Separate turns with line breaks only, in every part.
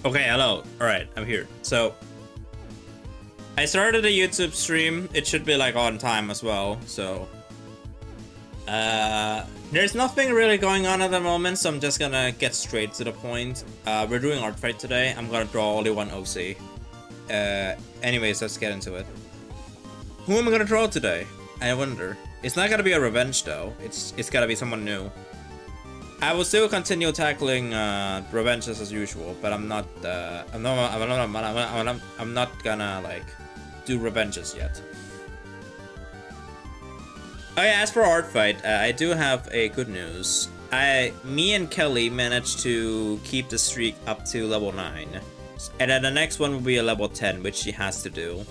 Okay, hello. Alright, I'm here. So, I started a YouTube stream. It should be like on time as well, so... there's nothing really going on at the moment, so I'm just gonna get straight to the point. We're doing art fight today. I'm gonna draw only one OC. Anyways, let's get into it. Who am I gonna draw today? I wonder. It's not gonna be a revenge though. It's gotta be someone new. I will still continue tackling revenges as usual, but I'm not gonna like do revenges yet. Oh yeah, as for art fight, I do have a good news. Me and Kelly managed to keep the streak up to level 9. And then the next one will be a level 10, which she has to do.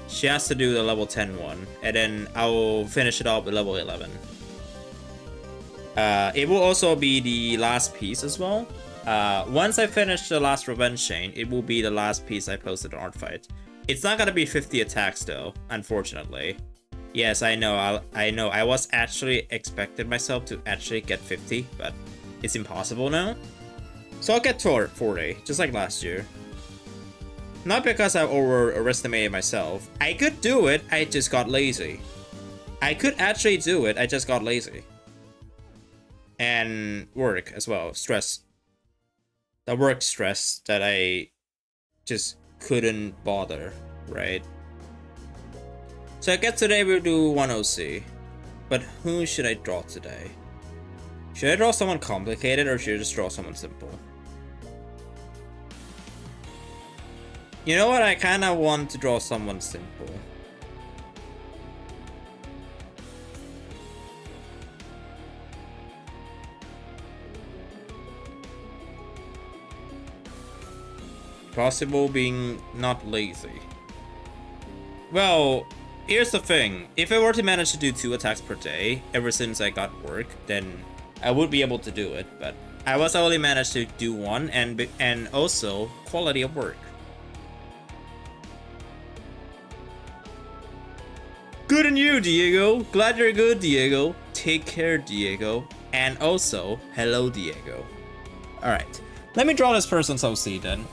She has to do the level 10 one, and then I will finish it off with level 11. It will also be the last piece as well. Once I finish the last revenge chain, it will be the last piece I posted on art fight. It's not gonna be 50 attacks though, unfortunately. Yes, I know. I was actually expected myself to actually get 50, but it's impossible now. So I'll get 40, just like last year. Not because I overestimated myself. I could do it, I just got lazy. I could actually do it, I just got lazy. And work as well, stress. The work stress that I just couldn't bother, right? So I guess today we'll do one OC. But who should I draw today? Should I draw someone complicated or should I just draw someone simple? You know what, I kinda want to draw someone simple. Possible being not lazy. Well, here's the thing. If I were to manage to do 2 attacks per day ever since I got work, then I would be able to do it. But I was only managed to do 1, and also quality of work. Good on you, Diego. Glad you're good, Diego. Take care, Diego. And also, hello, Diego. Alright, let me draw this person's OC then.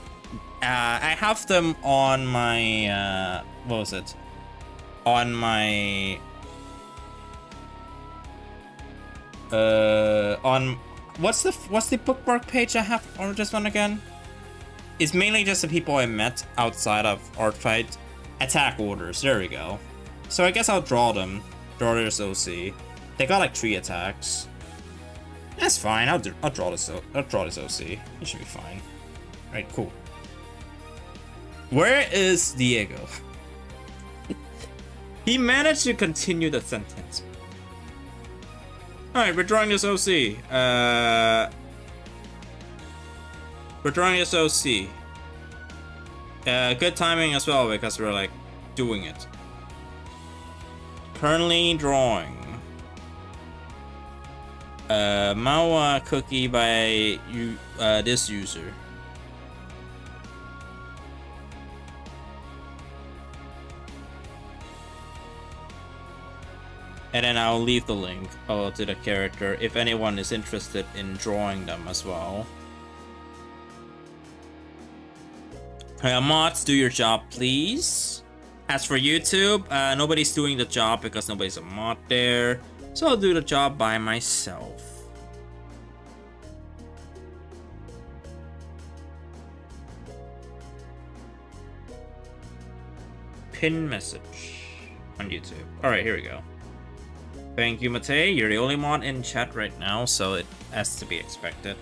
I have them on my, what was it? On my, on, what's the bookmark page I have on this one again? It's mainly just the people I met outside of art fight. Attack orders, there we go. So I guess I'll draw them, draw this OC. They got like 3 attacks. That's fine, I'll draw this OC. It should be fine. Alright, cool. Where is Diego? He managed to continue the sentence. Alright, we're drawing this OC. We're drawing this OC. Good timing as well because we're like doing it. Currently drawing. Mawa cookie by this user. And then I'll leave the link to the character if anyone is interested in drawing them as well. Mods, do your job, please. As for YouTube, nobody's doing the job because nobody's a mod there. So I'll do the job by myself. Pin message on YouTube. Alright, here we go. Thank you, Matei. You're the only mod in chat right now, so it has to be expected.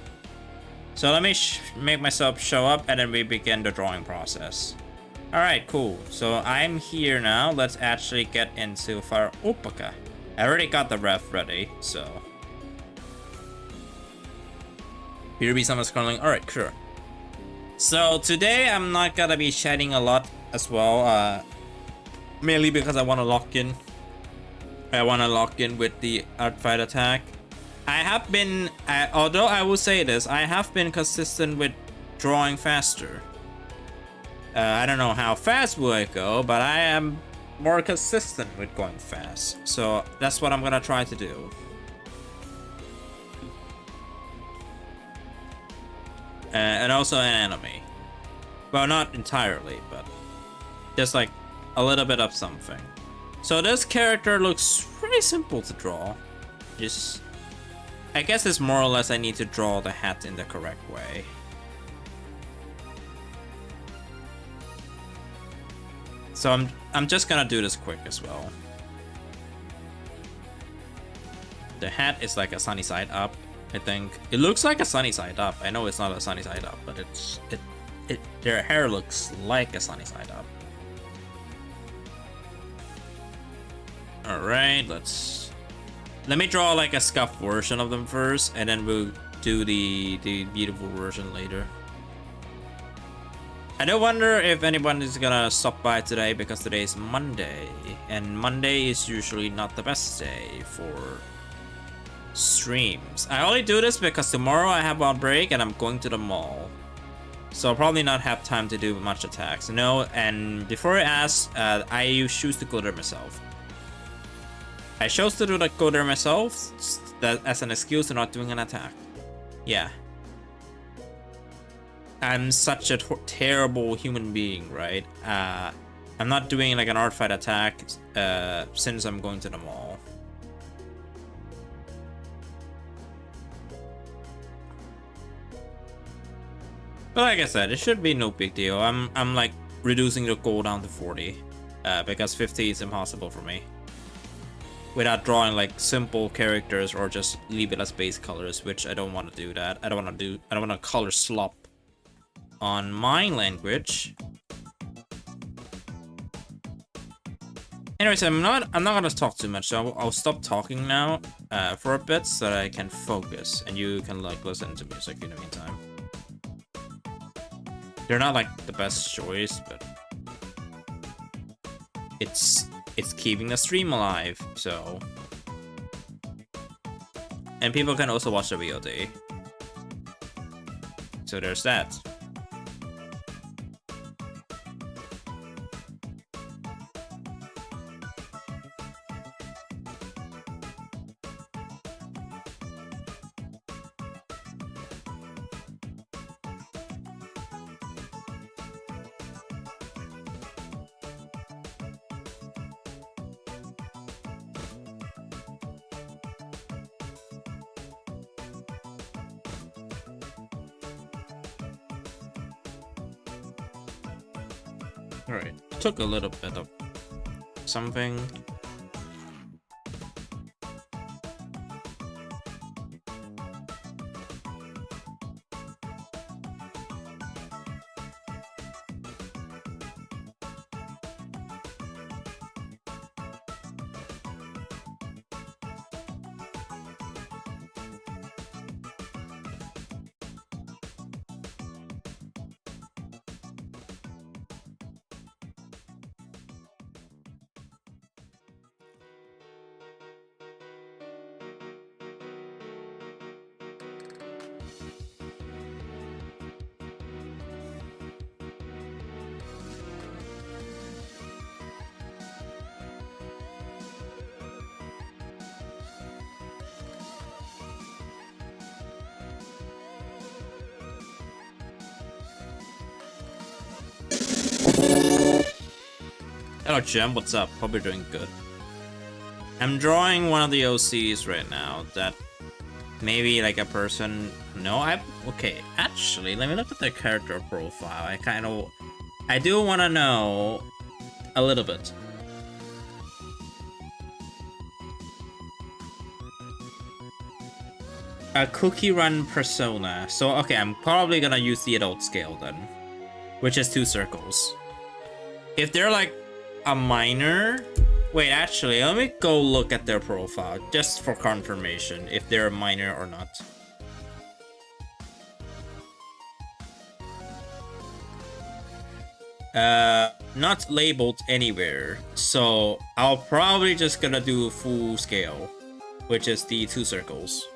So let me make myself show up and then we begin the drawing process. Alright, cool. So I'm here now. Let's actually get into Fire Opaka. I already got the ref ready, so. Here be some scrolling. Alright, sure. So today I'm not gonna be shedding a lot as well. Mainly because I want to lock in. I want to lock in with the art fight attack. I have been, although I will say this, I have been consistent with drawing faster. I don't know how fast will I go, but I am more consistent with going fast. So that's what I'm gonna try to do. And also an enemy. Well, not entirely, but just like a little bit of something. So this character looks pretty simple to draw. Just, I guess it's more or less I need to draw the hat in the correct way. So I'm just gonna do this quick as well. The hat is like a sunny side up, I think. It looks like a sunny side up. I know it's not a sunny side up, but their hair looks like a sunny side up. Alright, let me draw like a scuffed version of them first, and then we'll do the beautiful version later. I do wonder if anyone is gonna stop by today, because today is Monday, and Monday is usually not the best day for streams. I only do this because tomorrow I have a break and I'm going to the mall. So I'll probably not have time to do much attacks. No, and before I ask, I choose to go there myself. I chose to go there myself as an excuse to not doing an attack. Yeah. I'm such a terrible human being, right? I'm not doing like an art fight attack since I'm going to the mall. But like I said, it should be no big deal. I'm like reducing the goal down to 40 because 50 is impossible for me without drawing like simple characters or just leave it as base colors, which I don't want to do that. I don't want to color slop on my language. Anyways, I'm not gonna talk too much, so I'll stop talking now for a bit so that I can focus and you can like listen to music in the meantime. They're not like the best choice, but it's keeping the stream alive, so. And people can also watch the VOD. So there's that. Alright, took a little bit of something. Hello Gem, what's up? Hope you're doing good. I'm drawing one of the OCs right now that maybe like a person... No, okay, actually, let me look at the character profile. I do want to know a little bit. A Cookie Run persona. So, okay, I'm probably gonna use the adult scale then, which is 2 circles. If they're like a minor... Wait, actually, let me go look at their profile just for confirmation if they're a minor or not. Not labeled anywhere, so I'll probably just gonna do full scale, which is the 2 circles.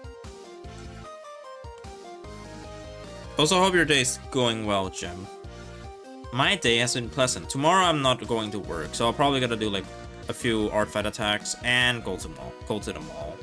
Also, hope your day's going well, Jim. My day has been pleasant. Tomorrow I'm not going to work, so I'll probably gonna do like a few art fight attacks and go to the mall.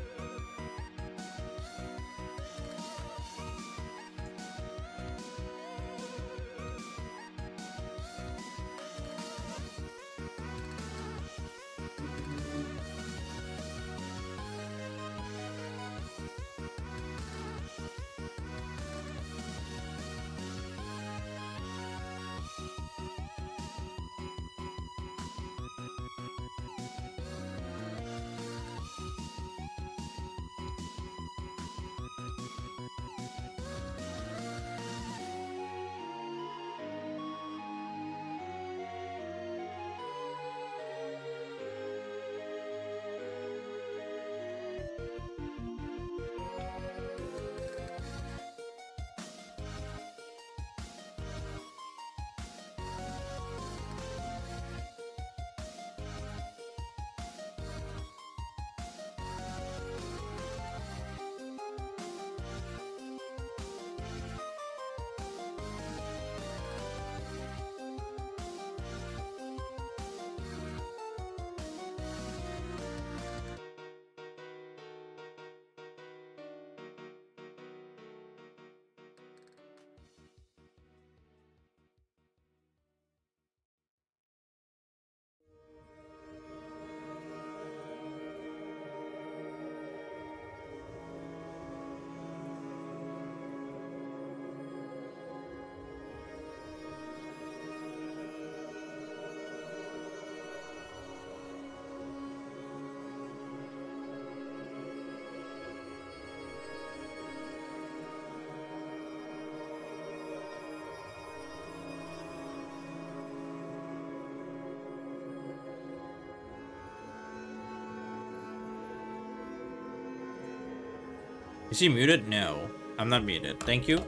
Is he muted? No. I'm not muted. Thank you.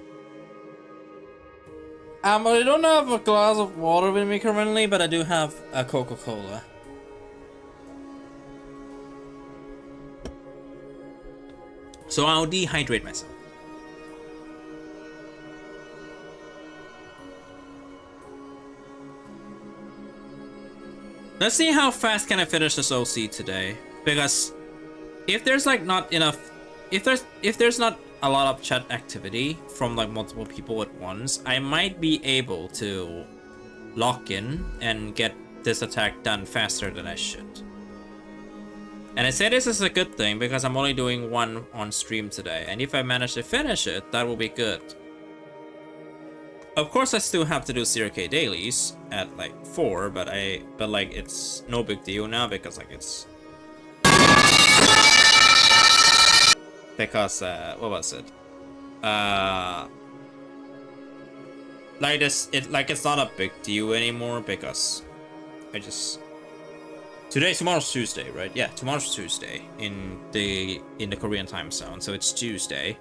I don't have a glass of water with me currently, but I do have a Coca-Cola. So I'll dehydrate myself. Let's see how fast can I finish this OC today. Because if there's like not enough, if there's not a lot of chat activity from like multiple people at once, I might be able to lock in and get this attack done faster than I should. And I say this is a good thing because I'm only doing one on stream today, and if I manage to finish it, that will be good. Of course, I still have to do 0k dailies at like 4, but like it's no big deal now because like it's because what was it? Like this, it's not a big deal anymore because I just tomorrow's Tuesday, right? Yeah, tomorrow's Tuesday in the Korean time zone, so it's Tuesday,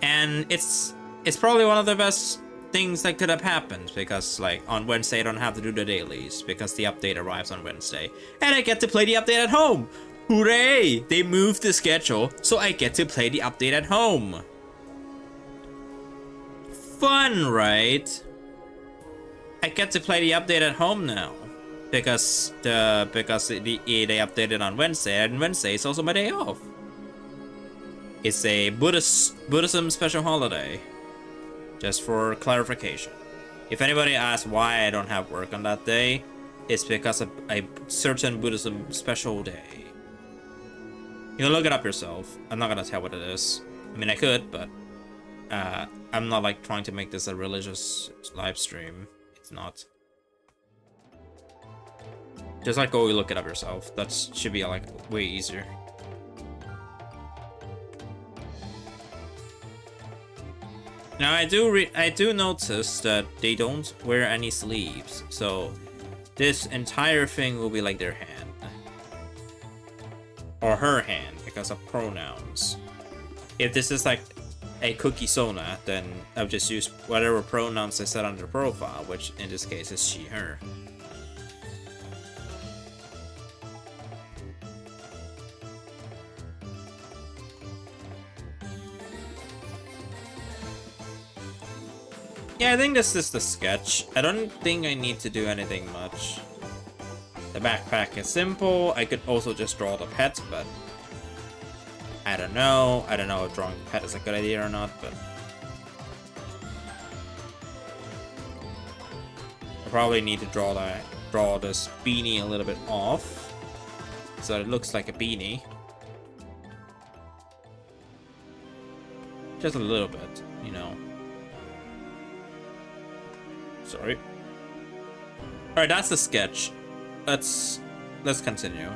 and it's probably one of the best things that could have happened because like on Wednesday I don't have to do the dailies because the update arrives on Wednesday and I get to play the update at home. Hooray! They moved the schedule so I get to play the update at home. Fun, right? I get to play the update at home now because they updated on Wednesday, and Wednesday is also my day off. It's a Buddhism special holiday. Just for clarification. If anybody asks why I don't have work on that day, it's because of a certain Buddhism special day. You can look it up yourself. I'm not gonna tell what it is. I mean, I could, but I'm not like trying to make this a religious live stream. It's not. Just like go look it up yourself. That should be like way easier. Now I do notice that they don't wear any sleeves, so this entire thing will be like their hand. Or her hand, because of pronouns. If this is like a Cookie Sona, then I'll just use whatever pronouns they set on their profile, which in this case is she, her. Yeah, I think this is the sketch. I don't think I need to do anything much. The backpack is simple. I could also just draw the pet, but I don't know. I don't know if drawing the pet is a good idea or not, but I probably need to draw this beanie a little bit off so it looks like a beanie. Just a little bit, you know. Sorry. Alright, that's the sketch. Let's continue.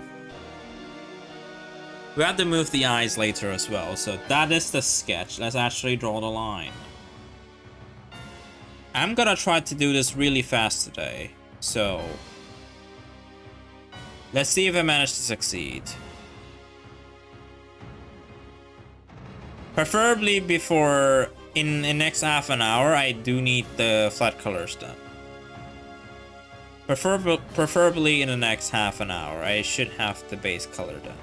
We have to move the eyes later as well, so that is the sketch. Let's actually draw the line. I'm gonna try to do this really fast today, so let's see if I manage to succeed. Preferably before in the next half an hour, I do need the flat colors done. Preferably in the next half an hour, I should have the base color done.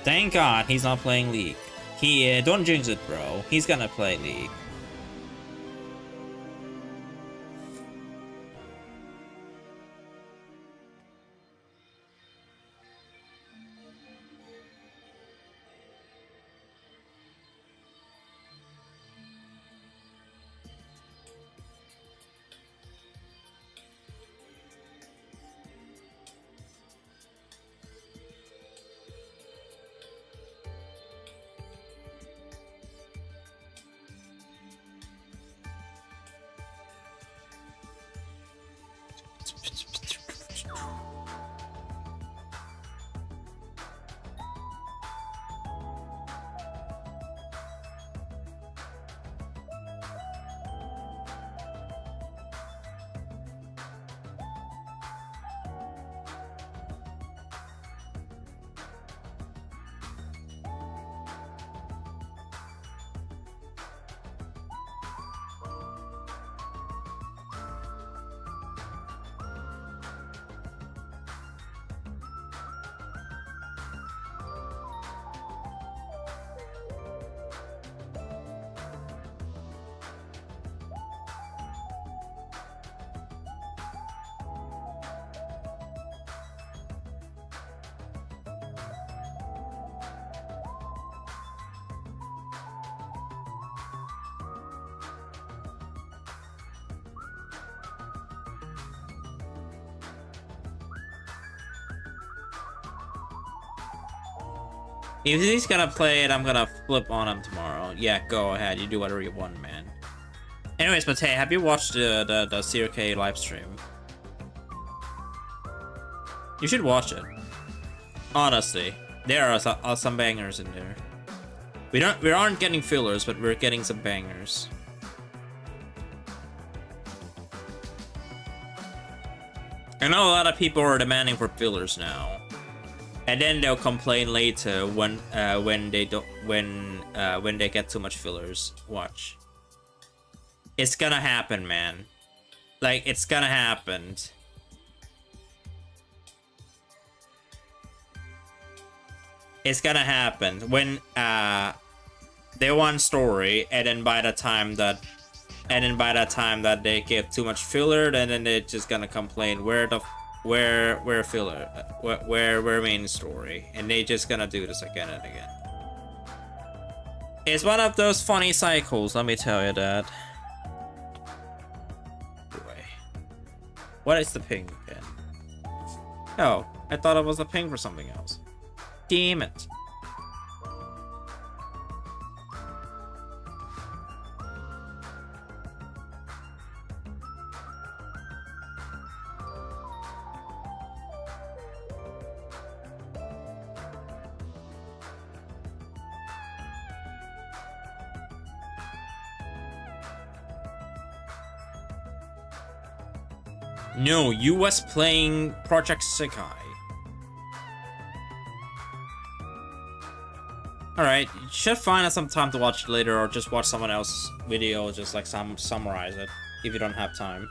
Thank God he's not playing League. Don't jinx it, bro. He's gonna play League. If he's gonna play it, I'm gonna flip on him tomorrow. Yeah, go ahead. You do whatever you want, man. Anyways, but hey, have you watched the CRK live stream? You should watch it. Honestly, there are some bangers in there. We aren't getting fillers, but we're getting some bangers. I know a lot of people are demanding for fillers now, and then they'll complain later when they get too much fillers. Watch. It's gonna happen, man. Like, it's gonna happen. It's gonna happen when they want story, and then by the time that they give too much filler, then they're just gonna complain where filler, where main story, and they just gonna do this again and again. It's one of those funny cycles, let me tell you that. What is the ping again? Oh, I thought it was a ping for something else. Damn it. No, you was playing Project Sekai. Alright, you should find us some time to watch it later, or just watch someone else's video, just like summarize it, if you don't have time.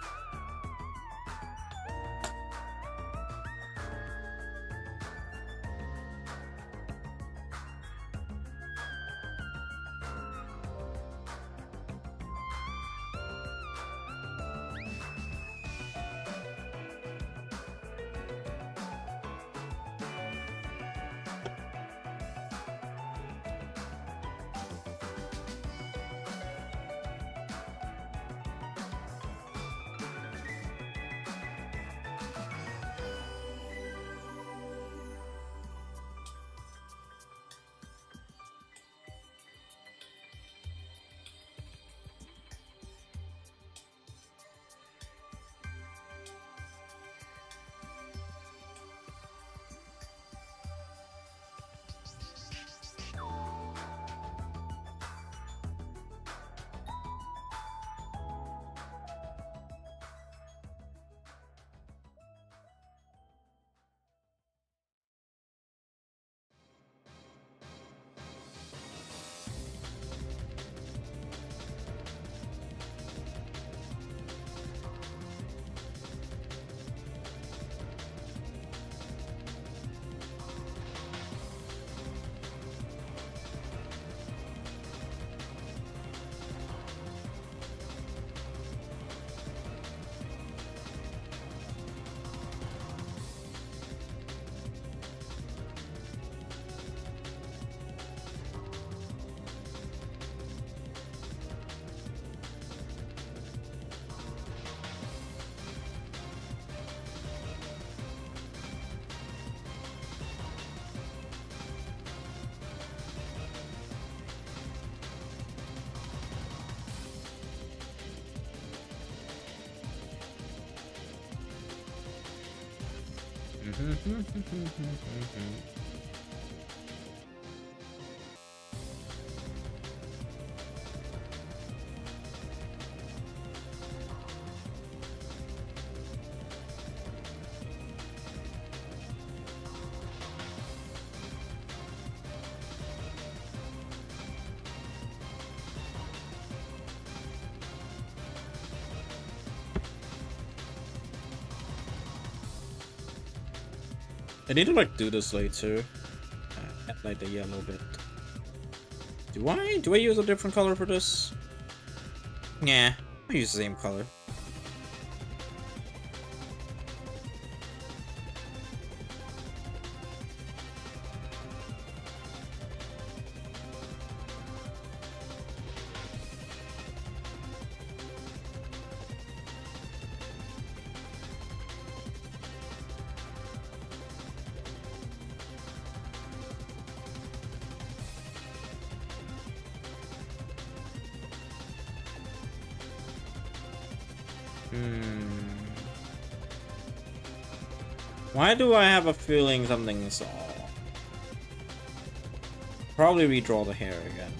I need to like do this later. Add like the yellow bit. Do I use a different color for this? Yeah, I use the same color. Why do I have a feeling something's off? Probably redraw the hair again.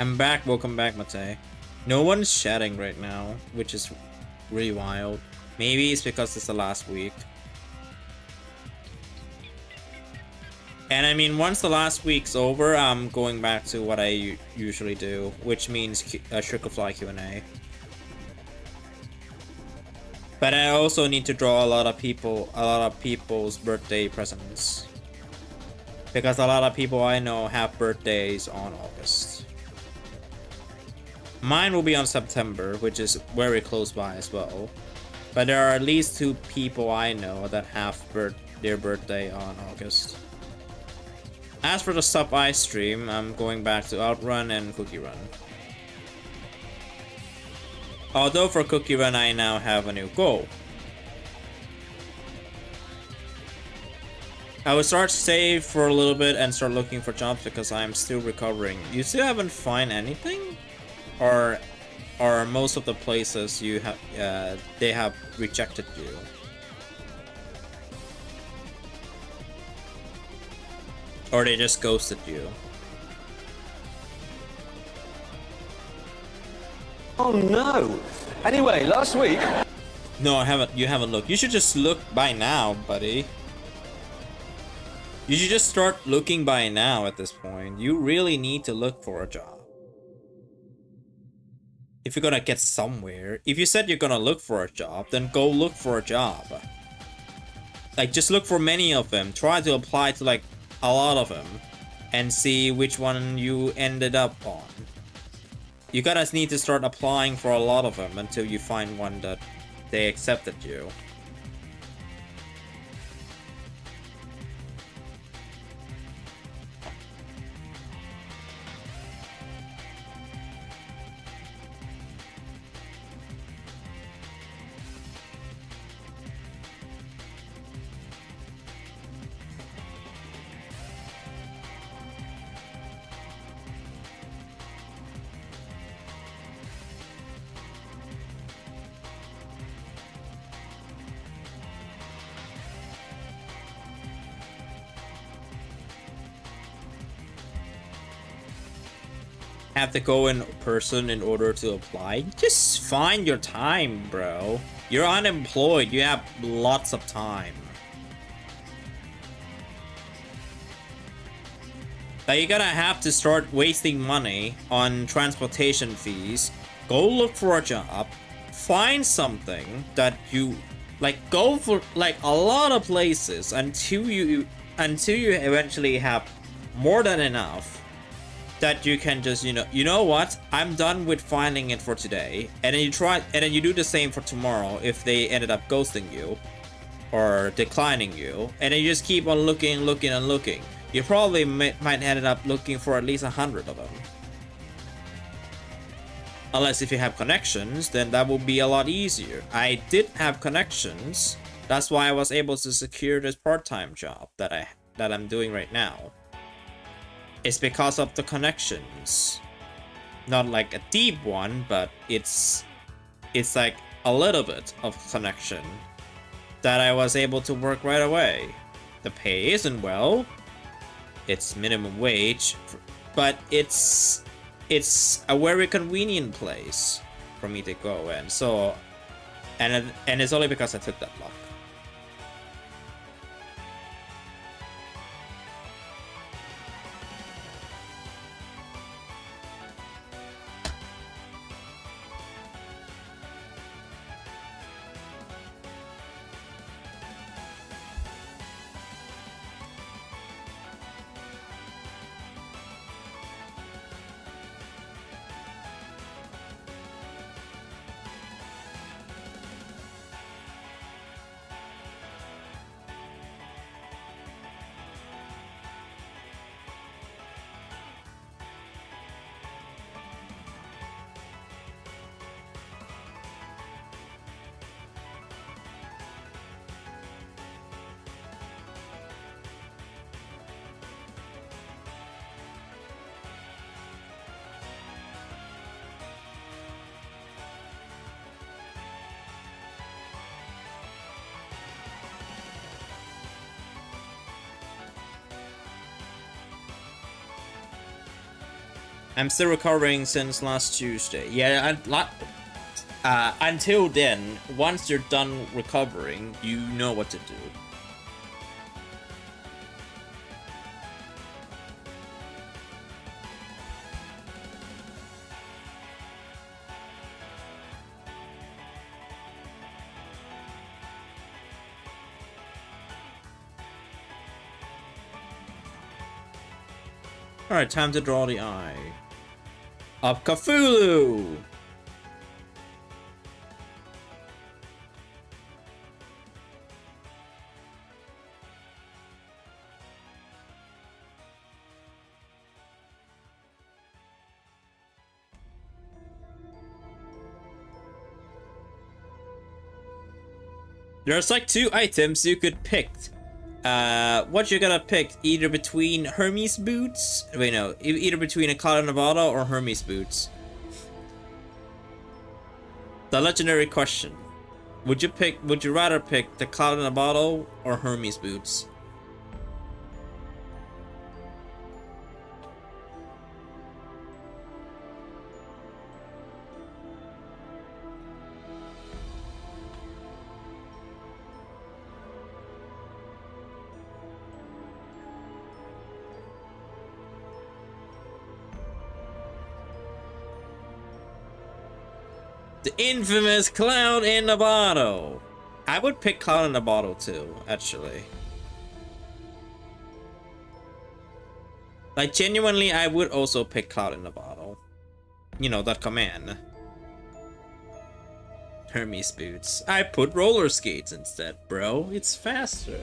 I'm back, welcome back, Mate. No one's chatting right now, which is really wild. Maybe it's because it's the last week. And I mean, once the last week's over, I'm going back to what I usually do, which means Sugarfly Q&A. But I also need to draw a lot of people's birthday presents. Because a lot of people I know have birthdays on August. Mine will be on September, which is very close by as well. But there are at least 2 people I know that have their birthday on August. As for the sub I stream, I'm going back to Outrun and Cookie Run. Although for Cookie Run I now have a new goal. I will start save for a little bit and start looking for jobs because I'm still recovering. You still haven't found anything? Or most of the places you have they have rejected you? Or they just ghosted you?
Oh no! Anyway, last week...
No, I haven't. You haven't looked. You should just look by now, buddy. You should just start looking by now at this point. You really need to look for a job. If you're gonna get somewhere, if you said you're gonna look for a job, then go look for a job. Like, just look for many of them. Try to apply to like a lot of them and see which one you ended up on. You gotta need to start applying for a lot of them until you find one that they accepted you. Have to go in person in order to apply? Just find your time, bro. You're unemployed. You have lots of time. Like, you're gonna have to start wasting money on transportation fees. Go look for a job. Find something that you like. Go for like a lot of places until you eventually have more than enough that you can just, you know what, I'm done with finding it for today, and then you do the same for tomorrow if they ended up ghosting you or declining you, and then you just keep on looking. You probably might end up looking for at least 100 of them. Unless if you have connections, then that will be a lot easier. I did have connections. That's why I was able to secure this part-time job that I'm doing right now. It's because of the connections. Not like a deep one, but it's like a little bit of connection that I was able to work right away. The pay isn't well. It's minimum wage but it's a very convenient place for me to go in. So, and it's only because I took that lock. I'm still recovering since last Tuesday. Yeah, until then, once you're done recovering, you know what to do. Alright, time to draw the eye of Cthulhu! There's like 2 items you could pick. What you're gonna pick, either between Hermes boots, wait no, either between a Cloud Nevada or Hermes boots. The legendary question: would you rather pick the Cloud Nevada or Hermes boots? The infamous Cloud in the Bottle. I would pick Cloud in the Bottle too, actually. Like, genuinely, I would also pick Cloud in the Bottle. You know, that command. Hermes boots. I put roller skates instead, bro. It's faster.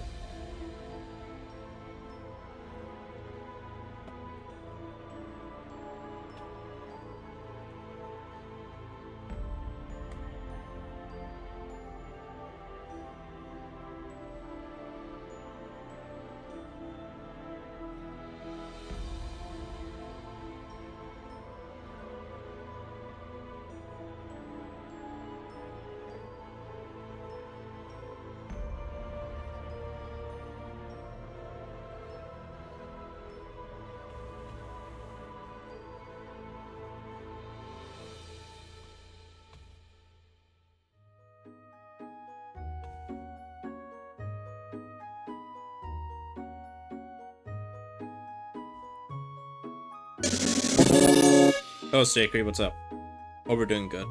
Oh, Sacred, what's up? Oh, we're doing good.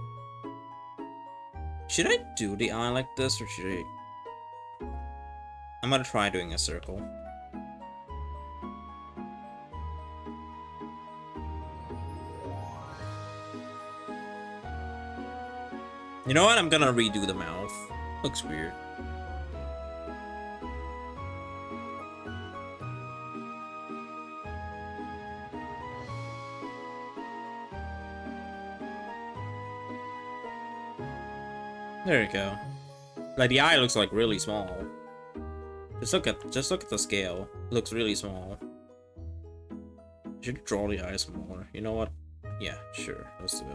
Should I do the eye like this, or should I... I'm gonna try doing a circle. You know what? I'm gonna redo the mouth. Looks weird. There you go. Like, the eye looks like really small. Just look at the scale. It looks really small. I should draw the eyes more. You know what? Yeah, sure. Let's do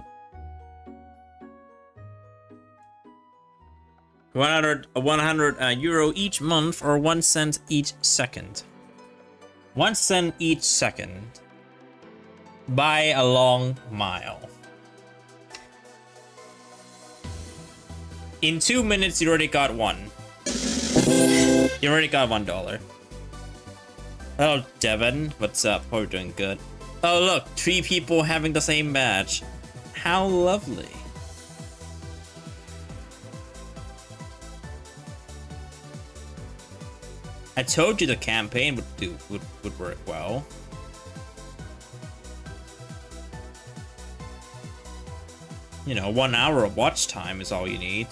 it. 100 euro each month, or 1 cent each second. 1 cent each second. By a long mile. In 2 minutes, you already got one. You already got $1. Hello, Devin. What's up? Hope you're doing good. Oh, look, 3 people having the same badge. How lovely. I told you the campaign would work well. You know, 1 hour of watch time is all you need.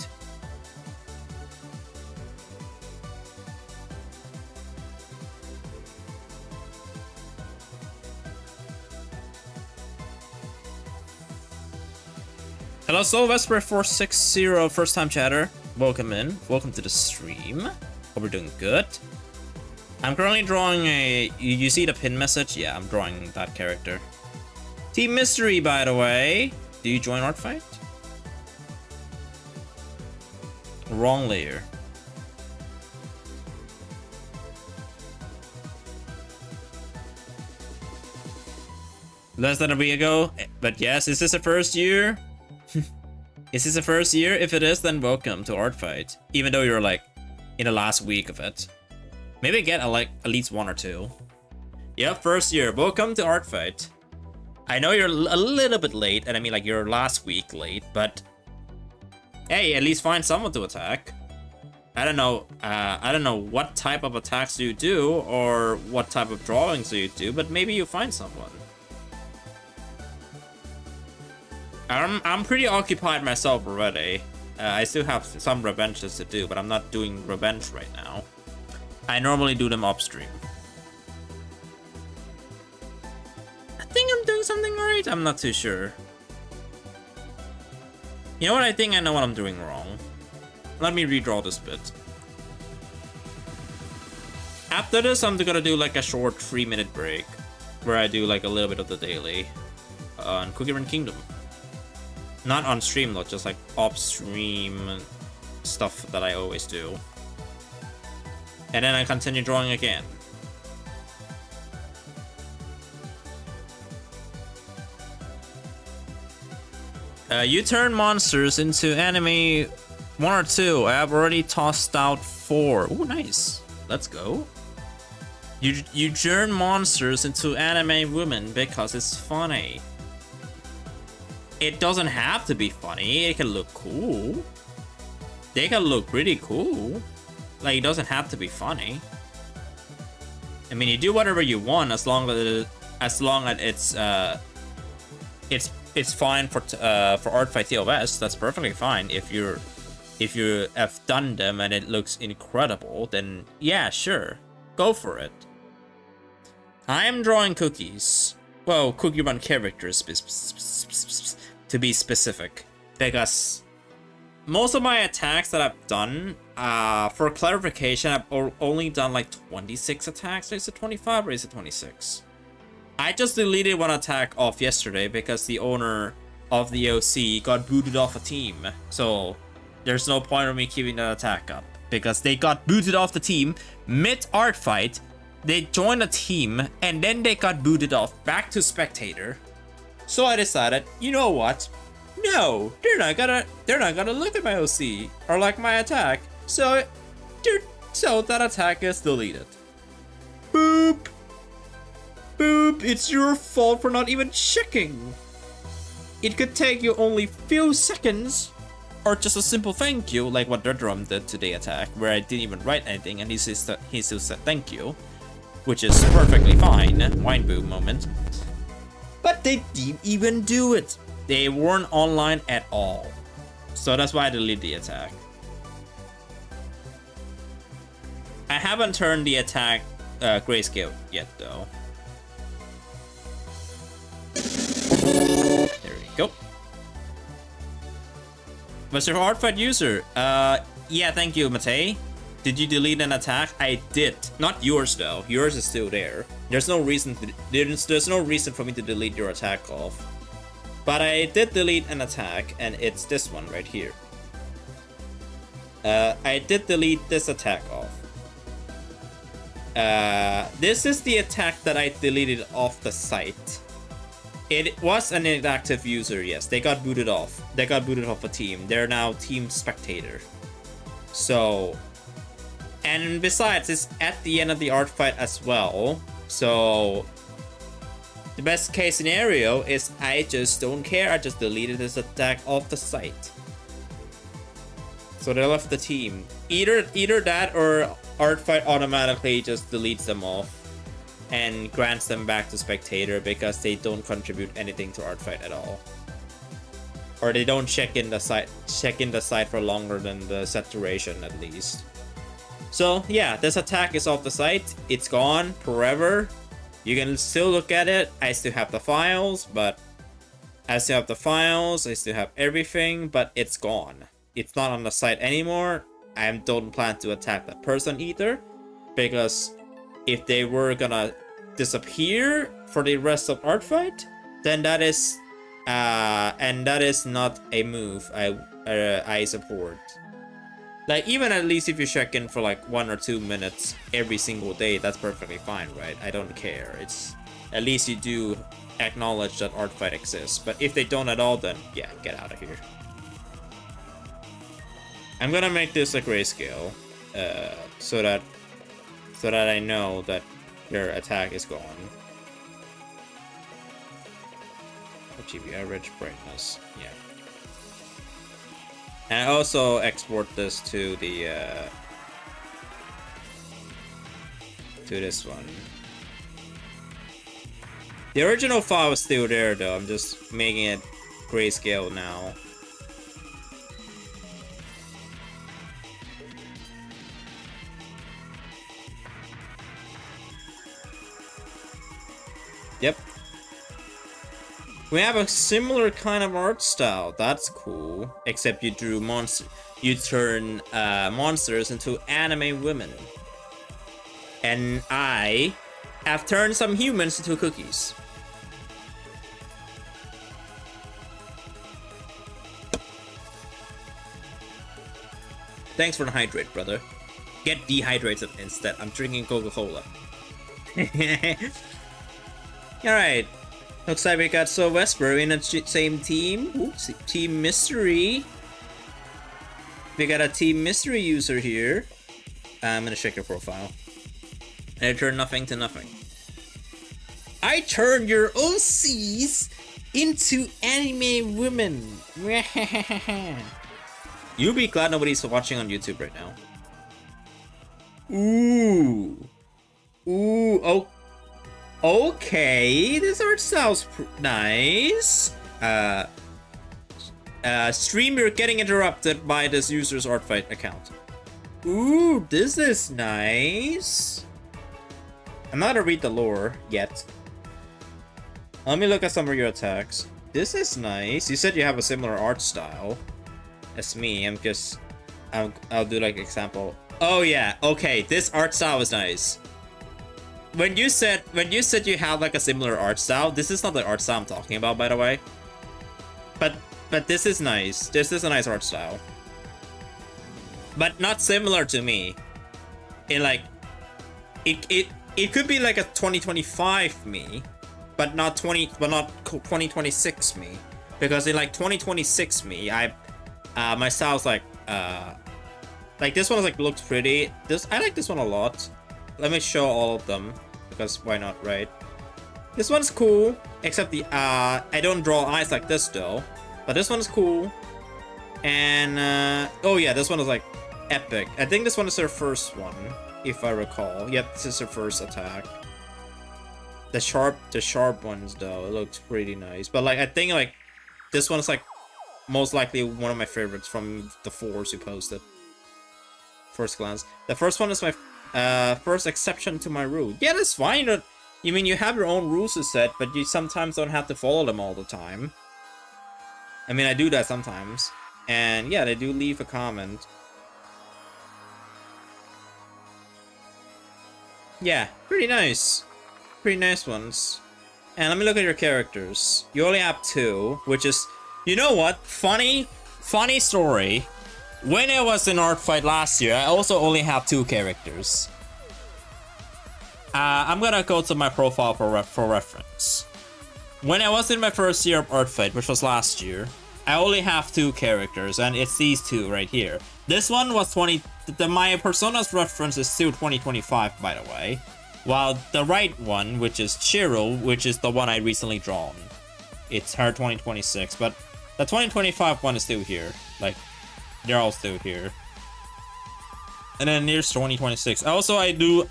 Hello, Sylvester460, first time chatter. Welcome in. Welcome to the stream. Hope we're doing good. I'm currently drawing a... You see the pin message? Yeah, I'm drawing that character. Team Mystery, by the way. Do you join Art Fight? Wrong layer. Less than a week ago. But yes, is this the first year? Is this the first year? If it is, then welcome to Art Fight. Even though you're like in the last week of it. Maybe get like at least 1 or 2. Yep, first year. Welcome to Art Fight. I know you're a little bit late, and I mean like you're last week late, but hey, at least find someone to attack. I don't know what type of attacks you do or what type of drawings you do, but maybe you find someone. I'm pretty occupied myself already. I still have some revenges to do, but I'm not doing revenge right now. I normally do them upstream. I think I'm doing something right. I'm not too sure. You know what? I think I know what I'm doing wrong. Let me redraw this bit. After this, I'm gonna do like a short 3-minute break where I do like a little bit of the daily on Cookie Run Kingdom. Not on stream though, just like off-stream stuff that I always do. And then I continue drawing again. You turn monsters into anime 1 or 2. I have already tossed out 4. Oh, nice. Let's go. You turn monsters into anime women because it's funny. It doesn't have to be funny. It can look cool. They can look really cool. Like, it doesn't have to be funny. I mean, you do whatever you want as long as it's fine for Art Fight TOS. That's perfectly fine. If you have done them and it looks incredible, then yeah, sure, go for it. I am drawing cookies. Well, Cookie Run characters to be specific, because most of my attacks that I've done, for clarification, I've only done like 26 attacks. Is it 25 or is it 26? I just deleted one attack off yesterday because the owner of the OC got booted off a team. So there's no point of me keeping that attack up because they got booted off the team mid-art fight. They joined a team and then they got booted off back to spectator. So I decided, you know what? No, they're not gonna look at my OC or like my attack. So that attack is deleted. Boop. Boop, it's your fault for not even checking. It could take you only few seconds, or just a simple thank you, like what Drum did to the attack, where I didn't even write anything and he still said thank you, which is perfectly fine. Wine boom moment. But they didn't even do it. They weren't online at all. So that's why I deleted the attack. I haven't turned the attack grayscale yet though. There we go. Was your Art Fight user? Yeah, thank you, Matei. Did you delete an attack? I did. Not yours though. Yours is still there. There's no reason for me to delete your attack off. But I did delete an attack, and it's this one right here. I did delete this attack off. This is the attack that I deleted off the site. It was an inactive user, yes. They got booted off. They got booted off a team. They're now team spectator. So, and besides, it's at the end of the art fight as well. So, the best case scenario is I just don't care. I just deleted this attack off the site. So they left the team. Either that or art fight automatically just deletes them off and grants them back to spectator because they don't contribute anything to art fight at all. Or they don't check in the site for longer than the set duration at least. So yeah, this attack is off the site. It's gone forever. You can still look at it. I still have the files, I still have everything, but it's gone. It's not on the site anymore. I don't plan to attack that person either, because if they were gonna disappear for the rest of art fight, then that is not a move I support. Like, even at least if you check in for like 1 or 2 minutes every single day, that's perfectly fine, right? I don't care. It's at least you do acknowledge that art fight exists. But if they don't at all, then yeah, get out of here. I'm gonna make this a grayscale, so that I know that their attack is gone. GB average brightness, yeah. And I also export this to the to this one. The original file is still there though. I'm just making it grayscale now. Yep. We have a similar kind of art style. That's cool. Except you drew you turn monsters into anime women. And I have turned some humans into cookies. Thanks for the hydrate, brother. Get dehydrated instead. I'm drinking Coca-Cola. Alright. Looks like we got Sylvester in the same team. Oops, Team Mystery. We got a Team Mystery user here. I'm gonna check your profile. And I turned nothing to nothing. I turned your OCs into anime women. You'll be glad nobody's watching on YouTube right now. Ooh. Ooh, oh. Okay, this art style's nice. Stream, you're getting interrupted by this user's art fight account. Ooh, this is nice. I'm not gonna read the lore yet. Let me look at some of your attacks. This is nice. You said you have a similar art style as me. I'll do like example. Oh yeah, okay, this art style is nice. When you said you have like a similar art style, this is not the art style I'm talking about, by the way. But this is nice. This is a nice art style. But not similar to me. It could be like a 2025 me, but not 2026 me. Because in like 2026 me, my style's like this one is like looks pretty. I like this one a lot. Let me show all of them, because why not, right? This one's cool, except the I don't draw eyes like this though. But this one's cool. And oh yeah, this one is like epic. I think this one is her first one, if I recall. Yep, this is her first attack. The sharp ones though, it looks pretty nice. But like I think like this one is like most likely one of my favorites from the 4s you posted. First glance. The first one is my first exception to my rule. Yeah, that's fine. You mean you have your own rules to set, but you sometimes don't have to follow them all the time. I mean, I do that sometimes. And yeah, they do leave a comment. Yeah, pretty nice. Pretty nice ones. And let me look at your characters. You only have 2, which is... You know what? Funny story. When I was in art fight last year, I also only have 2 characters. I'm gonna go to my profile for reference. when I was in my first year of Art Fight, which was last year, I only have 2 characters, and it's these 2 right here. This one was 20. My persona's reference is still 2025, by the way. While the right one, which is Cheryl, which is the one I recently drawn, it's her 2026. But the 2025 one is still here. Like, they're all still here. And then here's 2026. Also, I do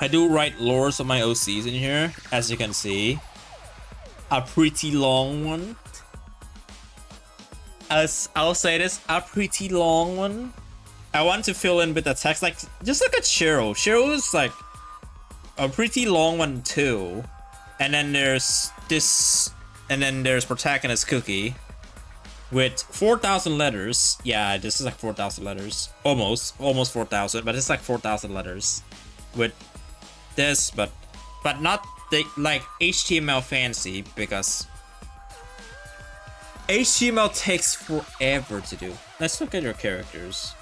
write lores of my OCs in here, as you can see. A pretty long one. As I'll say this, a pretty long one. I want to fill in with the text, like, just look at Cheryl. Cheryl is like a pretty long one too. And then there's this, and then there's protagonist Cookie with 4,000 letters. Yeah, this is like 4,000 letters. Almost 4,000, but it's like 4,000 letters. With this, but not the like HTML fancy, because HTML takes forever to do. Let's look at your characters.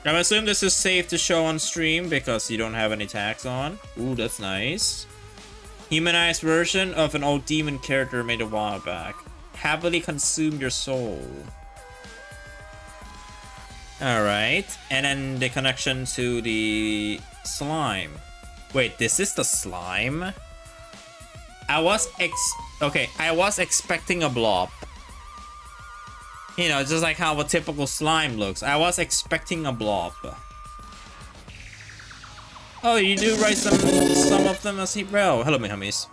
I'm assuming this is safe to show on stream because you don't have any tags on. Ooh, that's nice. Humanized version of an old demon character made a while back. Happily consume your soul. Alright, and then the connection to the slime. Wait, this is the slime? I was expecting a blob. You know, just like how a typical slime looks. I was expecting a blob. Oh, you do write some of them as bro. Hello, my homies.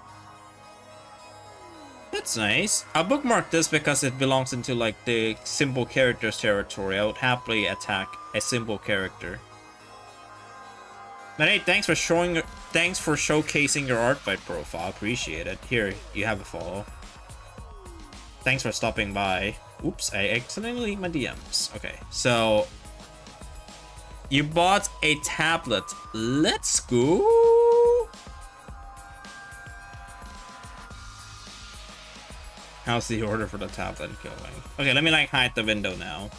That's nice. I'll bookmark this because it belongs into like the simple characters territory. I would happily attack a simple character. But hey, thanks for showcasing your art fight profile. Appreciate it. Here, you have a follow. Thanks for stopping by. Oops, I accidentally leaked my DMs. Okay, so you bought a tablet. Let's go. How's the order for the tablet going? Okay, let me like hide the window now.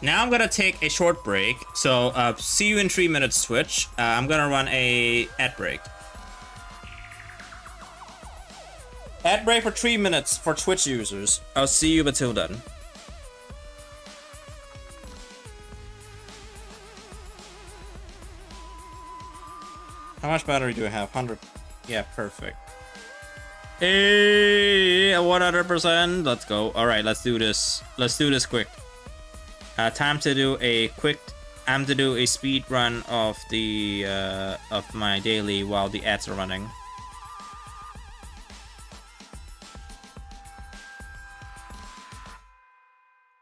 Now I'm gonna take a short break. So see you in 3 minutes, Twitch. I'm gonna run a ad break. Ad break for 3 minutes for Twitch users. I'll see you until then. How much battery do I have? 100. Yeah, perfect. Hey, 100%. Let's go. All right, let's do this. Let's do this quick. Time to do a quick. I'm to do a speed run of the of my daily while the ads are running.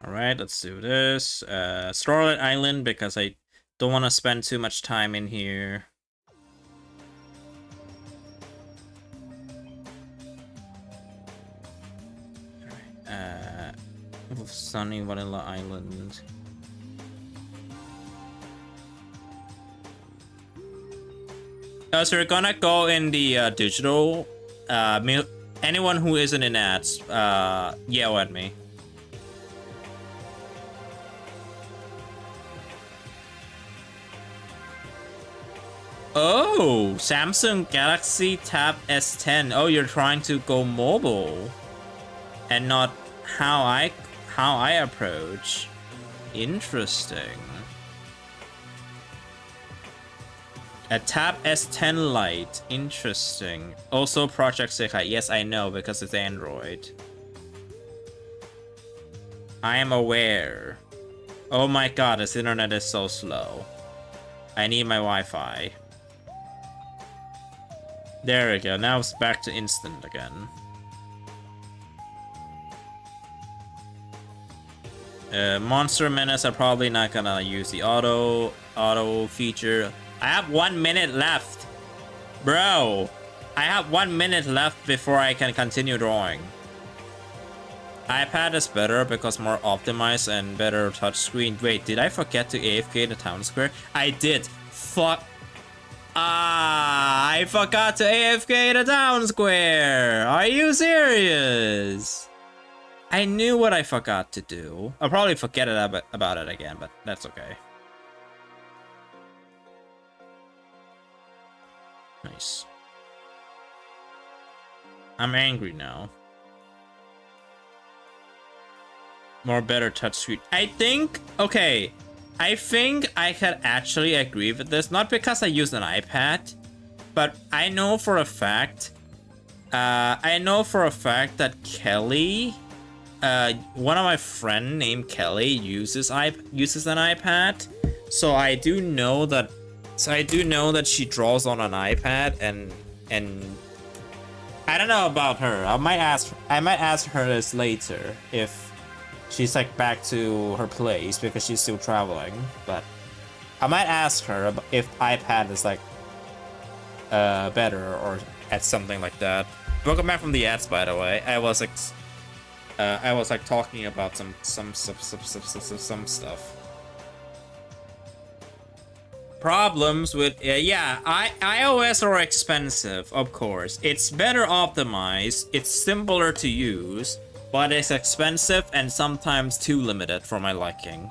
Alright, let's do this. Starlight Island, because I don't want to spend too much time in here. Alright, Sunny Vanilla Island. So we're gonna go in the digital. Anyone who isn't in ads, yell at me. Oh, Samsung Galaxy Tab S10. Oh, you're trying to go mobile, and not how I approach. Interesting. A Tab S10 Lite. Interesting. Also Project Sekai. Yes, I know because it's Android. I am aware. Oh my god, this internet is so slow. I need my Wi-Fi. There we go. Now it's back to instant again. Monster Menace are probably not gonna use the auto feature. I have 1 minute left. Bro, I have 1 minute left before I can continue drawing. iPad is better because more optimized and better touchscreen. Wait, did I forget to AFK the town square? I did. Fuck. I forgot to AFK the town square. Are you serious? I knew what I forgot to do. I'll probably forget about it again, but that's okay. Nice. I'm angry now. More better touchscreen. I think, okay, I think I could actually agree with this. Not because I use an iPad, but I know for a fact, that Kelly, one of my friend named Kelly uses an iPad. So I do know that she draws on an iPad, and I don't know about her. I might ask her this later if she's like back to her place because she's still traveling. But I might ask her if iPad is like better or at something like that. Welcome back from the ads, by the way. I was like talking about some stuff. Problems with iOS are expensive, of course. It's better optimized, it's simpler to use, but it's expensive and sometimes too limited for my liking.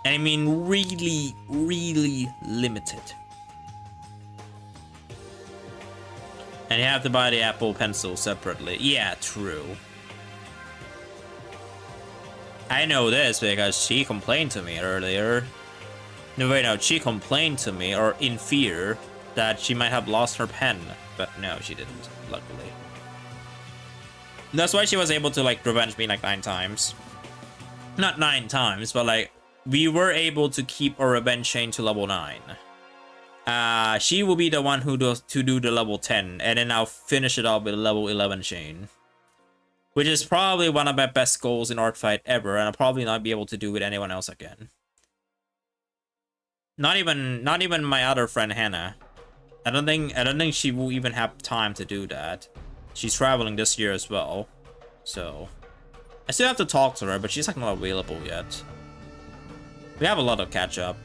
And I mean really, really limited. And you have to buy the Apple Pencil separately. Yeah, true. I know this because she complained to me earlier. No, wait, no, she complained to me, or in fear, that she might have lost her pen. But no, she didn't, luckily. That's why she was able to, like, revenge me like 9 times. Not 9 times, but, like, we were able to keep our revenge chain to level 9. She will be the one who does to do the level 10, and then I'll finish it off with a level 11 chain. Which is probably one of my best goals in Art Fight ever, and I'll probably not be able to do with anyone else again. Not even my other friend Hannah. I don't think she will even have time to do that. She's traveling this year as well, so I still have to talk to her, but she's like not available yet. We have a lot of catch up.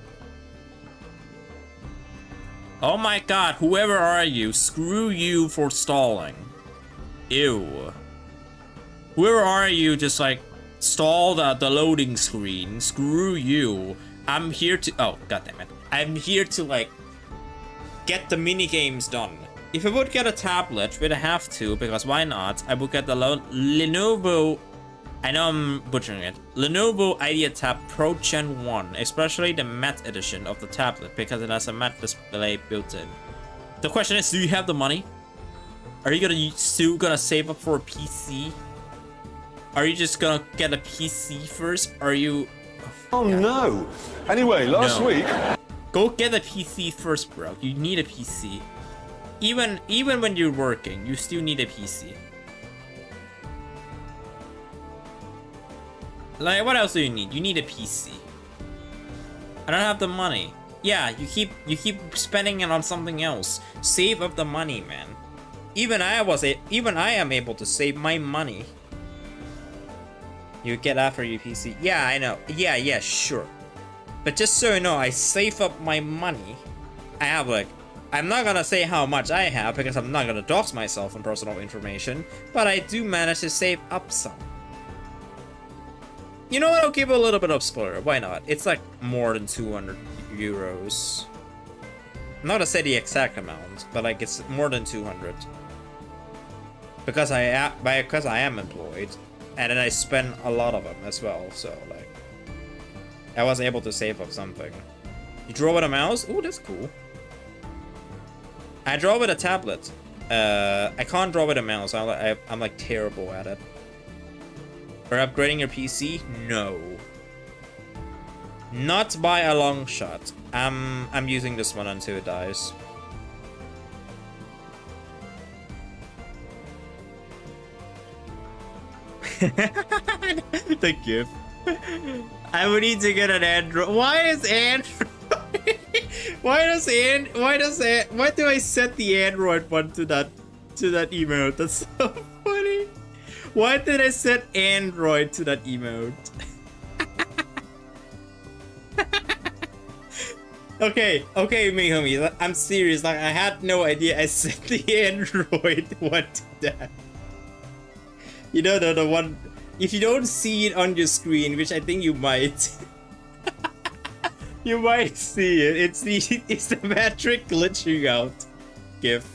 Oh my god, whoever are you? Screw you for stalling. Ew. Whoever are you, just like stall the loading screen. Screw you. I'm here to, oh god damn it. I'm here to like get the mini games done. If I would get a tablet, which I have to, because why not? I would get the Lenovo, I know I'm butchering it, Lenovo IdeaTab Pro Gen 1, especially the matte edition of the tablet, because it has a matte display built in. The question is, do you have the money? Are you still gonna save up for a PC? Are you just gonna get a PC first? Are you...
Oh no! Anyway, last week...
Go get a PC first, bro. You need a PC. Even when you're working, you still need a PC. Like, what else do you need? You need a PC. I don't have the money. Yeah, you keep spending it on something else. Save up the money, man. Even I am able to save my money. You get after your PC. Yeah, I know. Yeah, sure. But just so you know, I save up my money. I have like, I'm not gonna say how much I have because I'm not gonna dox myself on personal information, but I do manage to save up some. You know what, I'll give a little bit of spoiler, why not? It's like more than 200 euros. I'm not gonna say the exact amount, but like it's more than 200. Because I am employed. And then I spend a lot of them as well, so like I was able to save up something. You draw with a mouse? Ooh, that's cool. I draw with a tablet. I can't draw with a mouse. I'm like terrible at it. For upgrading your PC? No. Not by a long shot. I'm using this one until it dies. The gift. I would need to get an Android. Why is Android? Why do I set the Android one to that emote? That's so funny. Why did I set Android to that emote? Okay, Mihumi, I'm serious. Like, I had no idea I set the Android one to that. You know, the one, if you don't see it on your screen, which I think you might. You might see it. It's the metric glitching out GIF.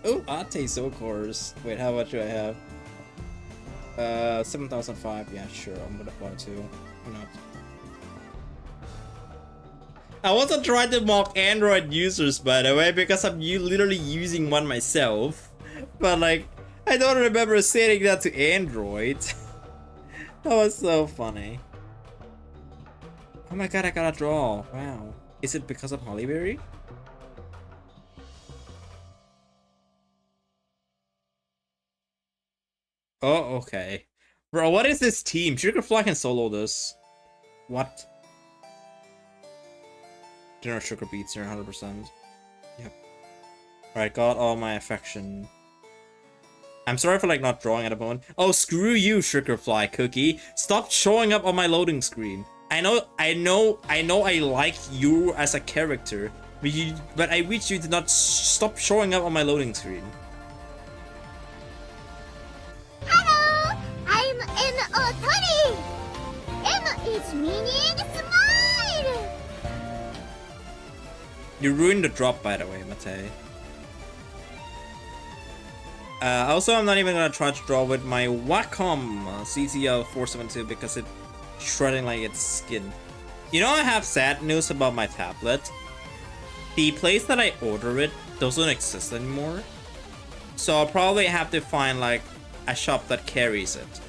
Oh, Ate so course. Wait, how much do I have? 7,005. Yeah, sure. I'm gonna buy two. Why not? I wasn't trying to mock Android users, by the way, because I'm literally using one myself. But like, I don't remember saying that to Android. That was so funny. Oh my god, I got a draw. Wow. Is it because of Hollyberry? Oh, okay. Bro, what is this team? Sugarfly can solo this. What? Dinner sugar beats here 100%. Yep. Alright, got all my affection. I'm sorry for like not drawing at the moment. Oh, screw you, Sugarfly Cookie. Stop showing up on my loading screen. I know I like you as a character, but I wish you did not stop showing up on my loading screen.
Hello, I'm M Otani. M is meaning smile.
You ruined the drop, by the way, Mate. Also, I'm not even gonna try to draw with my Wacom CTL 472 because it's shredding like its skin. You know, I have sad news about my tablet. The place that I order it doesn't exist anymore. So I'll probably have to find like a shop that carries it.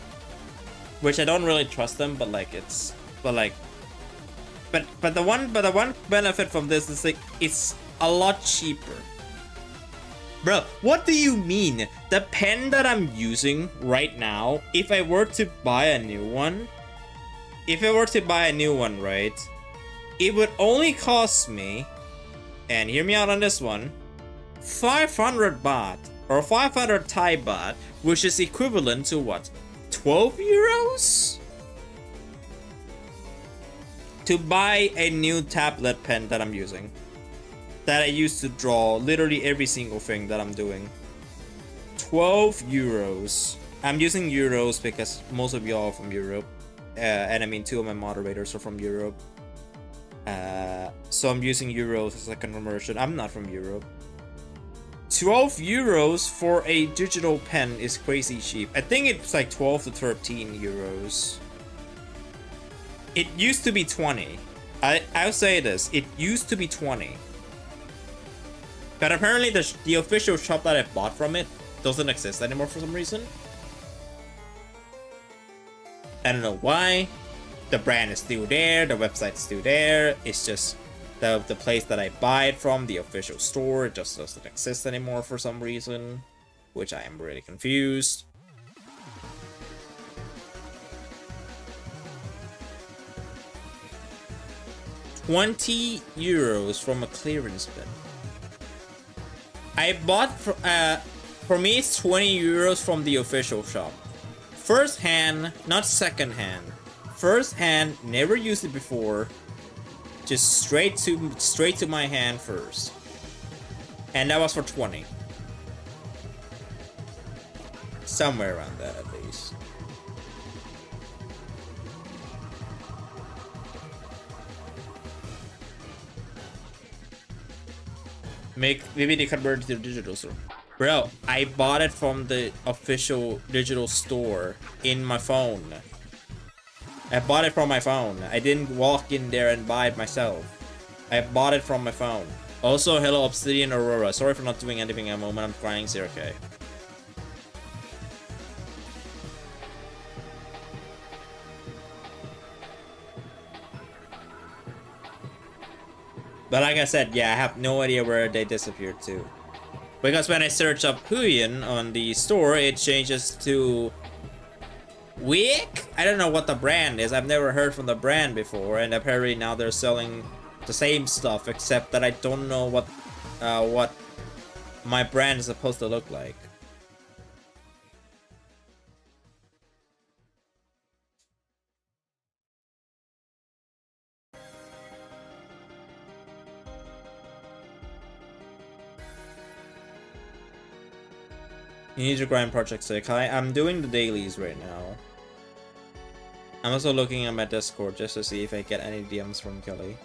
Which I don't really trust them, but like it's but the one benefit from this is like it's a lot cheaper. Bro, what do you mean? The pen that I'm using right now, if I were to buy a new one, right, it would only cost me, and hear me out on this one, 500 baht or 500 Thai baht, which is equivalent to what? 12 euros? To buy a new tablet pen that I'm using. That I used to draw literally every single thing that I'm doing. 12 euros. I'm using euros because most of y'all are from Europe. And I mean, two of my moderators are from Europe. So I'm using euros as like a conversion. I'm not from Europe. 12 euros for a digital pen is crazy cheap. I think it's like 12 to 13 euros. It used to be 20. I'll say this. It used to be 20. But apparently the official shop that I bought from it doesn't exist anymore for some reason. I don't know why. The brand is still there, the website's still there. It's just the place that I buy it from, the official store, it just doesn't exist anymore for some reason. Which I am really confused. €20 from a clearance bin. I bought for me it's 20 euros from the official shop. First hand, not second hand. First hand, never used it before. Just straight to my hand first. And that was for 20. Somewhere around that at least. Maybe they converted to the digital store. Bro, I bought it from the official digital store in my phone. I bought it from my phone. I didn't walk in there and buy it myself. I bought it from my phone. Also, hello Obsidian Aurora. Sorry for not doing anything at the moment. I'm crying, okay. But like I said, yeah, I have no idea where they disappeared to. Because when I search up Huyen on the store, it changes to Wick? I don't know what the brand is. I've never heard from the brand before, and apparently now they're selling the same stuff, except that I don't know what my brand is supposed to look like. You need to grind Project 6. I'm doing the dailies right now. I'm also looking at my Discord just to see if I get any DMs from Kelly.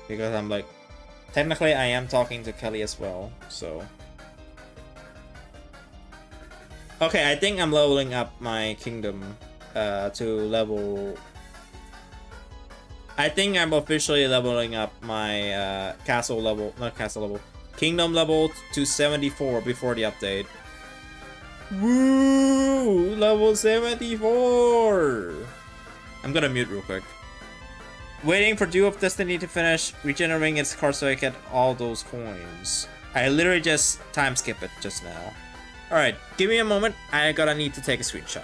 Because I'm like, technically I am talking to Kelly as well, so. Okay, I think I'm leveling up my kingdom to level... I think I'm officially leveling up my castle level, not castle level, kingdom level to 74 before the update. Woo! Level 74! I'm gonna mute real quick. Waiting for Dew of Destiny to finish regenerating its card so I get all those coins. I literally just time skip it just now. Alright, give me a moment. I gotta need to take a screenshot.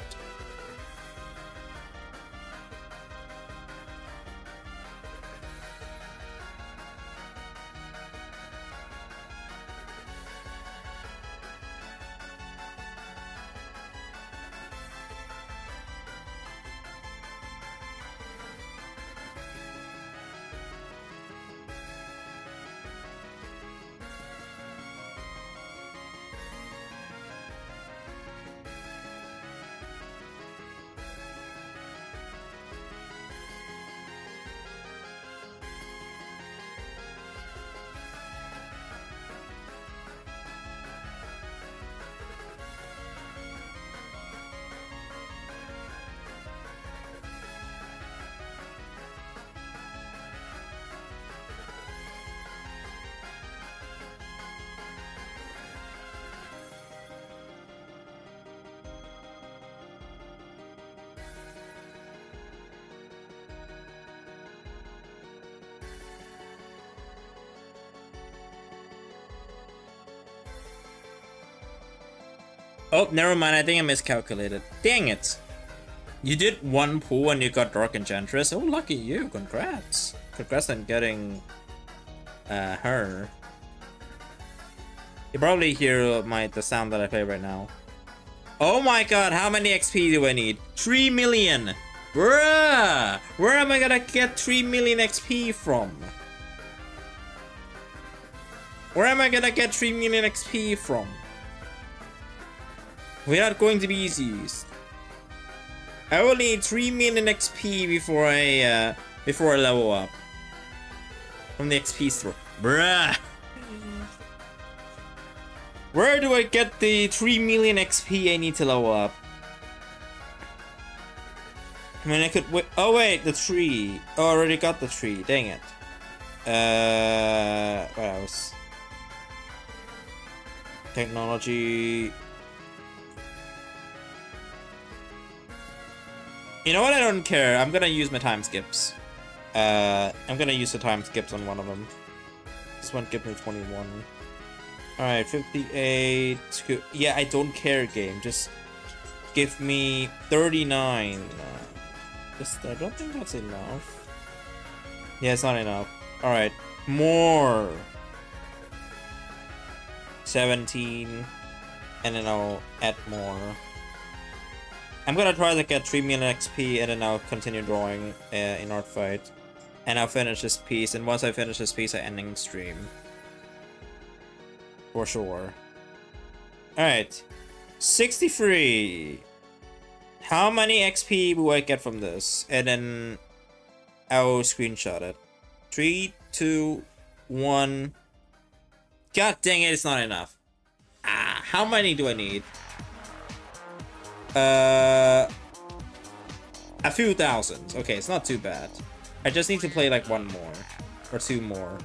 Oh, never mind. I think I miscalculated. Dang it. You did one pull and you got Dark Enchantress. Oh, lucky you. Congrats. Congrats on getting her. You probably hear the sound that I play right now. Oh my god, how many XP do I need? 3 million. Bruh. Where am I gonna get 3 million XP from? Where am I gonna get 3 million XP from? We're not going to be easy. I will need 3 million XP before I level up. From the XP store. Bruh! Where do I get the 3 million XP I need to level up? I mean, I could wait. Oh wait, the tree. Oh, I already got the tree. Dang it. What else? Technology. You know what? I don't care. I'm gonna use my time skips. I'm gonna use the time skips on one of them. This one gives me 21. Alright, 58. Yeah, I don't care, game. Just give me 39. I don't think that's enough. Yeah, it's not enough. Alright, more. 17. And then I'll add more. I'm gonna try to get 3 million XP and then I'll continue drawing in Art Fight. And I'll finish this piece, and once I finish this piece, I ending stream. For sure. Alright. 63. How many XP will I get from this? And then I'll screenshot it. 3, 2, 1. God dang it, it's not enough. How many do I need? A few thousands. Okay, it's not too bad. I just need to play like one more or two more.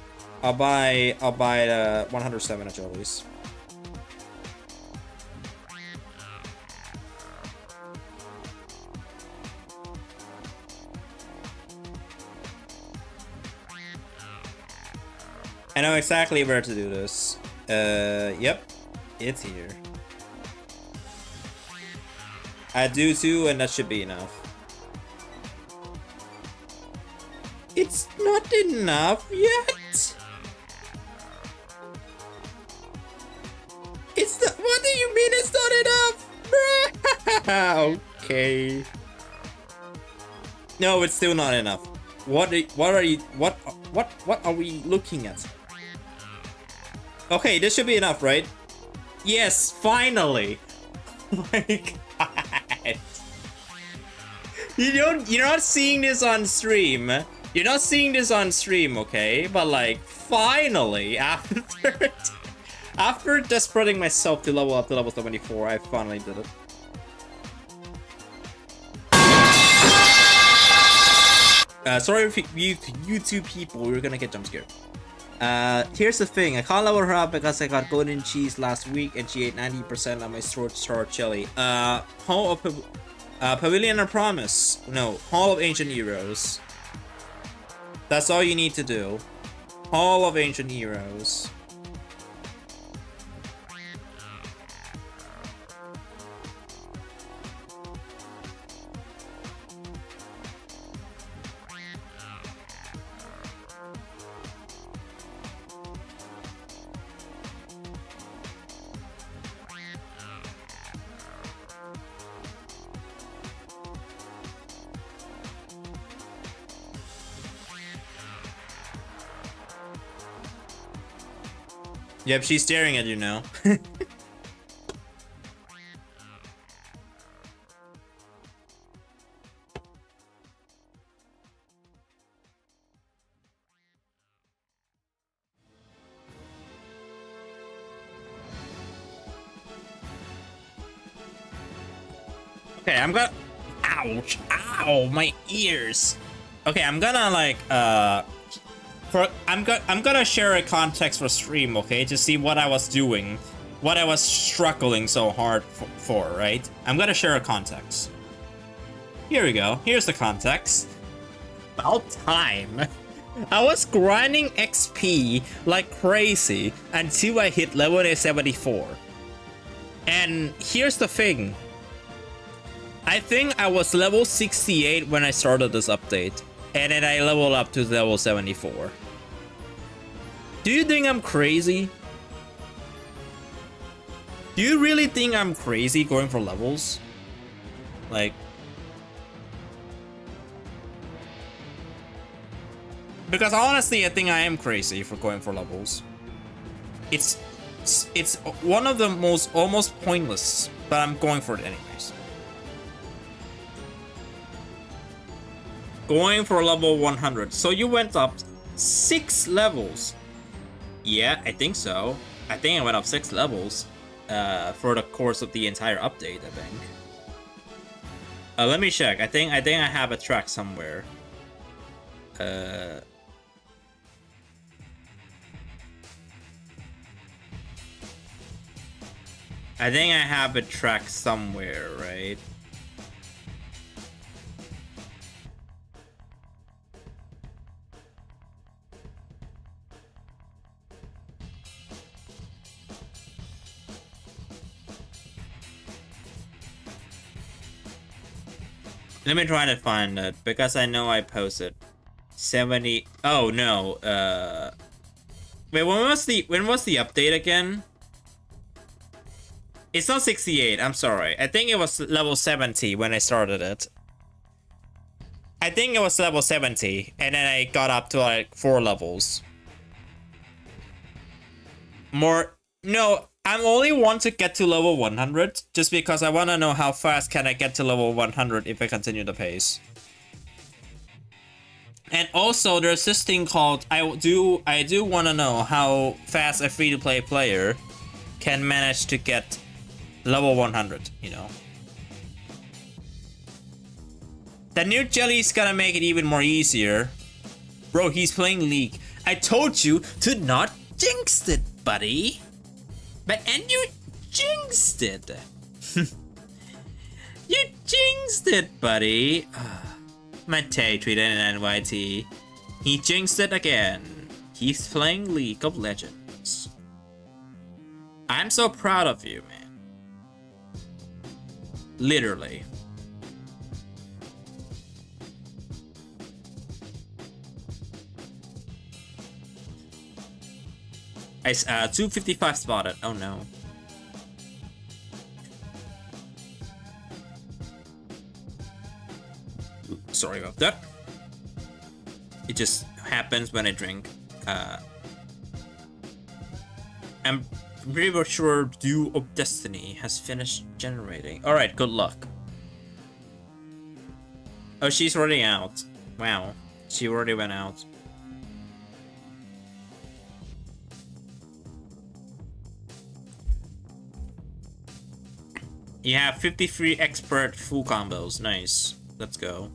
I'll buy the 107 at Joey's. I know exactly where to do this. Yep, it's here. I do too, and that should be enough. It's not enough yet. It's the. What do you mean it's not enough? Okay. No, it's still not enough. What are we looking at? Okay, this should be enough, right? Yes, finally. Oh my god. You're not seeing this on stream. You're not seeing this on stream, okay? But like, finally, after just spreading myself to level up to level 74, I finally did it. Sorry if you two people, we're gonna get jump scared. Here's the thing, I can't level her up because I got golden cheese last week and she ate 90% of my short star chili. Hall of Pavilion of Promise. No, Hall of Ancient Heroes. That's all you need to do. Hall of Ancient Heroes. Yep, she's staring at you now. Okay, I'm gonna... Ouch! Ow! My ears! Okay, I'm gonna like, I'm gonna share a context for stream, okay, to see what I was doing, what I was struggling so hard for, right? I'm gonna share a context. Here we go. Here's the context. About time. I was grinding XP like crazy until I hit level 74. And here's the thing. I think I was level 68 when I started this update, and then I leveled up to level 74. Do you think I'm crazy? Do you really think I'm crazy going for levels? Like... Because honestly, I think I am crazy for going for levels. It's one of the most almost pointless, but I'm going for it anyways. Going for level 100. So you went up 6 levels. Yeah, I think so. I think I went up 6 levels for the course of the entire update, I think. Let me check. I think I have a track somewhere. I think I have a track somewhere, right? Let me try to find it, because I know I posted 70. Oh no. Wait, when was the update again? It's not 68, I'm sorry. I think it was level 70 when I started it. I think it was level 70, and then I got up to like 4 levels. More... No, I only want to get to level 100, just because I want to know how fast can I get to level 100 if I continue the pace. And also, there's this thing called... I do want to know how fast a free-to-play player can manage to get level 100, you know. The new jelly's gonna make it even more easier. Bro, he's playing League. I told you to not jinx it, buddy. And you jinxed it. You jinxed it, buddy. Mate tweeted an NYT. He jinxed it again. He's playing League of Legends. I'm so proud of you, man. Literally. I 255 spotted. Oh no. Sorry about that. It just happens when I drink. I'm pretty sure Dew of Destiny has finished generating. Alright, good luck. Oh, she's already out. Wow. She already went out. You have 53 expert full combos. Nice. Let's go.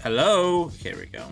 Hello? Here we go.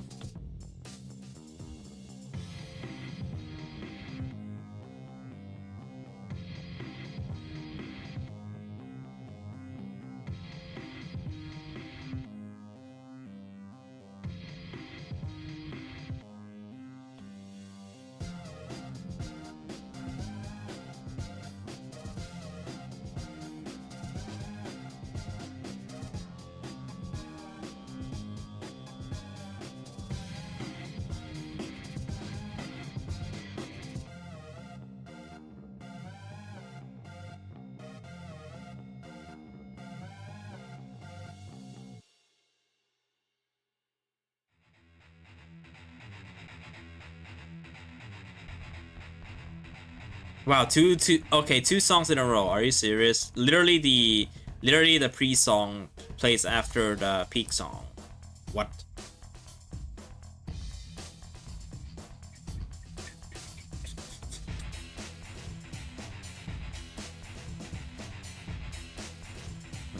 Wow, two songs in a row. Are you serious? Literally the pre-song plays after the peak song. What?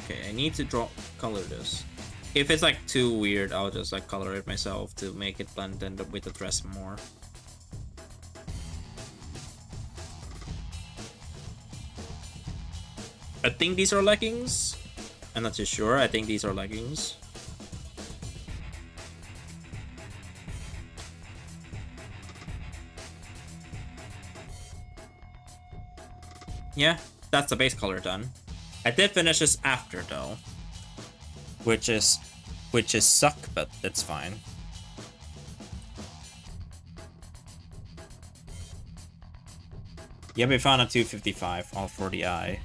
Okay, I need to color this. If it's like too weird, I'll just like color it myself to make it blend in with the dress more. I think these are leggings. I'm not too sure. I think these are leggings. Yeah, that's the base color done. I did finish this after though, which is suck, but that's fine. Yeah, we found a 255 all for the eye.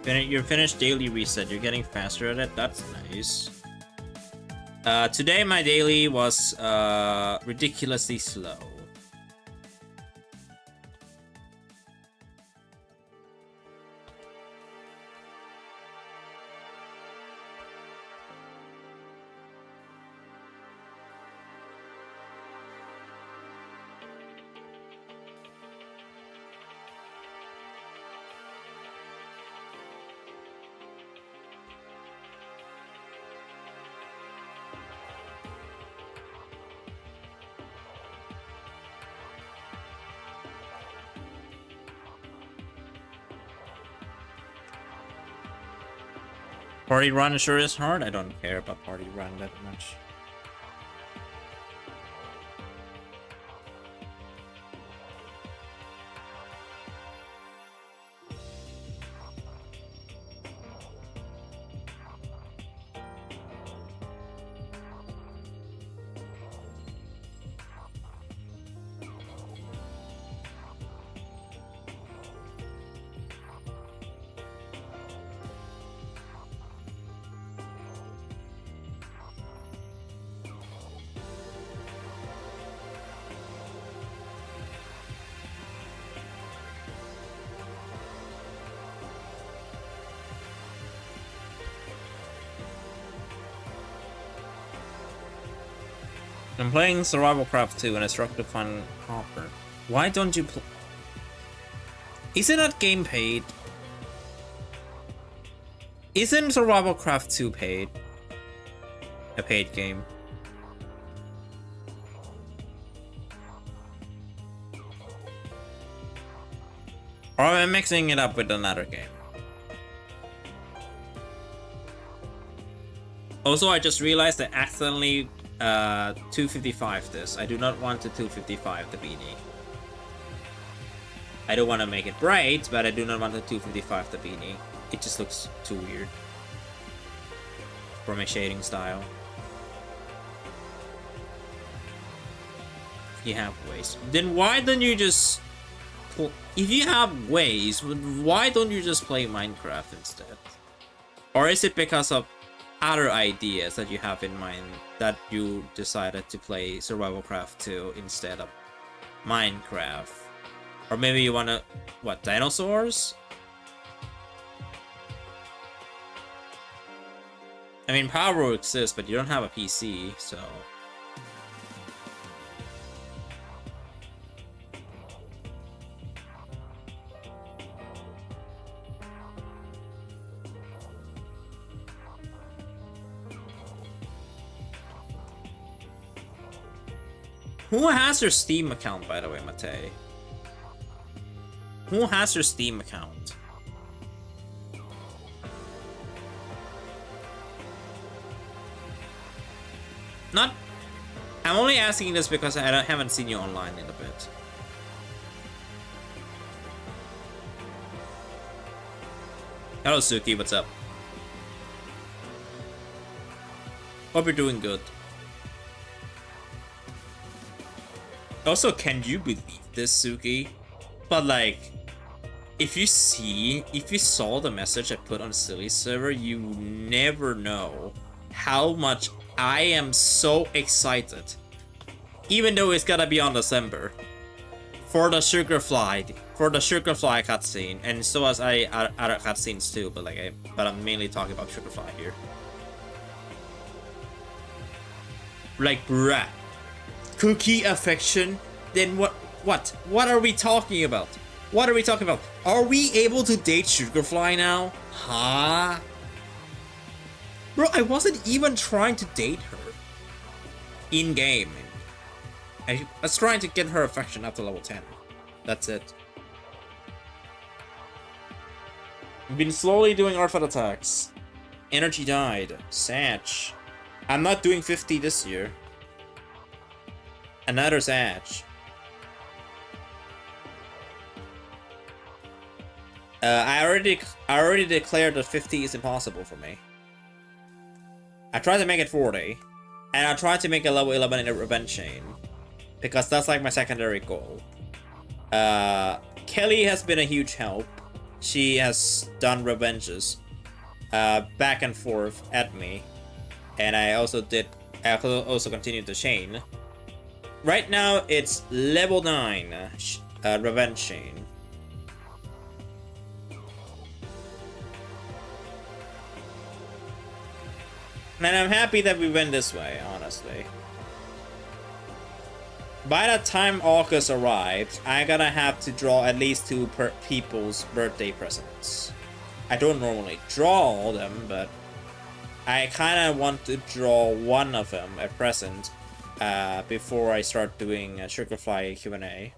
You're finished daily reset. You're getting faster at it. That's nice. Today my daily was ridiculously slow. Party run sure is hard. I don't care about party run that much. I'm playing Survival Craft 2 and I struck to find copper. Why don't you play? Isn't that game paid? Isn't Survival Craft 2 paid? A paid game. Or am I mixing it up with another game? Also, I just realized I accidentally 255 this. I do not want to 255 the beanie. I don't want to make it bright, but I do not want to 255 the beanie. It just looks too weird for my shading style. You have ways. Then why don't you just... If you have ways, why don't you just play Minecraft instead? Or is it because of other ideas that you have in mind that you decided to play Survival Craft 2 instead of Minecraft? Or maybe you wanna... What, dinosaurs? I mean, Power exists, but you don't have a PC, so... Who has your Steam account, by the way, Matei? Who has your Steam account? Not... I'm only asking this because I haven't seen you online in a bit. Hello, Suki, what's up? Hope you're doing good. Also, can you believe this, Suki? But like, if you saw the message I put on the Silly server, you never know how much I am so excited. Even though it's gotta be on December. For the Sugarfly cutscene, and so as other cutscenes too, but like but I'm mainly talking about Sugarfly here. Like, bruh. Cookie affection? Then what are we talking about? What are we talking about? Are we able to date Sugarfly now? Huh? Bro, I wasn't even trying to date her. In-game. I was trying to get her affection up to level 10. That's it. I've been slowly doing Artifact attacks. Energy died. Satch. I'm not doing 50 this year. Another Satch. I already declared that 50 is impossible for me. I tried to make it 40, and I tried to make a level 11 in a Revenge Chain, because that's like my secondary goal. Kelly has been a huge help. She has done revenges back and forth at me, and I also continued the chain. Right now it's level 9 Revenge Chain. And I'm happy that we went this way, honestly. By the time August arrives, I'm gonna have to draw at least 2 people's birthday presents. I don't normally draw all them, but I kinda want to draw one of them a present before I start doing a Sugarfly Q&A.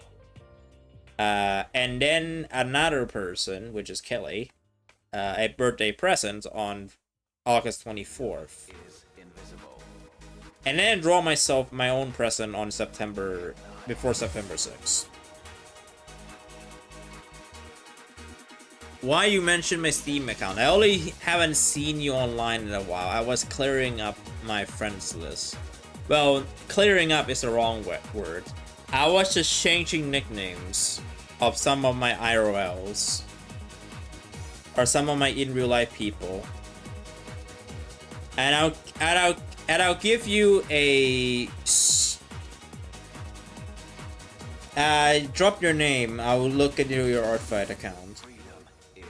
And then another person, which is Kelly, a birthday present on August 24th. And then draw myself my own present on before September 6th. Why you mentioned my Steam account? I only haven't seen you online in a while. I was clearing up my friends list. Well, clearing up is the wrong word. I was just changing nicknames of some of my IRLs. Or some of my in real life people. And I'll give you a drop your name. I will look into your Artfight account.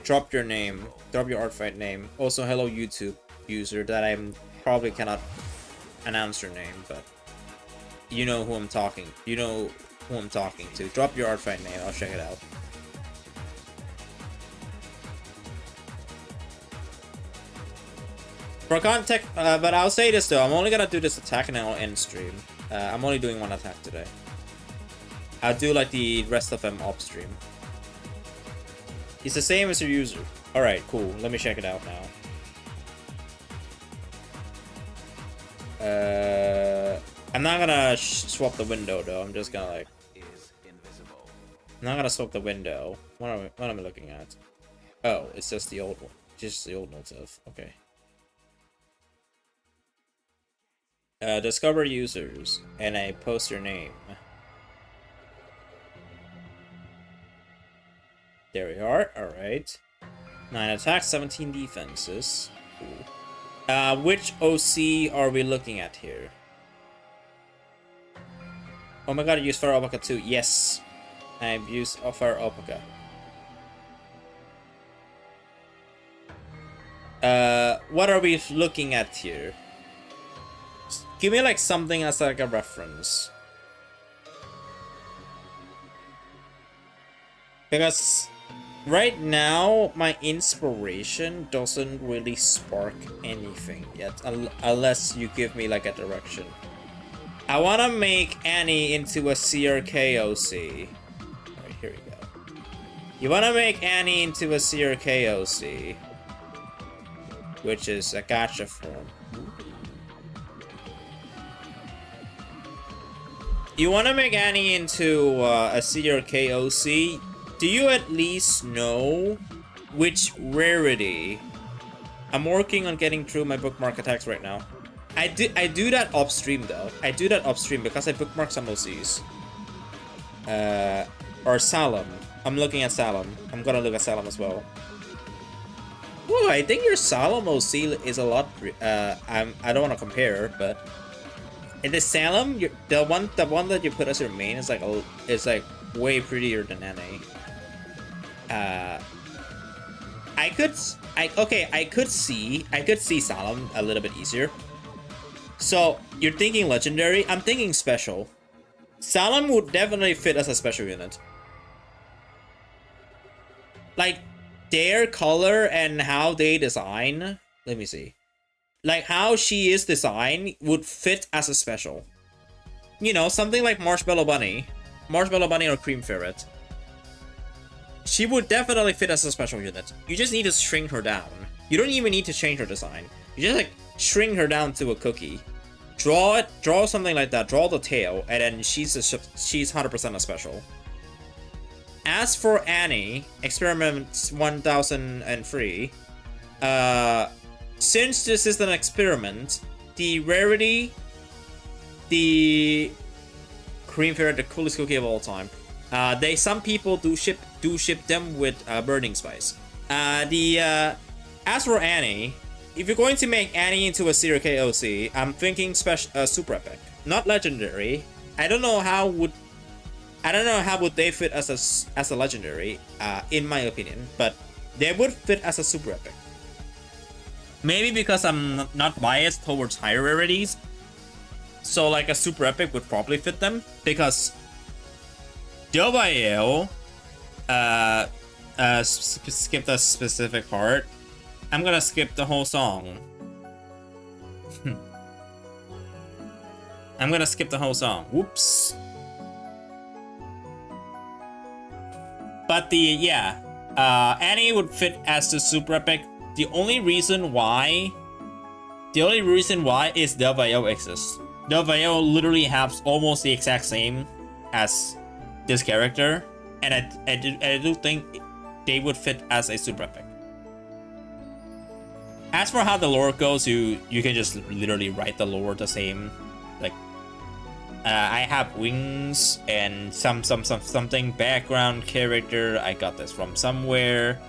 Drop your name. Drop your Artfight name. Also, hello YouTube user that I probably cannot announce your name, but you know who I'm talking. You know who I'm talking to. Drop your Artfight name. I'll check it out. For context, but I'll say this though, I'm only gonna do this attack and I'll end stream. I'm only doing one attack today. I'll do like the rest of them off stream. It's the same as your user. Alright, cool. Let me check it out now. I'm not gonna swap the window though, I'm just gonna like... I'm not gonna swap the window. What am I looking at? Oh, it's just the old one. Just the old motif. Okay. Discover users, and I post your name. There we are, alright. 9 attacks, 17 defenses. Cool. Which OC are we looking at here? Oh my god, I used Fire Alpaca too. Yes, I've used Fire Alpaca. What are we looking at here? Give me like something as like a reference. Because right now my inspiration doesn't really spark anything yet, unless you give me like a direction. I want to make Annie into a CRK OC. Alright, here we go. You want to make Annie into a CRK OC, which is a gacha form. You want to make Annie into a CRK OC? Do you at least know which rarity? I'm working on getting through my bookmark attacks right now. I do that off stream though. I do that off stream because I bookmark some OCs. Or Salem. I'm looking at Salem. I'm gonna look at Salem as well. Whoa, I think your Salem OC is a lot. I don't want to compare, but in the Salem, the one that you put as your main is like way prettier than Annie. I could see Salem a little bit easier. So you're thinking legendary, I'm thinking special. Salem would definitely fit as a special unit. Like their color and how they design, let me see. Like how she is designed would fit as a special. You know, something like Marshmallow Bunny or Cream Ferret. She would definitely fit as a special unit. You just need to shrink her down. You don't even need to change her design. You just like shrink her down to a cookie. Draw something like that. Draw the tail, and then she's 100% a special. As for Annie, Experiment 1003, since this is an experiment, the rarity, the Cream Ferret, the coolest cookie of all time. Some people do ship them with burning spice. As for Annie, if you're going to make Annie into a CRK OC, I'm thinking super epic, not legendary. I don't know how would they fit as a legendary, in my opinion, but they would fit as a super epic. Maybe because I'm not biased towards higher rarities, so like a super epic would probably fit them, because Dobael skipped a specific part. I'm gonna skip the whole song. I'm gonna skip the whole song. Whoops. But Annie would fit as the super epic. The only reason why The only reason why is Del Valle exists. Del Valle literally has almost the exact same as this character, and I do think they would fit as a super epic. As for how the lore goes, you can just literally write the lore the same. Like, I have wings and something background character. I got this from somewhere.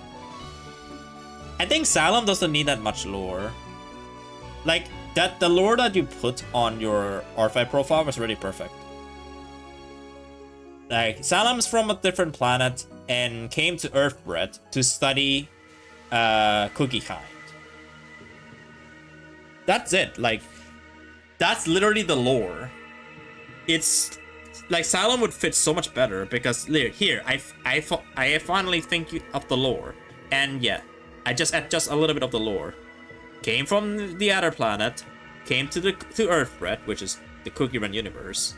I think Salem doesn't need that much lore. Like that, the lore that you put on your R5 profile was really perfect. Like Salem's from a different planet and came to Earthbred to study Cookie Kind. That's it. Like, that's literally the lore. It's like Salem would fit so much better because here I finally think of the lore, and yeah, I just add just a little bit of the lore. Came from the other planet, came to Earthbred, which is the Cookie Run universe,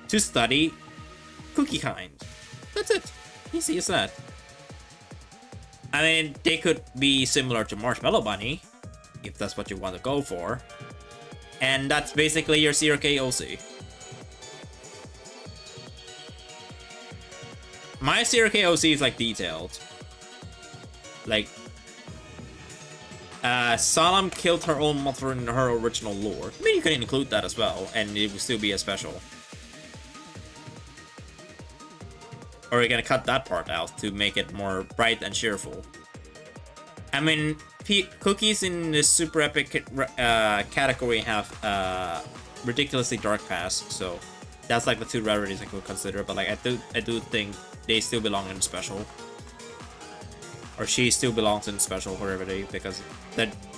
to study Cookie Kind. That's it. Easy as that. I mean, they could be similar to Marshmallow Bunny, if that's what you want to go for. And that's basically your CRK OC. My CRK OC is like detailed. Like, Salem killed her own mother in her original lore. I mean, you can include that as well, and it would still be a special. Or you're gonna cut that part out to make it more bright and cheerful. I mean, cookies in the super epic category have ridiculously dark past, so that's like the two rarities I could consider. But like, I do think they still belong in special, or she still belongs in special rarity because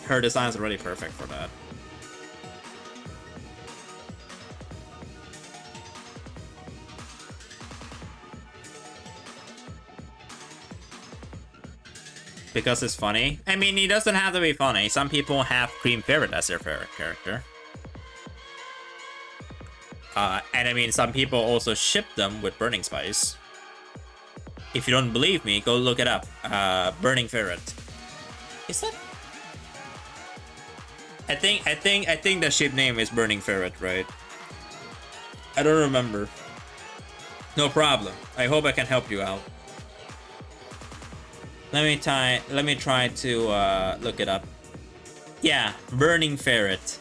her design is really perfect for that. Because it's funny. I mean, he doesn't have to be funny. Some people have Cream Ferret as their favorite character. And I mean, some people also ship them with Burning Spice. If you don't believe me, go look it up. Burning Ferret. Is that? I think the ship name is Burning Ferret, right? I don't remember. No problem. I hope I can help you out. Let me try to look it up. Yeah, Burning Ferret.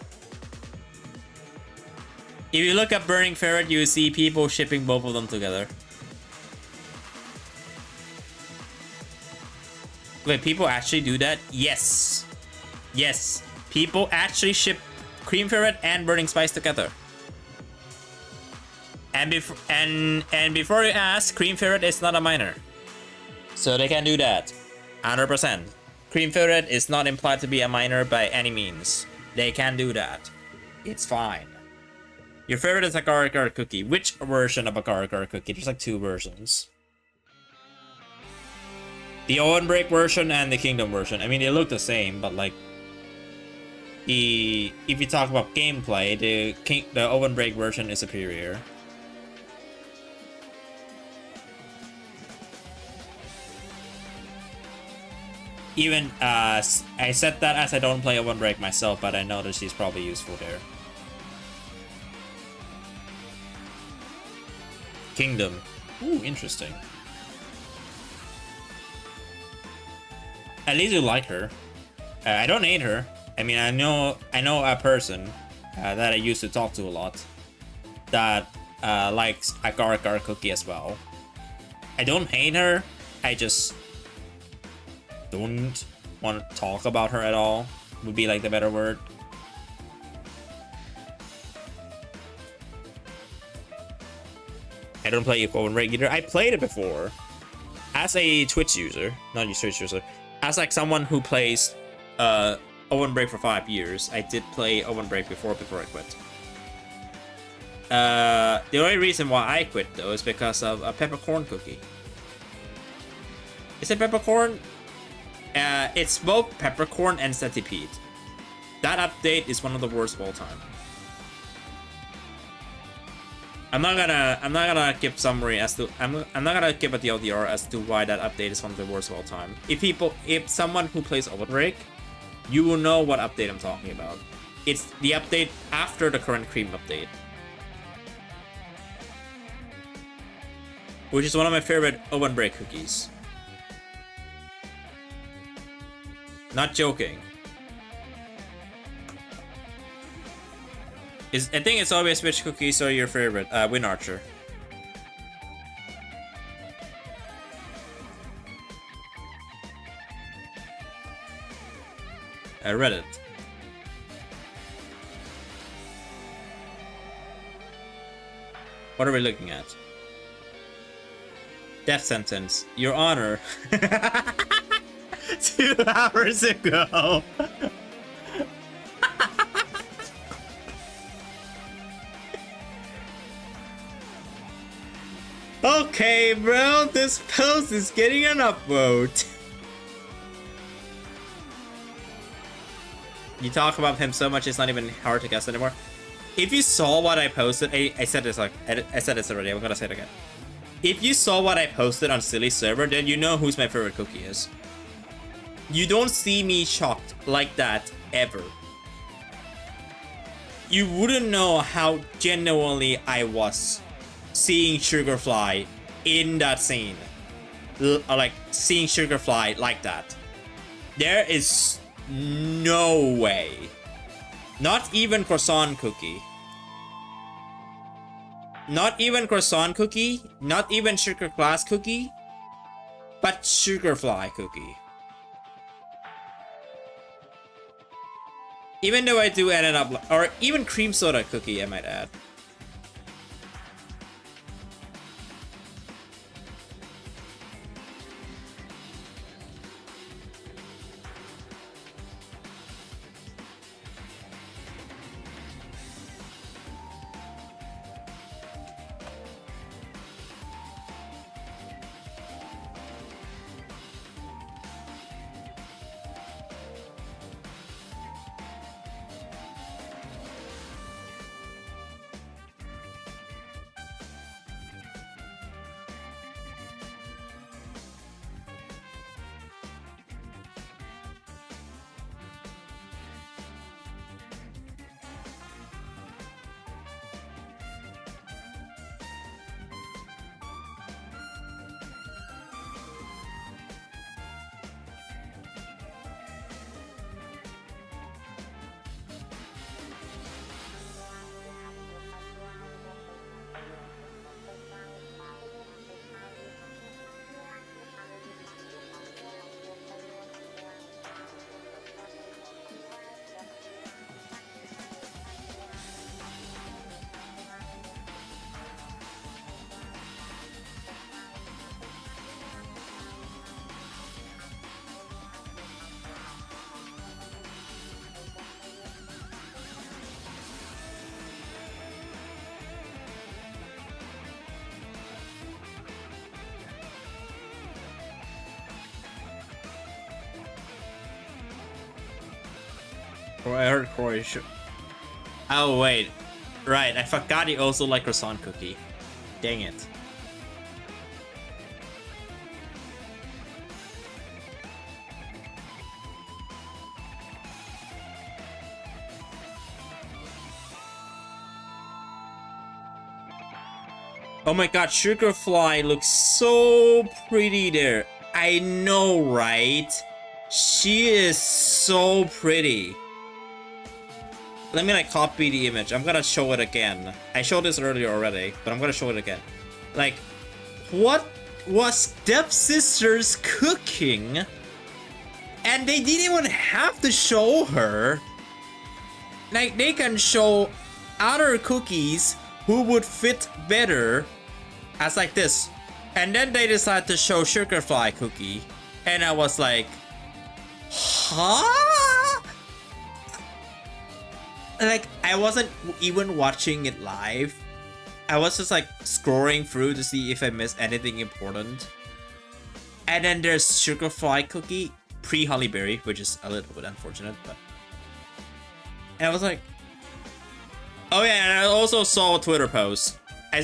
If you look up Burning Ferret, you see people shipping both of them together. Wait, people actually do that? Yes. Yes. People actually ship Cream Ferret and Burning Spice together. And before you ask, Cream Ferret is not a minor. So they can do that. 100%. Cream Ferret is not implied to be a minor by any means. They can do that. It's fine. Your favorite is a Gar Cookie. Which version of a Gar Cookie? There's like two versions. The Oven Break version and the Kingdom version. I mean, they look the same, but like, if you talk about gameplay, the Oven Break version is superior. Even I said that as I don't play Oven Break myself, but I know that she's probably useful there. Kingdom. Ooh, interesting. At least you like her. I don't hate her. I mean, I know a person that I used to talk to a lot that likes a Gar Cookie as well. I don't hate her. I just don't want to talk about her at all, would be like the better word. I don't play Oven Break either. I played it before as a Twitch user, not a Twitch user, as like someone who plays Oven Break for 5 years. I did play Oven Break before I quit. The only reason why I quit though is because of a peppercorn cookie. Is it peppercorn? It's both peppercorn and centipede. That update is one of the worst of all time. I'm not gonna give summary as to I'm not gonna give a TLDR as to why that update is one of the worst of all time. If someone who plays Oven Break, you will know what update I'm talking about. It's the update after the current cream update. Which is one of my favorite oven break cookies. Not joking. I think it's always which cookies are your favorite. Win Archer. I read it. What are we looking at? Death sentence. Your Honor. 2 hours ago. Okay, bro. This post is getting an upvote. You talk about him so much, it's not even hard to guess anymore. If you saw what I posted, I said this already. I'm gonna say it again. If you saw what I posted on Silly Server, then you know who's my favorite cookie is. You don't see me shocked like that ever. You wouldn't know how genuinely I was seeing Sugarfly in that scene. Like seeing Sugarfly like that. There is no way. Not even croissant cookie. Not even croissant cookie. Not even sugar glass cookie. But Sugarfly cookie. Even though I do end up, or even cream soda cookie, I might add. Or I heard Corey should. Oh wait, right. I forgot he also liked croissant cookie. Dang it. Oh my god, Sugarfly looks so pretty there. I know, right? She is so pretty. Let me like copy the image. I'm gonna show it again. I showed this earlier already, but I'm gonna show it again. Like, what was Stepsisters cooking? And they didn't even have to show her. Like, they can show other cookies who would fit better as like this. And then they decided to show Sugarfly cookie. And I was like, huh? Like, I wasn't even watching it live. I was just like scrolling through to see if I missed anything important. And then there's Sugarfly cookie, pre-Hollyberry, which is a little bit unfortunate, but. And I was like, oh yeah, and I also saw a Twitter post. I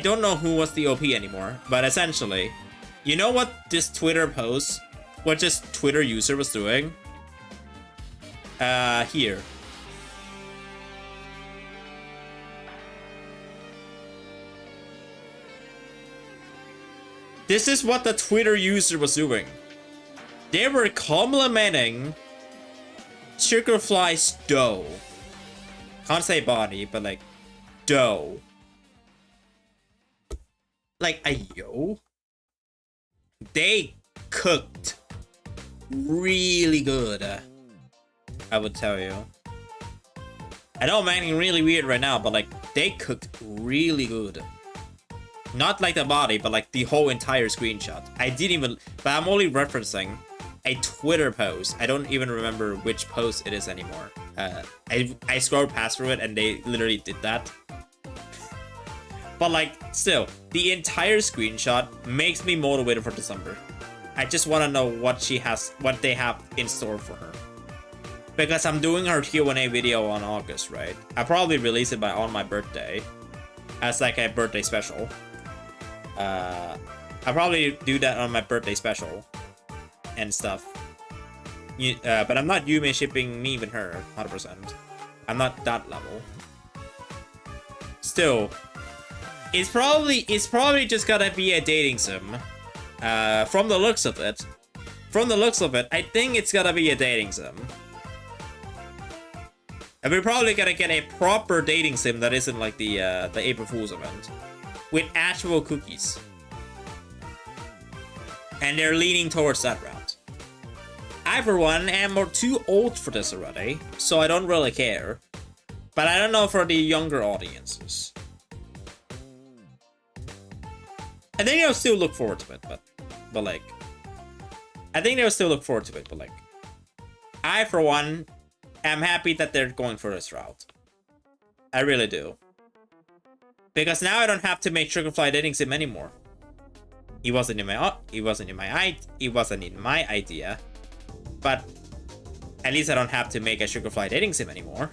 don't know who was the OP anymore, but essentially, you know what this Twitter post, what this Twitter user was doing? Here. This is what the Twitter user was doing. They were complimenting Sugarfly's dough. Can't say body, but like dough. Like ayo. They cooked really good. I would tell you. I know I'm acting really weird right now, but like they cooked really good. Not like the body, but like the whole entire screenshot. I didn't even, but I'm only referencing a Twitter post. I don't even remember which post it is anymore. I scrolled past through it and they literally did that. But like, still, the entire screenshot makes me motivated for December. I just want to know what they have in store for her. Because I'm doing her Q&A video on August, right? I'll probably release it on my birthday. As like a birthday special. I'll probably do that on my birthday special. And stuff. But I'm not Yume shipping me with her, 100%. I'm not that level. Still, it's probably just gotta be a dating sim. From the looks of it, I think it's gotta be a dating sim. And we're probably gonna get a proper dating sim that isn't like the April Fool's event, with actual cookies. And they're leaning towards that route. I, for one, am too old for this already, so I don't really care. But I don't know for the younger audiences. I think they'll still look forward to it, but like... I think they'll still look forward to it, but like... I, for one, am happy that they're going for this route. I really do. Because now I don't have to make Sugarfly dating sim anymore. He wasn't in my idea. But at least I don't have to make a Sugarfly dating sim anymore.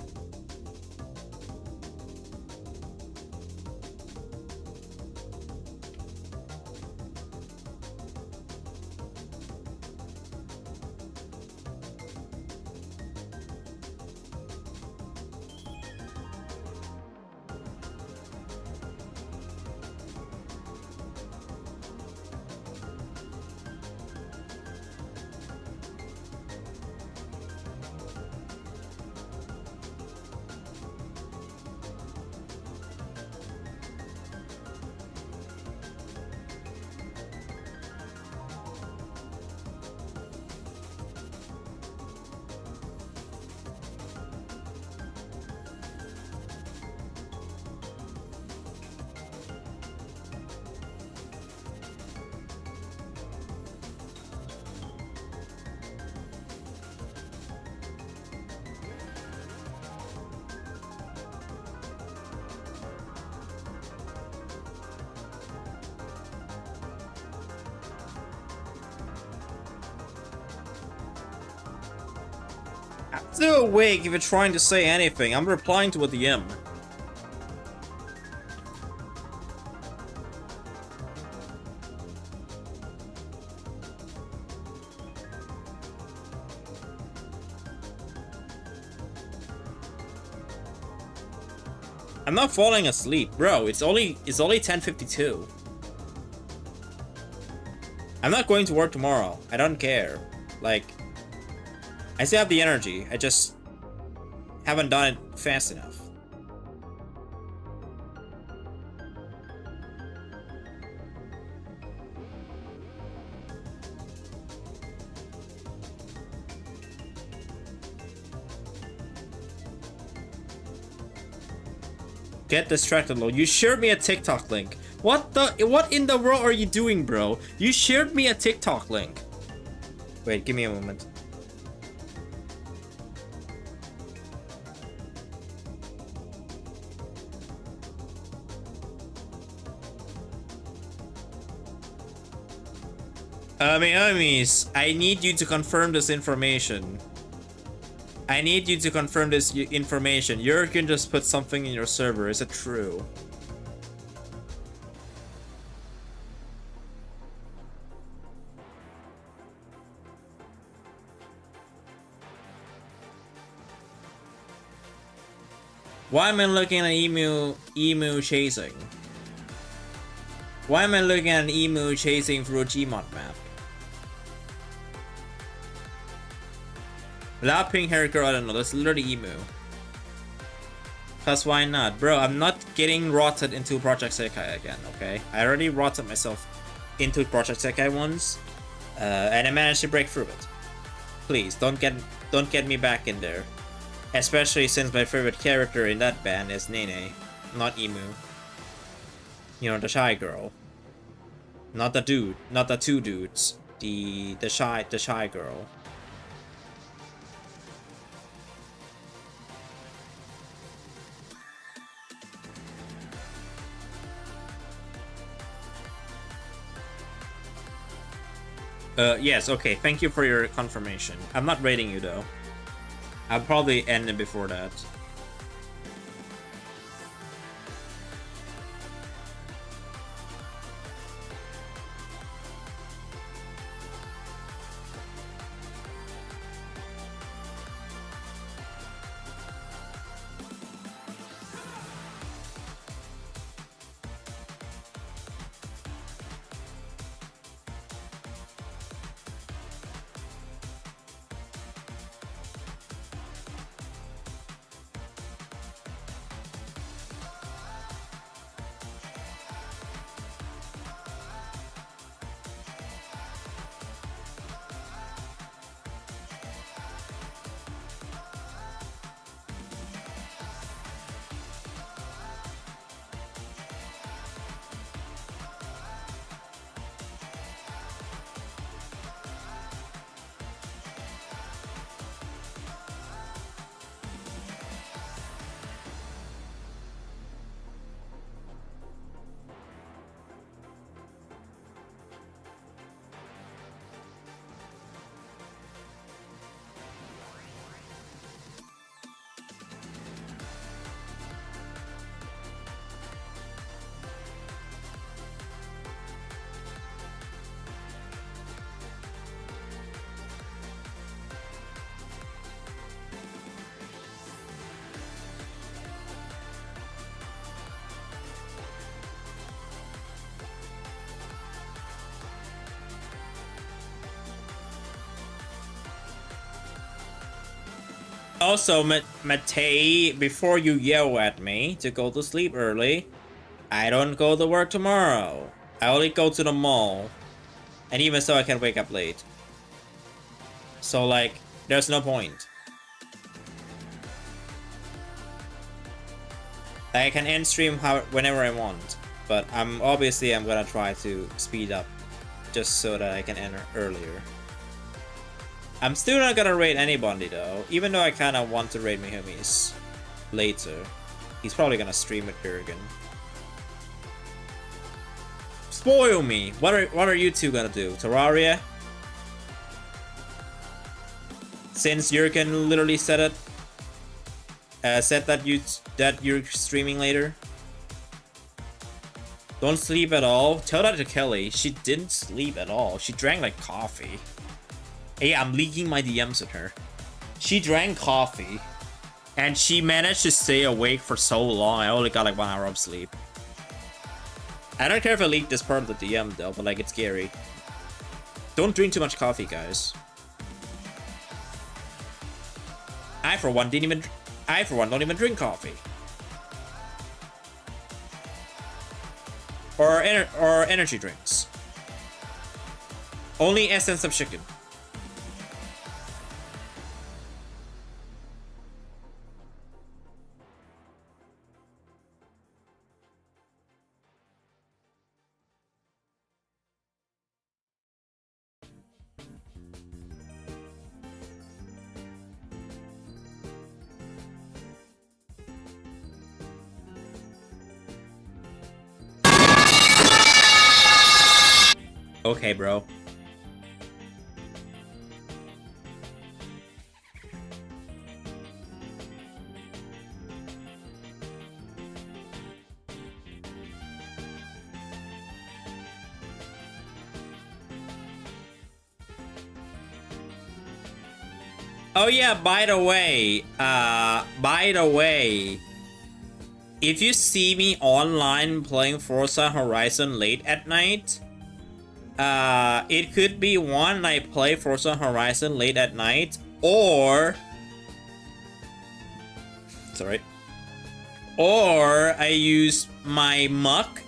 I'm still awake if you're trying to say anything. I'm replying to a DM. I'm not falling asleep, bro. It's only 10:52. I'm not going to work tomorrow. I don't care. Like, I still have the energy. I just haven't done it fast enough. Get distracted, lol. You shared me a TikTok link. What in the world are you doing, bro? You shared me a TikTok link. Wait, give me a moment. Homies, I need you to confirm this information. I need you to confirm this information. Jurgen just put something in your server. Is it true? Why am I looking at emu chasing? Why am I looking at an emu chasing through a Gmod map? Without pink hair girl, I don't know, that's literally emu. Plus why not? Bro, I'm not getting rotted into Project Sekai again, okay? I already rotted myself into Project Sekai once, and I managed to break through it. Please, don't get me back in there. Especially since my favorite character in that band is Nene, not Emu. You know, the shy girl. Not the dude, not the two dudes. The shy girl. Yes, okay, thank you for your confirmation. I'm not rating you though. I'll probably end it before that. Also, Matei, before you yell at me to go to sleep early, I don't go to work tomorrow. I only go to the mall. And even so, I can wake up late. So, like, there's no point. I can end stream whenever I want. But I'm gonna try to speed up just so that I can end earlier. I'm still not gonna raid anybody though, even though I kinda want to raid Mihumi's later. He's probably gonna stream with Jurgen. Spoil me! What are you two gonna do? Terraria? Since Jurgen literally said it, said that you're streaming later. Don't sleep at all. Tell that to Kelly. She didn't sleep at all. She drank like coffee. Hey, I'm leaking my DMs with her. She drank coffee, and she managed to stay awake for so long. I only got like 1 hour of sleep. I don't care if I leak this part of the DM though, but like it's scary. Don't drink too much coffee, guys. I for one don't even drink coffee. Or energy drinks. Only essence of chicken. Okay, bro. Oh yeah, by the way, if you see me online playing Forza Horizon late at night, it could be one, I play Forza Horizon late at night, or I use my muck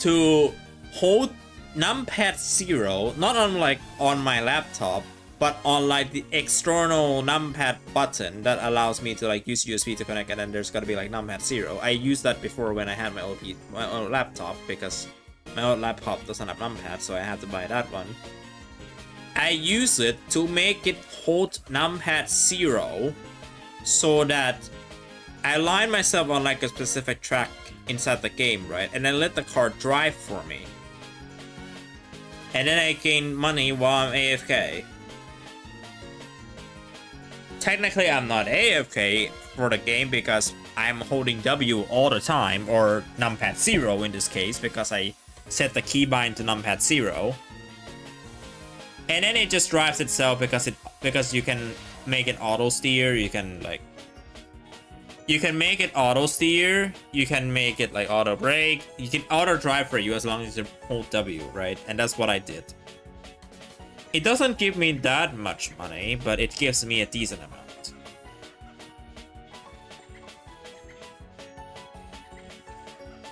to hold numpad 0, not on like on my laptop, but on like the external numpad button that allows me to like use USB to connect, and then there's gotta be like numpad 0. I used that before when I had my old laptop, because my old laptop doesn't have numpad, so I had to buy that one. I use it to make it hold numpad 0 so that I line myself on like a specific track inside the game, right? And then let the car drive for me. And then I gain money while I'm AFK. Technically, I'm not AFK for the game because I'm holding W all the time, or numpad 0 in this case, because I set the keybind to numpad 0. And then it just drives itself because you can make it auto steer, you can make it auto steer, you can make it like auto brake, you can auto drive for you as long as you hold W, right? And that's what I did. It doesn't give me that much money, but it gives me a decent amount.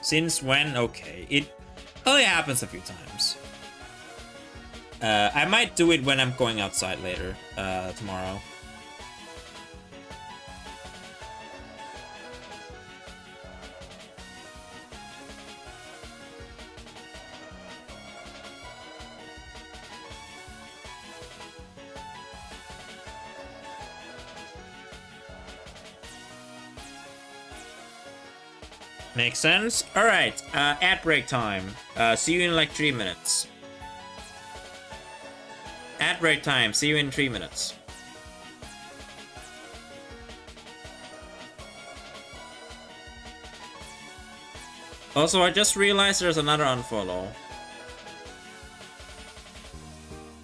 Since when? Okay, it only happens a few times. I might do it when I'm going outside later, tomorrow. Makes sense? Alright, ad break time. See you in like 3 minutes. Ad break time, see you in 3 minutes. Also, I just realized there's another unfollow.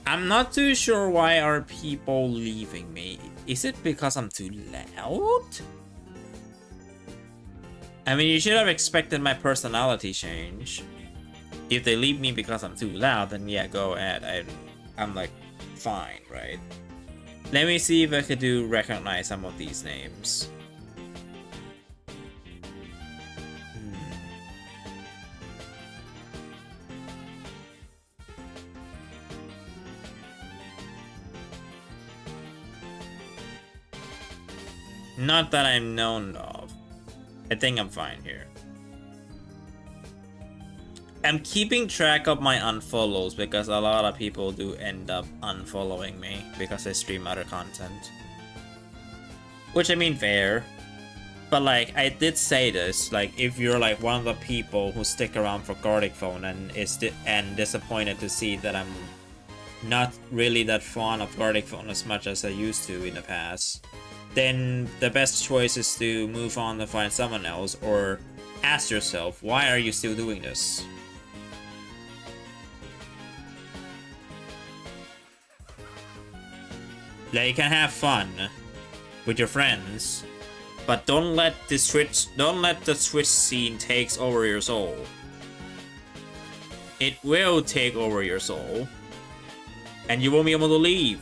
I'm not too sure why are people leaving me. Is it because I'm too loud? I mean, you should have expected my personality change. If they leave me because I'm too loud, then yeah, go ahead. I'm like, fine, right? Let me see if I could recognize some of these names. Not that I'm known of. I think I'm fine here. I'm keeping track of my unfollows because a lot of people do end up unfollowing me because I stream other content. Which, I mean, fair. But like, I did say this, like, if you're like one of the people who stick around for Gartic Phone and is disappointed to see that I'm not really that fond of Gartic Phone as much as I used to in the past, then the best choice is to move on to find someone else, or ask yourself, why are you still doing this? Like, you can have fun with your friends, but don't let the Switch scene takes over your soul. It will take over your soul, and you won't be able to leave.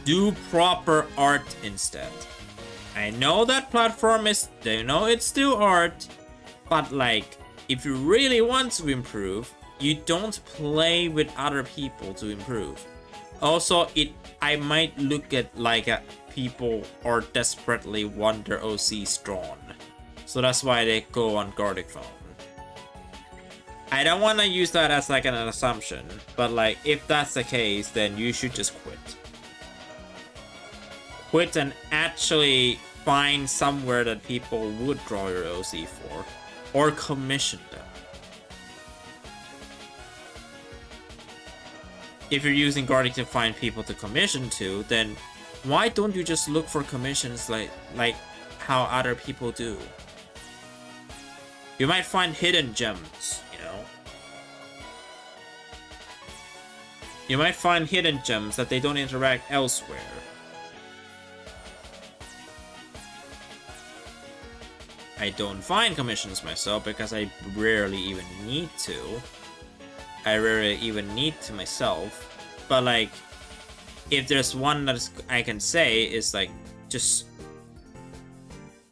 Do proper art instead. I know that platform is, I know it's still art, but like, if you really want to improve, you don't play with other people to improve. Also, I might look at like people are desperately want their OCs drawn, so that's why they go on Gartic Phone. I don't want to use that as like an assumption, but like, if that's the case, then you should just quit. Quit and actually find somewhere that people would draw your OC for, or commission them. If you're using Gartic to find people to commission to, then why don't you just look for commissions like how other people do? You might find hidden gems, you know? You might find hidden gems that they don't interact elsewhere. I don't find commissions myself because I rarely even need to. I rarely even need to myself. But like, if there's one that I can say is like, just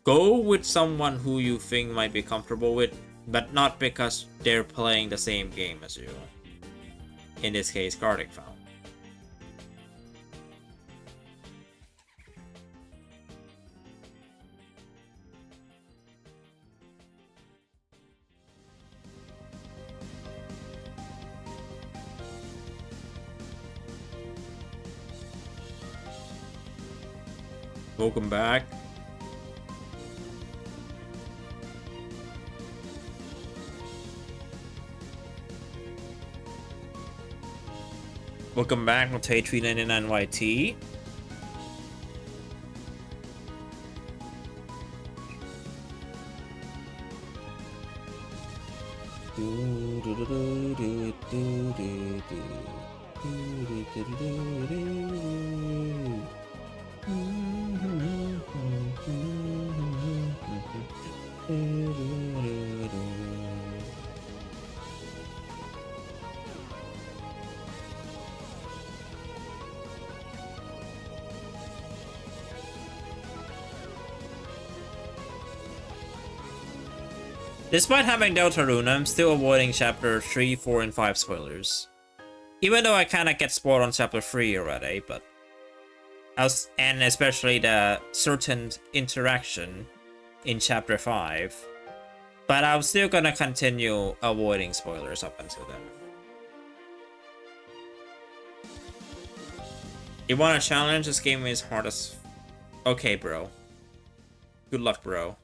go with someone who you think might be comfortable with, but not because they're playing the same game as you. In this case, Gartic Found. Welcome back. Welcome back, Rotate399YT. Despite having Deltarune, I'm still avoiding chapter 3, 4, and 5 spoilers. Even though I kinda get spoiled on chapter 3 already, but... and especially the certain interaction in chapter 5. But I'm still gonna continue avoiding spoilers up until then. You want a challenge? This game is hard as... Okay, bro. Good luck, bro.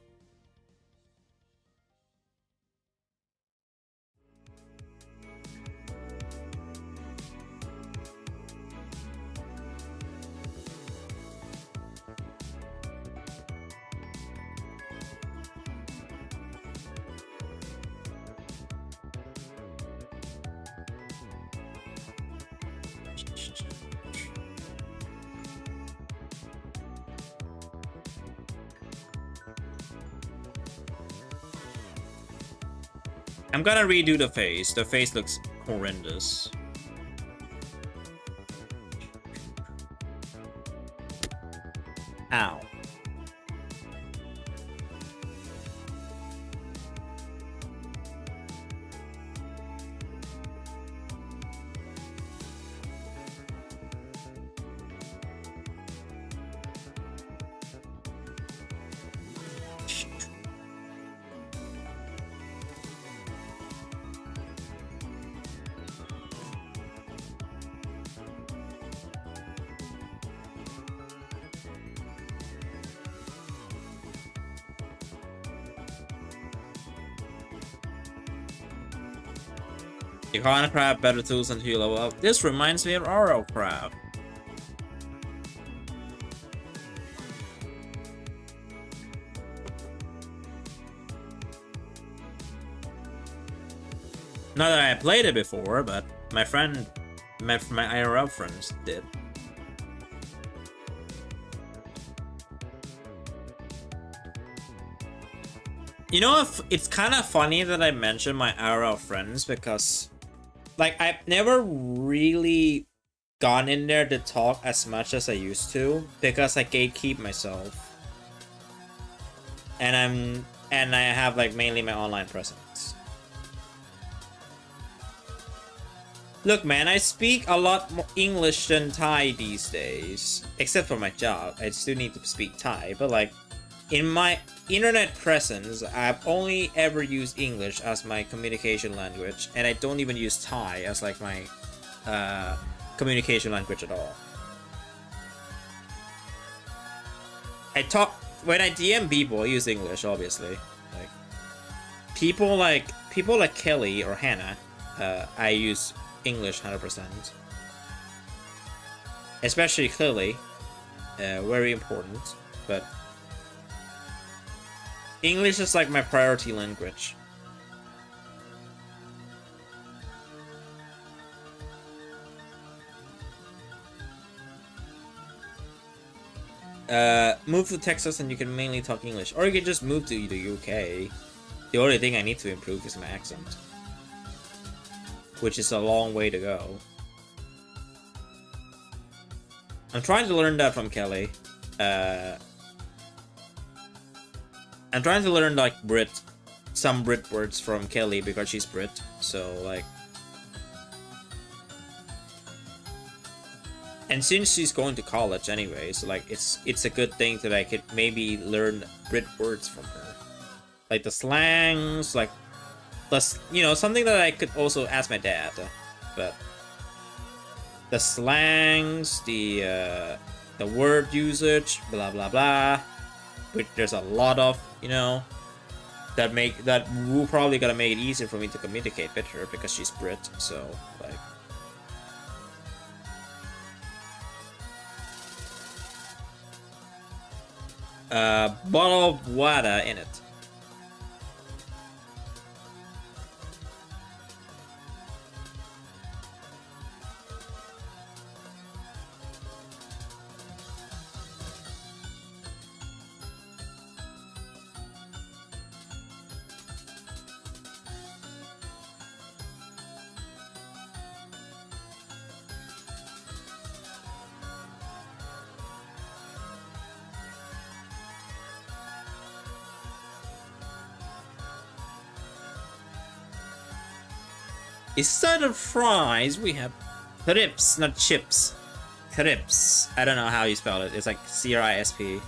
I'm gonna redo the face. The face looks horrendous. Ow. You can't craft better tools until you level up. This reminds me of Oro Craft. Not that I played it before, but my IRL friends did. You know, it's kind of funny that I mentioned my IRL friends because, like, I've never really gone in there to talk as much as I used to because I gatekeep myself, and I have like mainly my online presence. Look, man, I speak a lot more English than Thai these days, except for my job. I still need to speak Thai, but like, in my internet presence, I've only ever used English as my communication language, and I don't even use Thai as like my communication language at all. When I DM people, I use English, obviously. Like people like Kelly or Hannah, I use English 100%. Especially Kelly, very important, but English is like my priority language. Move to Texas and you can mainly talk English. Or you can just move to the UK. The only thing I need to improve is my accent. Which is a long way to go. I'm trying to learn that from Kelly. I'm trying to learn like some Brit words from Kelly because she's Brit. So like, and since she's going to college anyway, so like it's a good thing that I could maybe learn Brit words from her, like the slangs, like something that I could also ask my dad, but the slangs, the word usage, blah blah blah, which there's a lot of, that we're probably gonna make it easier for me to communicate with her because she's Brit. So like, bottle of water in it. Instead of fries, we have crisps, not chips. Crisps. I don't know how you spell it. It's like CRISP.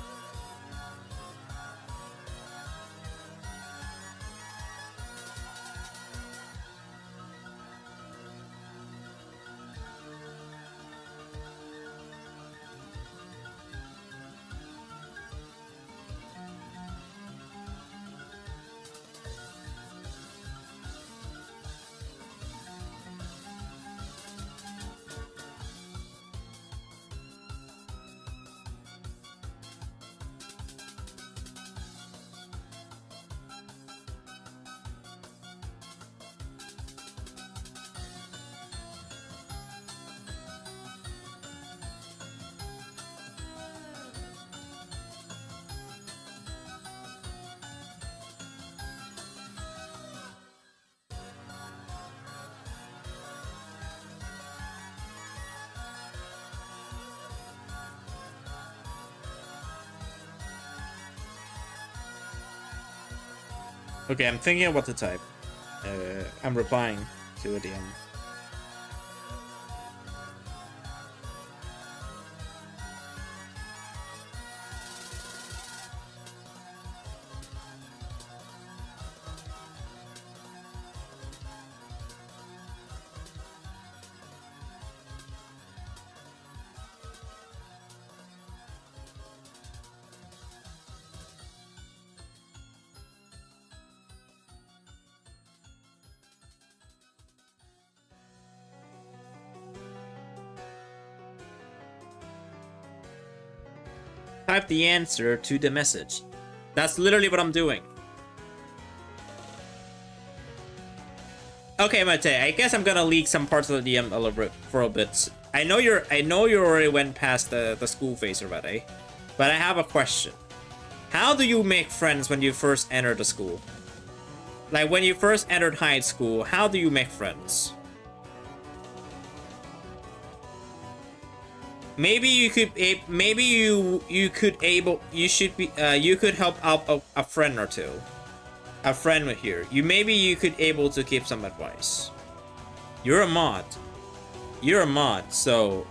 Okay, I'm thinking of what to type. I'm replying to a DM. Type the answer to the message. That's literally what I'm doing. Okay, Mate, I guess I'm gonna leak some parts of the DM a little bit for a bit. I know you already went past the school phase already, but I have a question. How do you make friends when you first enter the school? Like when you first entered high school, how do you make friends? Maybe you could. Maybe you could help out a friend or two. A friend here. Maybe you could able to give some advice. You're a mod. You're a mod. So,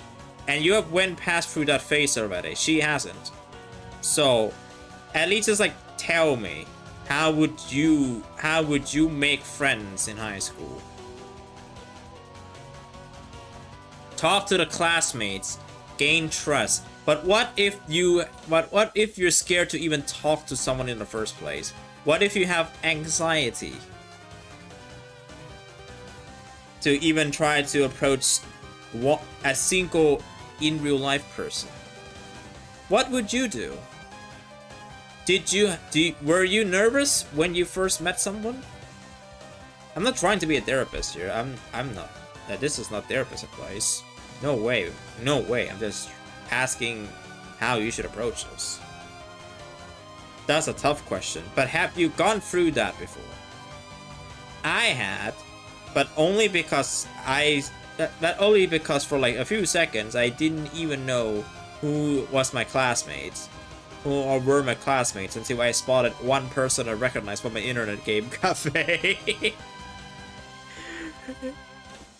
and you have went past through that phase already. She hasn't. So, at least just like tell me, how would you make friends in high school? Talk to the classmates. Gain trust. But what if you're scared to even talk to someone in the first place? What if you have anxiety to even try to approach a single in real life person? What would you do? Were you nervous when you first met someone? I'm not trying to be a therapist here. I'm not. This is not therapist advice. No way. No way. I'm just asking how you should approach this. That's a tough question, but have you gone through that before? I had, but only because only because for like a few seconds I didn't even know who was my classmates, or were my classmates, until I spotted one person I recognized from my internet game cafe.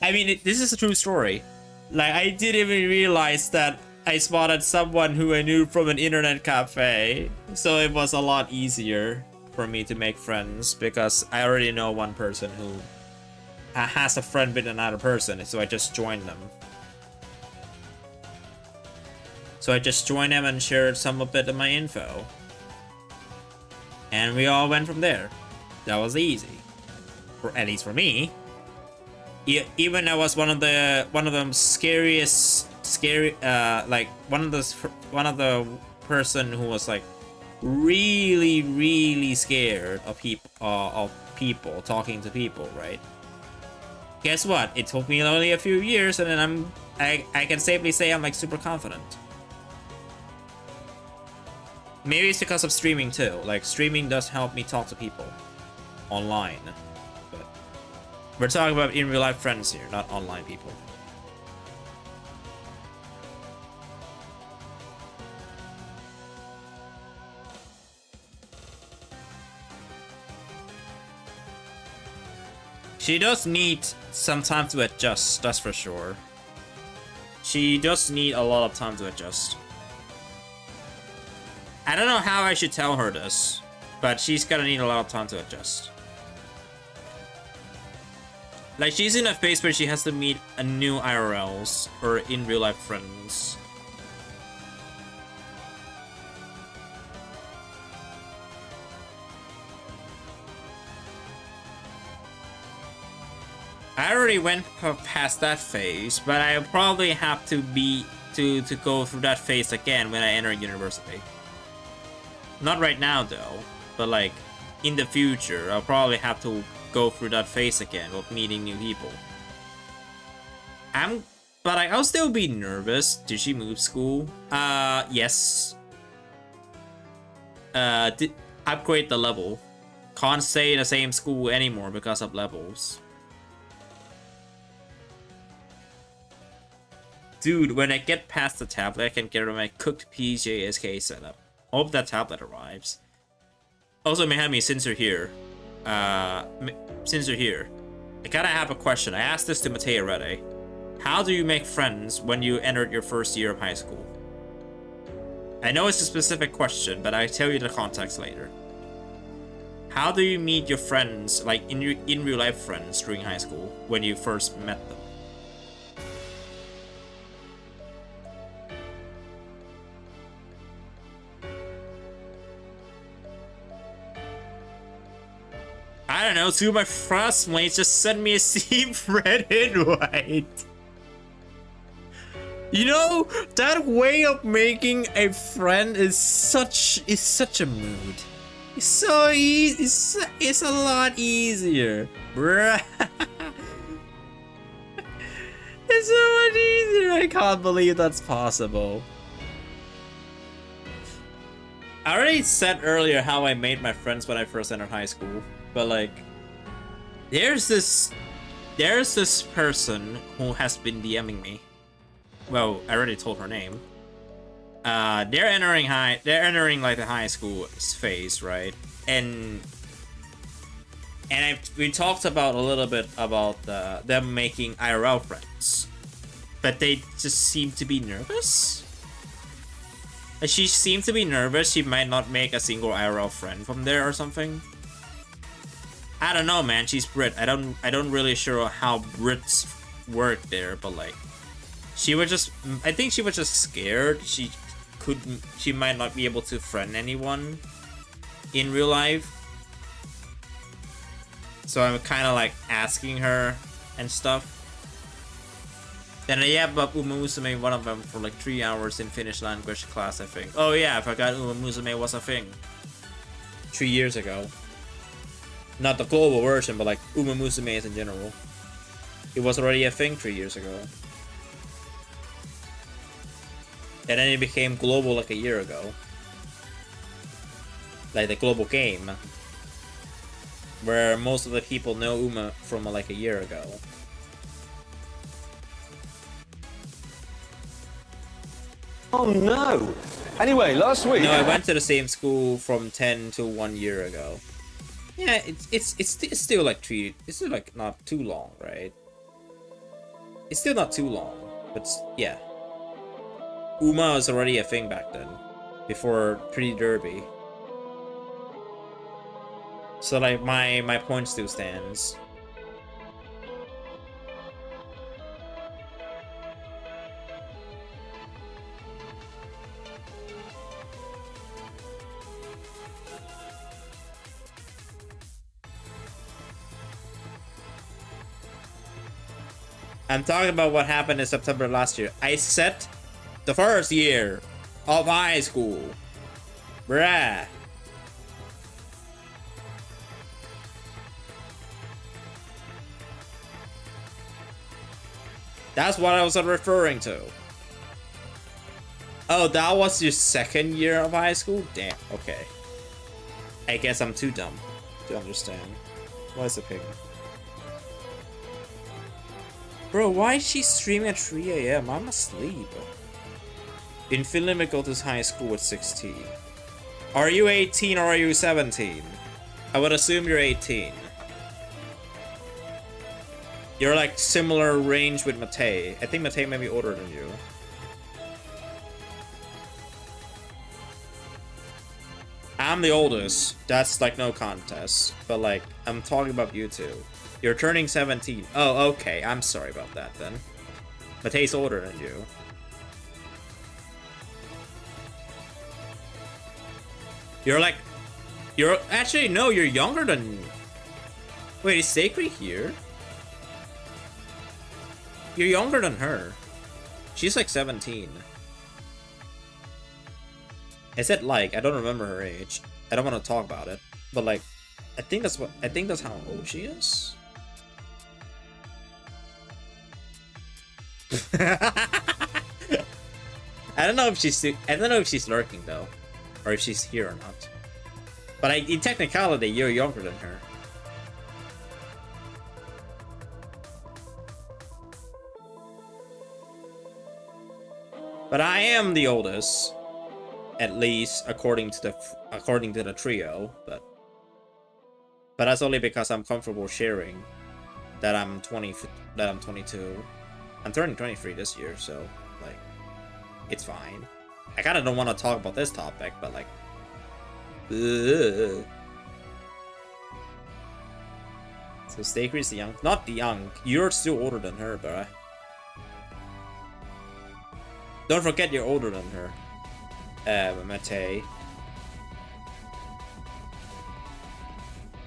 I mean, this is a true story. Like, I didn't even realize that I spotted someone who I knew from an internet cafe, so it was a lot easier for me to make friends because I already know one person who has a friend with another person, so I just joined them. So I just joined them and shared some of it of my info, and we all went from there. That was easy, for at least for me. Even that was one of the like one of the person who was like really scared of people talking to people, right? Guess what? It took me only a few years, and then I can safely say I'm like super confident. Maybe it's because of streaming too. Like, streaming does help me talk to people online. But we're talking about in real life friends here, not online people. She does need some time to adjust, that's for sure. She does need a lot of time to adjust. I don't know how I should tell her this, but she's gonna need a lot of time to adjust. Like, she's in a phase where she has to meet a new IRLs or in real life friends. I already went past that phase, but I'll probably have to go through that phase again when I enter university. Not right now though, but like in the future, I'll probably have to go through that phase again of meeting new people. But I'll still be nervous. Did she move school? Yes. Upgrade the level. Can't stay in the same school anymore because of levels. Dude, when I get past the tablet, I can get my cooked PJSK setup. Hope that tablet arrives. Also, Mihami, since you're here, I gotta have a question. I asked this to Matei already. How do you make friends when you entered your first year of high school? I know it's a specific question, but I'll tell you the context later. How do you meet your friends, like in real life friends during high school, when you first met them? I don't know, two of my classmates just sent me a Steam red invite. You know, that way of making a friend is such a mood. It's so easy. It's a lot easier, bruh. It's so much easier. I can't believe that's possible. I already said earlier how I made my friends when I first entered high school. But like, there's this person who has been DMing me. Well, I already told her name. They're entering like the high school phase, right? And we talked about a little bit about them making IRL friends, but they just seem to be nervous. She seemed to be nervous. She might not make a single IRL friend from there or something. I don't know, man. She's Brit. I don't really sure how Brits work there, but like, I think she was just scared. She might not be able to friend anyone in real life. So I'm kind of like asking her and stuff. Then yeah, but Uma Musume, one of them, for like 3 hours in Finnish language class, I think. Oh yeah, I forgot Uma Musume was a thing 3 years ago. Not the global version, but like Uma Musume in general. It was already a thing 3 years ago. And then it became global like a year ago. Like the global game. Where most of the people know Uma from like a year ago.
Oh no! Anyway, last week...
No, I went to the same school from 10 to 1 year ago. Yeah, it's still like it's still like not too long, right? It's still not too long, but yeah. Uma was already a thing back then, before Pretty Derby. So like my point still stands. I'm talking about what happened in September last year. I said the first year of high school. Bruh. That's what I was referring to. Oh, that was your second year of high school? Damn, okay. I guess I'm too dumb to understand. What's the ping? Bro, why is she streaming at 3 AM? I'm asleep. In Finland, we go to high school at 16. Are you 18 or are you 17? I would assume you're 18. You're like similar range with Matei. I think Matei may be older than you. I'm the oldest. That's like no contest. But like, I'm talking about you two. You're turning 17. Oh, okay. I'm sorry about that then. Matei's older than you. You're like... You're... Actually, no, you're younger than... Wait, is Sacred here? You're younger than her. She's like 17. I said like, I don't remember her age. I don't want to talk about it. But like, I think that's how old she is. I don't know if she's lurking though, or if she's here or not. But in technicality, you're younger than her. But I am the oldest, at least according to the trio. But that's only because I'm comfortable sharing that I'm 22. I'm turning 23 this year, so like it's fine. I kind of don't want to talk about this topic, but like, ugh. So Stakey's the young, not the young. You're still older than her, bruh. Don't forget you're older than her, Matei.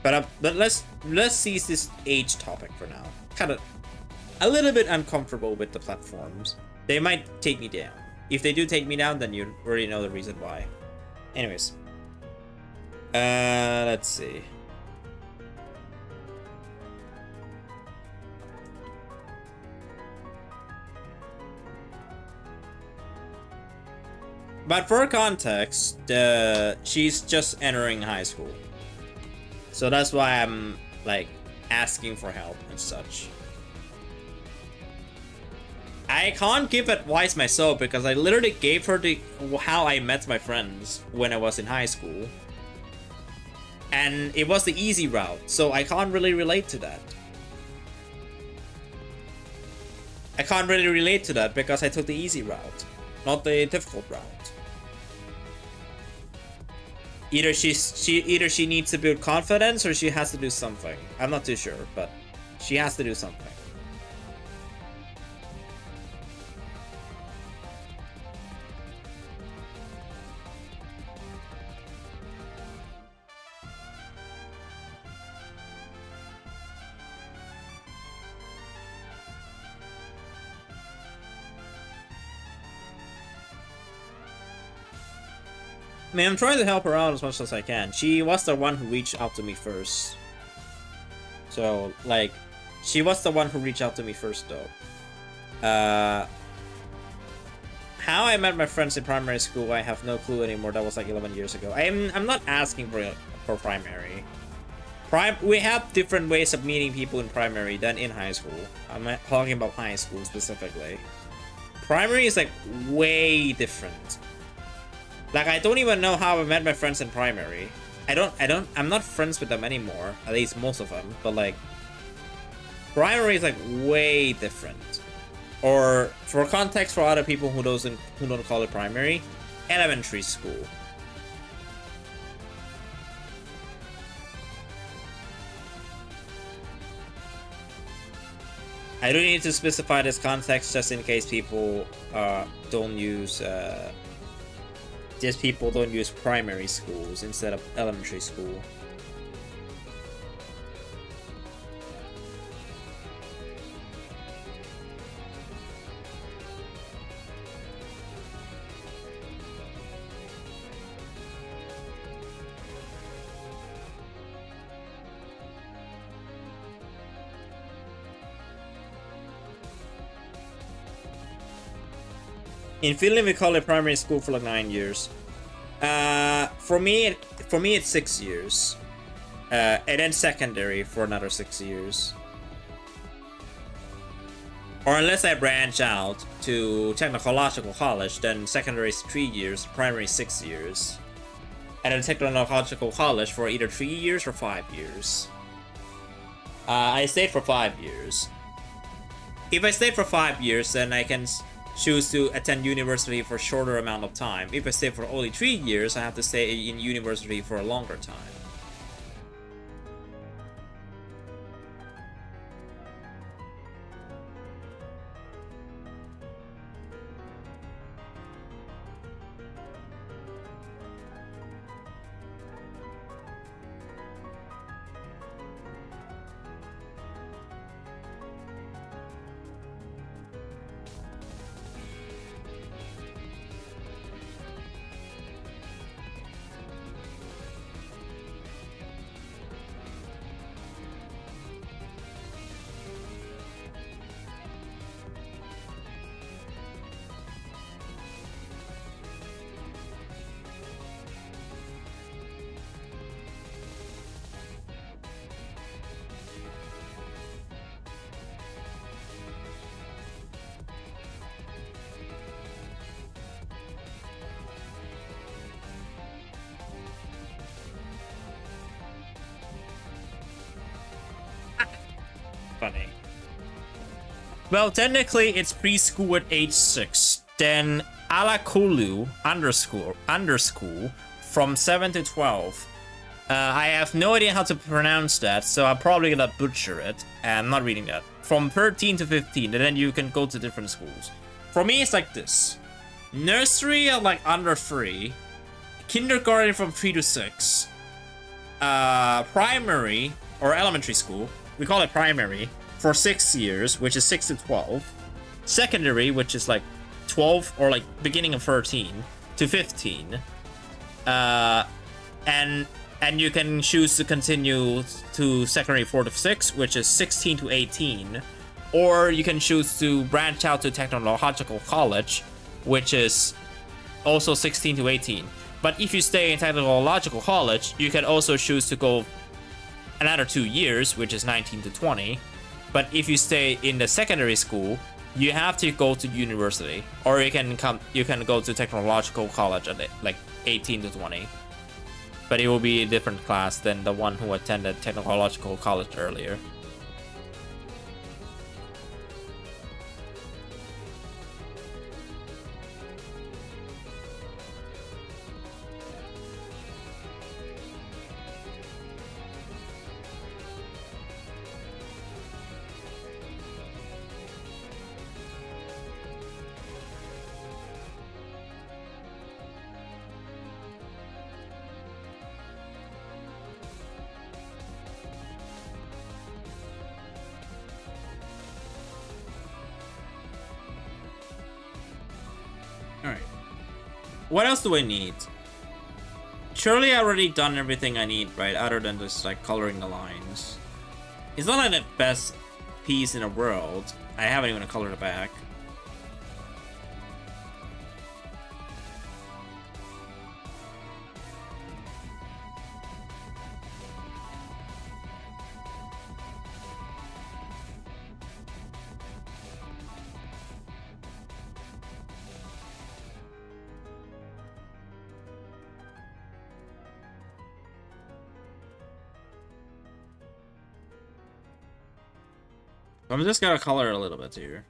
But let's seize this age topic for now. Kind of a little bit uncomfortable with the platforms. They might take me down. If they do take me down, then you already know the reason why. Anyways, let's see. But for context, she's just entering high school. So that's why I'm like asking for help and such. I can't give advice myself because I literally gave her how I met my friends when I was in high school. And it was the easy route, so I can't really relate to that. I can't really relate to that because I took the easy route, not the difficult route. Either she needs to build confidence or she has to do something. I'm not too sure, but she has to do something. I mean, I'm trying to help her out as much as I can. She was the one who reached out to me first. So, like, she was the one who reached out to me first, though. how I met my friends in primary school, I have no clue anymore. That was like 11 years ago. I'm not asking for primary. We have different ways of meeting people in primary than in high school. I'm talking about high school specifically. Primary is like way different. Like I don't even know how I met my friends in primary. I'm not friends with them anymore, at least most of them, but like primary is like way different. Or for context for other people who don't call it primary, elementary school. I do need to specify this context just in case people don't use primary schools instead of elementary school. In Finland, we call it primary school for like 9 years. For me, it's 6 years, and then secondary for another 6 years. Or unless I branch out to technological college, then secondary is 3 years, primary 6 years, and then technological college for either 3 years or 5 years. I stayed for 5 years. If I stayed for 5 years, then I can choose to attend university for a shorter amount of time. If I stay for only 3 years, I have to stay in university for a longer time. Funny. Well, technically it's preschool at age 6. Then alakulu underschool from 7 to 12. I have no idea how to pronounce that, so I'm probably gonna butcher it. And I'm not reading that. From 13 to 15, and then you can go to different schools. For me, it's like this. Nursery at like under 3. Kindergarten from 3 to 6. Primary or elementary school, we call it primary, for 6 years, which is 6 to 12. Secondary, which is like 12 or like beginning of 13 to 15. And you can choose to continue to secondary 4 to 6, which is 16 to 18. Or you can choose to branch out to technological college, which is also 16 to 18. But if you stay in technological college, you can also choose to go another 2 years, which is 19 to 20. But if you stay in the secondary school, you have to go to university, or you can go to technological college at like 18 to 20. But it will be a different class than the one who attended technological college earlier. Alright. What else do I need? Surely I already done everything I need, right? Other than just like coloring the lines. It's not like the best piece in the world. I haven't even colored the back. I'm just gonna color a little bit here.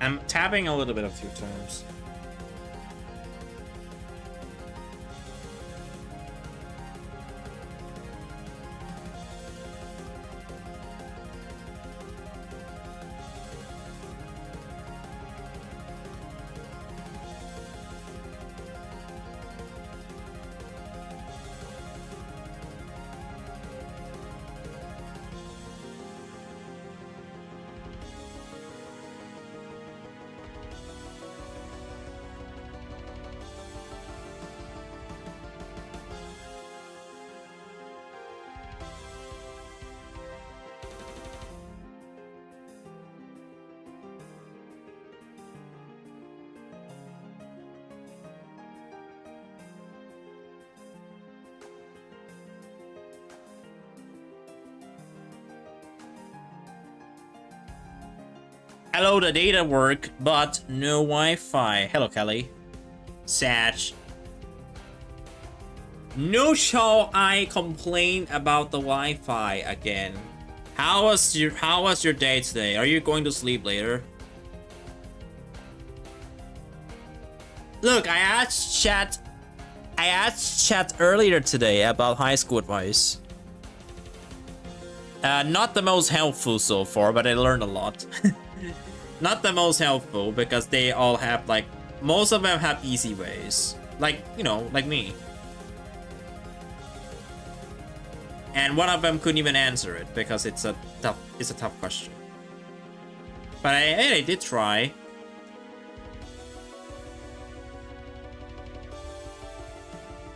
I'm tapping a little bit a few times. Hello, the data work, but no Wi-Fi. Hello, Kelly. Satch. No, shall I complain about the Wi-Fi again? How was your day today? Are you going to sleep later? Look, I asked chat earlier today about high school advice. Not the most helpful so far, but I learned a lot. Not the most helpful because they all have like, most of them have easy ways. Like, you know, like me. And one of them couldn't even answer it because it's a tough question. But I did try.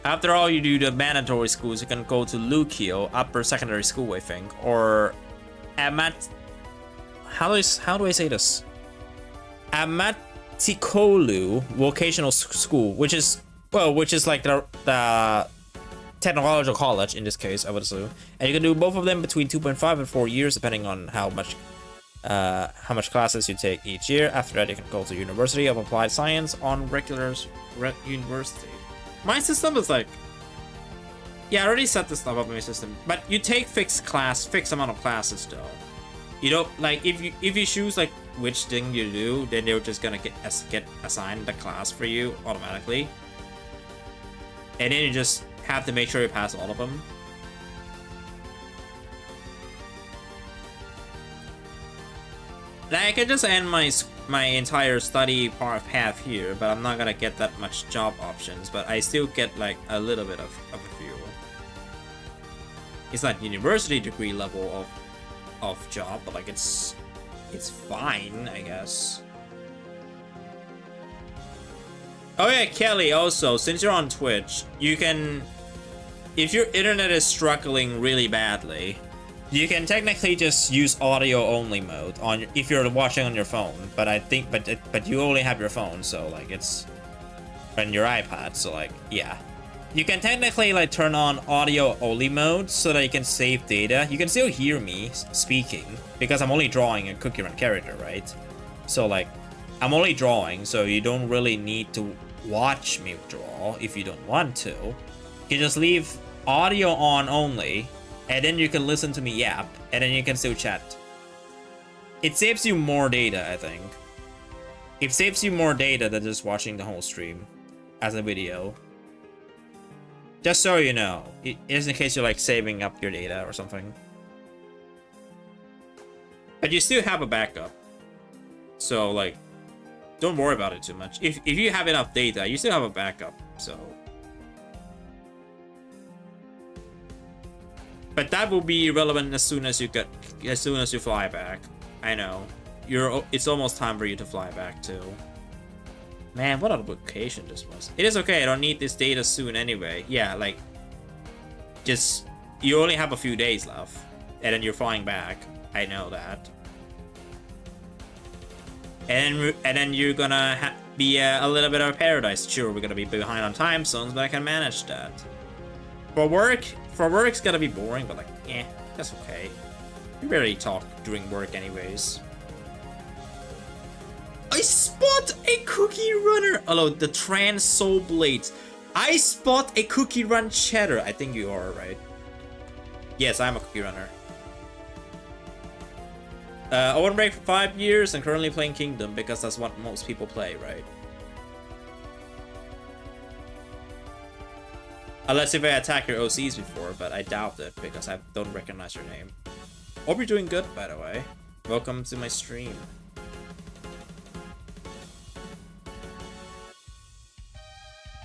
After all, you do the mandatory schools, you can go to Lukio, upper secondary school, I think, or Amat. How do I say this? Amatikolu Vocational School, which is like the technological college in this case, I would assume. And you can do both of them between 2.5 and 4 years, depending on how much classes you take each year. After that, you can go to University of Applied Science on regular university. My system is like, yeah, I already set this stuff up in my system, but you take fixed amount of classes though. You don't, like, if you choose like which thing you do, then they're just gonna get assigned the class for you automatically, and then you just have to make sure you pass all of them. Like, I can just end my entire study path here, but I'm not gonna get that much job options, but I still get like a little bit of a few. It's not university degree level of job, but like it's fine, I guess. Oh yeah, Kelly, also, since you're on Twitch, you can, if your internet is struggling really badly, you can technically just use audio only mode on if you're watching on your phone, but I think but you only have your phone, so like it's on your iPad, so like yeah. You can technically like turn on audio only mode so that you can save data. You can still hear me speaking because I'm only drawing a Cookie Run character, right? So like I'm only drawing, so you don't really need to watch me draw if you don't want to. You can just leave audio on only, and then you can listen to me yap, and then you can still chat. It saves you more data, I think. It saves you more data than just watching the whole stream as a video. Just so you know, just in case you're like saving up your data or something. But you still have a backup. So like, don't worry about it too much. If you have enough data, you still have a backup, so. But that will be irrelevant as soon as you fly back. I know. It's almost time for you to fly back too. Man, what a location this was. It is okay, I don't need this data soon anyway. Yeah, like, just, you only have a few days left, and then you're flying back. I know that. And then you're gonna be a little bit of a paradise. Sure, we're gonna be behind on time zones, but I can manage that. For work's gonna be boring, but like, that's okay. We barely talk during work anyways. I spot a Cookie Runner! Hello, the Trans Soul Blades. I spot a Cookie Run Cheddar. I think you are, right? Yes, I'm a Cookie Runner. I went break for 5 years and currently playing Kingdom because that's what most people play, right? Unless if I attack your OCs before, but I doubt it because I don't recognize your name. Hope you're doing good, by the way. Welcome to my stream.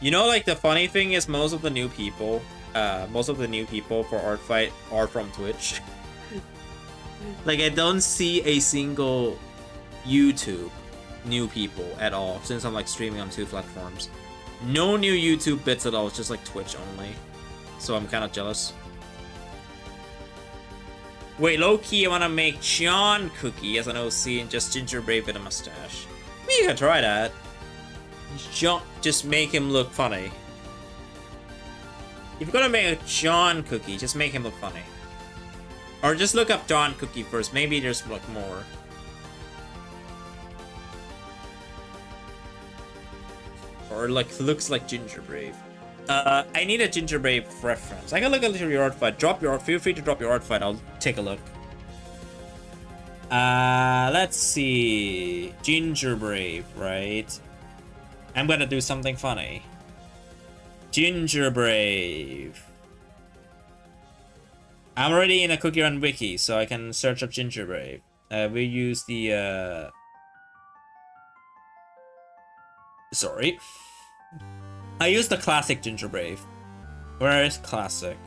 You know, like, the funny thing is most of the new people for Art Fight are from Twitch. Like, I don't see a single YouTube new people at all since I'm like streaming on 2 platforms. No new YouTube bits at all, it's just like Twitch only. So I'm kind of jealous. Wait, low-key, I want to make John Cookie as an OC and just Ginger Brave with a mustache. Maybe you can try that. Just make him look funny. If you're gonna make a John Cookie, just make him look funny. Or just look up John Cookie first. Maybe there's like more. Or like looks like Ginger Brave. I need a Ginger Brave reference. I can look at your art fight. Feel free to drop your art fight. I'll take a look. Let's see. Ginger Brave, right? I'm gonna do something funny. Ginger Brave. I'm already in a Cookie Run wiki, so I can search up Ginger Brave. We use the sorry. I use the classic Ginger Brave. Where is classic?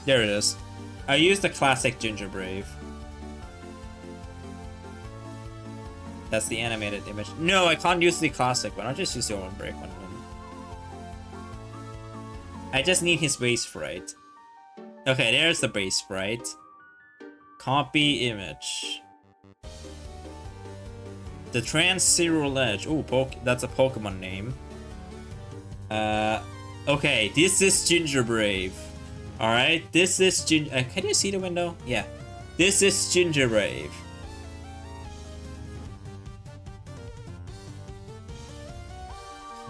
There it is. I use the classic Ginger Brave. That's the animated image. No, I can't use the classic one. I'll just use the old break one. I just need his base sprite. Okay, there's the base sprite. Copy image. The Trans-Zero Edge. Ooh, that's a Pokemon name. Okay, this is Ginger Brave. Alright, this is Ginger... can you see the window? Yeah. This is Ginger Brave.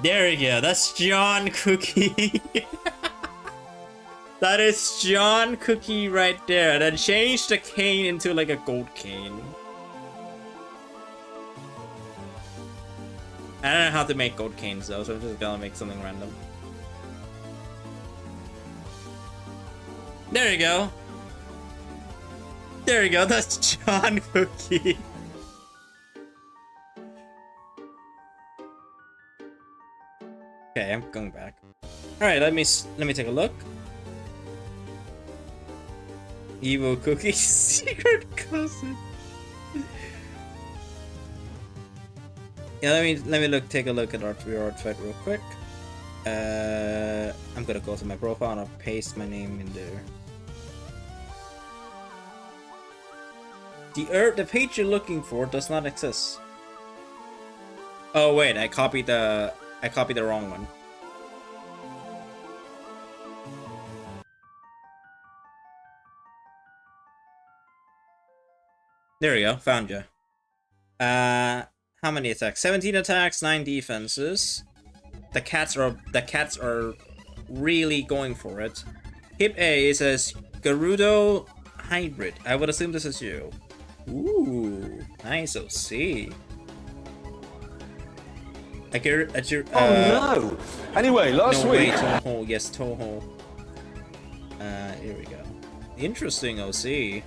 There we go, that's John Cookie. That is John Cookie right there. Then change the cane into like a gold cane. I don't know how to make gold canes though, so I'm just gonna make something random. There you go. There you go, that's John Cookie. Okay, I'm going back. Alright, let me take a look. Evil Cookie secret cousin. Yeah, let me take a look at our art fight real quick. I'm gonna go to my profile and I'll paste my name in there. The page you're looking for does not exist. Oh wait, I copied the wrong one. There we go, found you. How many attacks? 17 attacks, 9 defenses. The cats are really going for it. Hip A, it says Gerudo Hybrid. I would assume this is you. Ooh, nice OC.
No! Anyway, last
no
week...
way, Toho. Yes, Toho. Here we go. Interesting OC.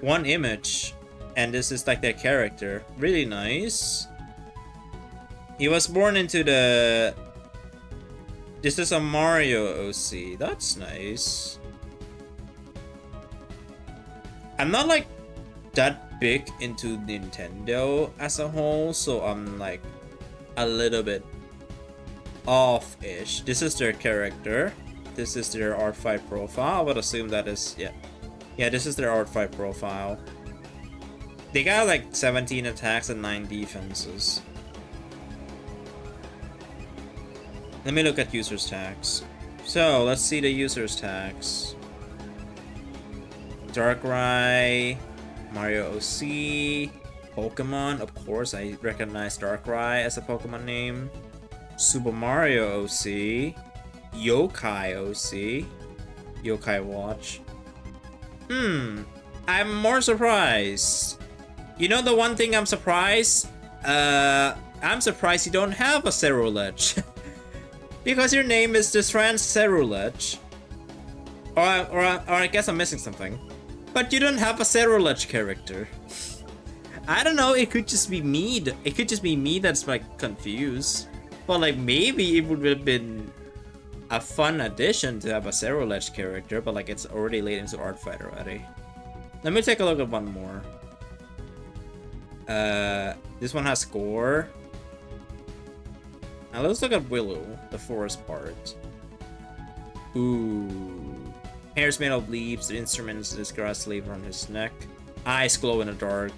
One image, and this is like their character. Really nice. He was born into the... This is a Mario OC. That's nice. I'm not like that big into Nintendo as a whole, so I'm like a little bit off-ish. This is their character. This is their art 5 profile. I would assume that is, yeah, this is their art 5 profile. They got like 17 attacks and 9 defenses. Let me look at users tags. So let's see the users tags. Darkrai, Mario OC, Pokemon. Of course, I recognize Darkrai as a Pokemon name. Super Mario OC, Yokai OC, Yokai Watch. I'm more surprised. You know the one thing I'm surprised? I'm surprised you don't have a Cerulege. Because your name is Destrans Cerulege. Or I guess I'm missing something. But you don't have a Cerulege character. I don't know, it could just be me. It could just be me that's like confused. But like maybe it would have been a fun addition to have a Cerulege character, but like it's already late into Art Fight already. Let me take a look at one more. This one has score. Now let's look at Willow, the forest part. Ooh. Hair's made of leaves, the instrument is this grass leaf on his neck. Eyes glow in the dark.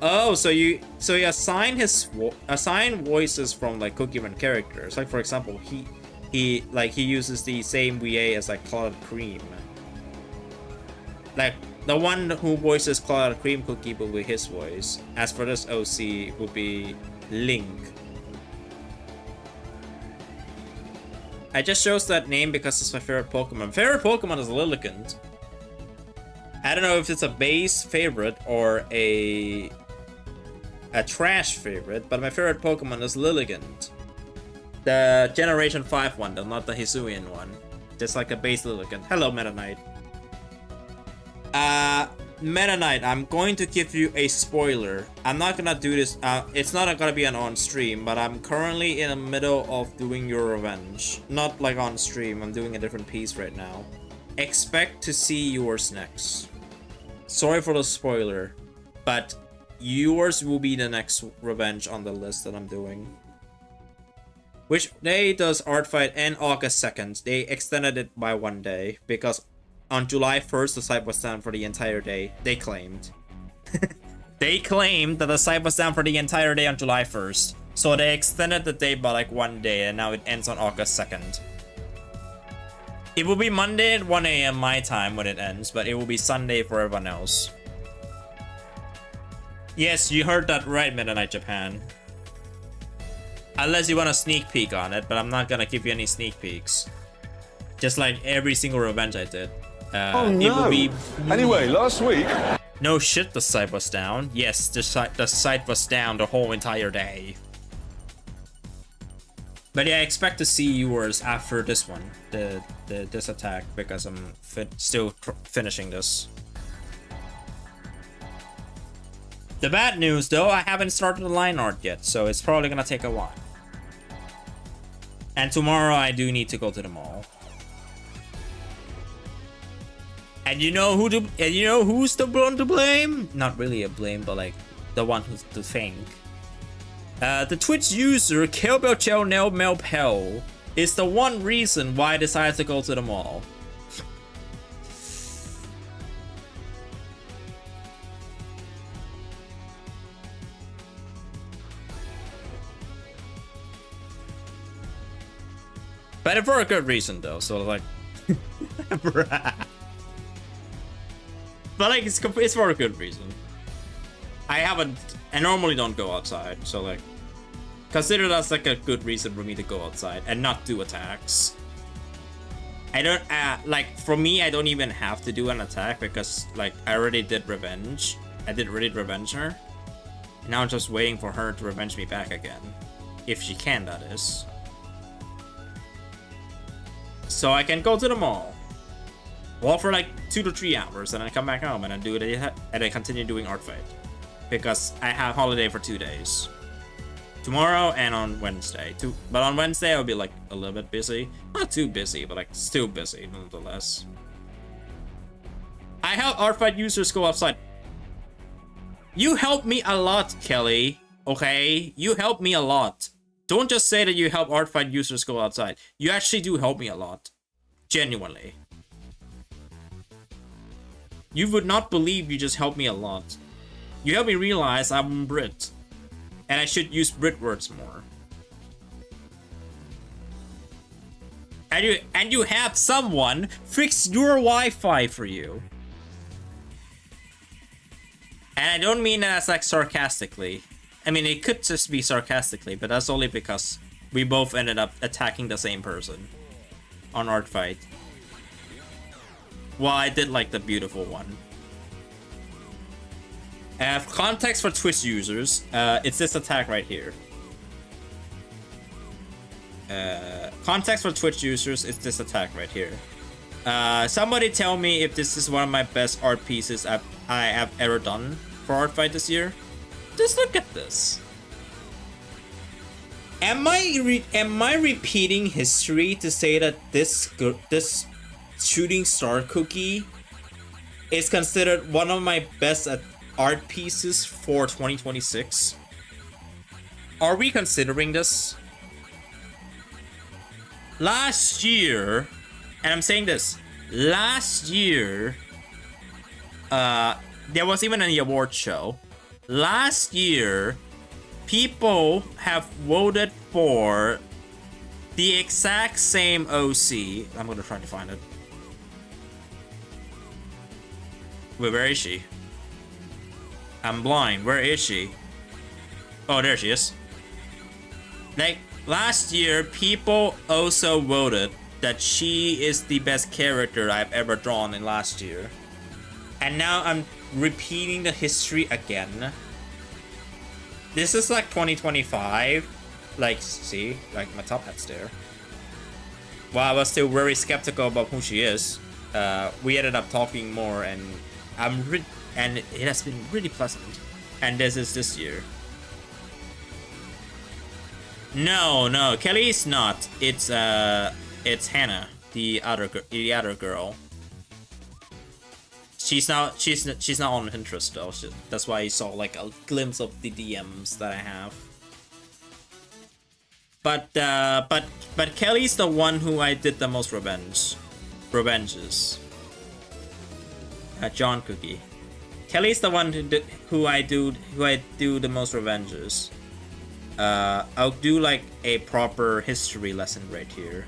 Oh, so you assign voices from like Cookie Run characters. Like for example, he uses the same VA as like Clouded Cream. Like the one who voices Clouded Cream Cookie will be his voice. As for this OC, would be Link. I just chose that name because it's my favorite Pokemon. Favorite Pokemon is Lilligant. I don't know if it's a base favorite or a trash favorite, but my favorite Pokemon is Lilligant. The Generation 5 one, though, not the Hisuian one. Just like a base Lilligant. Hello, Meta Knight. Meta Knight, I'm going to give you a spoiler. I'm not gonna do this, it's not gonna be an on stream, but I'm currently in the middle of doing your revenge. Not like on stream, I'm doing a different piece right now. Expect to see yours next. Sorry for the spoiler, but yours will be the next revenge on the list that I'm doing. Which day does Art Fight end? August 2nd. They extended it by 1 day because on July 1st, the site was down for the entire day. They claimed. They claimed that the site was down for the entire day on July 1st. So they extended the day by like 1 day, and now it ends on August 2nd. It will be Monday at 1 AM my time when it ends, but it will be Sunday for everyone else. Yes, you heard that right, Meta Knight Japan. Unless you want a sneak peek on it, but I'm not gonna give you any sneak peeks. Just like every single revenge I did.
Oh no!
It will be...
Anyway, last week...
No shit, the site was down. Yes, the site was down the whole entire day. But yeah, I expect to see yours after this one, this attack, because I'm still finishing this. The bad news, though, I haven't started the line art yet, so it's probably gonna take a while. And tomorrow I do need to go to the mall. And you know who's the one to blame? Not really a blame, but like the one who's to thank. The Twitch user Kelbelchelnelmelpel is the one reason why I decided to go to the mall. But for a good reason though, so like But like it's for a good reason. I normally don't go outside, so like consider that's like a good reason for me to go outside and not do attacks. I don't like for me I don't even have to do an attack because like I already did revenge. I did really revenge her. And now I'm just waiting for her to revenge me back again. If she can, that is. So I can go to the mall. Well, for like 2 to 3 hours, and I come back home and I do it, and I continue doing art fight because I have holiday for 2 days, tomorrow and on Wednesday. But on Wednesday I'll be like a little bit busy, not too busy, but like still busy nonetheless. I help art fight users go outside. You help me a lot, Kelly. Okay, you help me a lot. Don't just say that you help art fight users go outside. You actually do help me a lot, genuinely. You would not believe you just helped me a lot. You helped me realize I'm Brit. And I should use Brit words more. And you have someone fix your Wi-Fi for you. And I don't mean that as like sarcastically. I mean, it could just be sarcastically, but that's only because we both ended up attacking the same person on art fight. Well, I did like the beautiful one. Context for Twitch users, it's this attack right here. Context for Twitch users, it's this attack right here. Somebody tell me if this is one of my best art pieces I have ever done for art fight this year. Just look at this. Am I repeating history to say that this shooting star cookie is considered one of my best art pieces for 2026? Are we considering this? Last year, and I'm saying this, last year, there was even an award show. Last year, people have voted for the exact same OC. I'm gonna try to find it. Wait, where is she? I'm blind. Where is she? Oh, there she is. Like, last year, people also voted that she is the best character I've ever drawn in last year. And now I'm repeating the history again. This is like 2025. Like, see? Like, my top hat's there. While I was still very skeptical about who she is, we ended up talking more, and and it has been really pleasant. And this is this year. No, Kelly is not. It's Hannah, the other girl. She's not on Pinterest though. That's why you saw like a glimpse of the DMs that I have. But Kelly's the one who I did the most revenges. John Cookie. Kelly's the one who I do the most revenges. I'll do like a proper history lesson right here.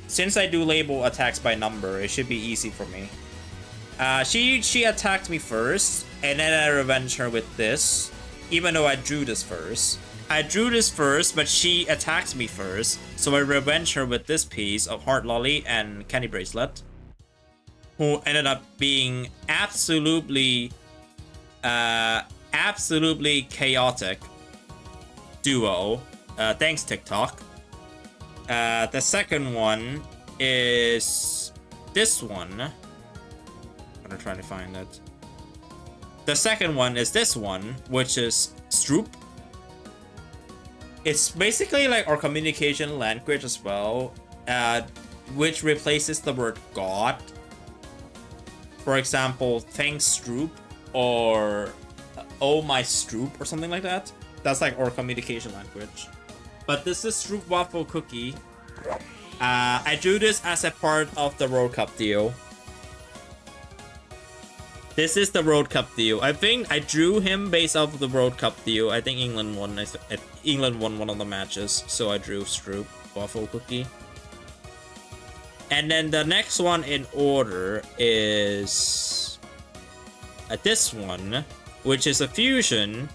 Since I do label attacks by number, it should be easy for me. She attacked me first, and then I revenged her with this, even though I drew this first. I drew this first, but she attacked me first, so I revenged her with this piece of Heart Lolly and Candy Bracelet, who ended up being absolutely chaotic duo. Thanks, TikTok. The second one is this one. I'm gonna try to find it. The second one is this one, which is Stroop. It's basically like our communication language as well, which replaces the word God. For example, thanks Stroop, or oh my Stroop, or something like that. That's like our communication language. But this is Stroop Waffle Cookie. I drew this as a part of the World Cup deal. This is the World Cup deal. I think I drew him based off of the World Cup deal. I think England won. England won one of the matches, so I drew Stroop Waffle Cookie. And then the next one in order is this one, which is a fusion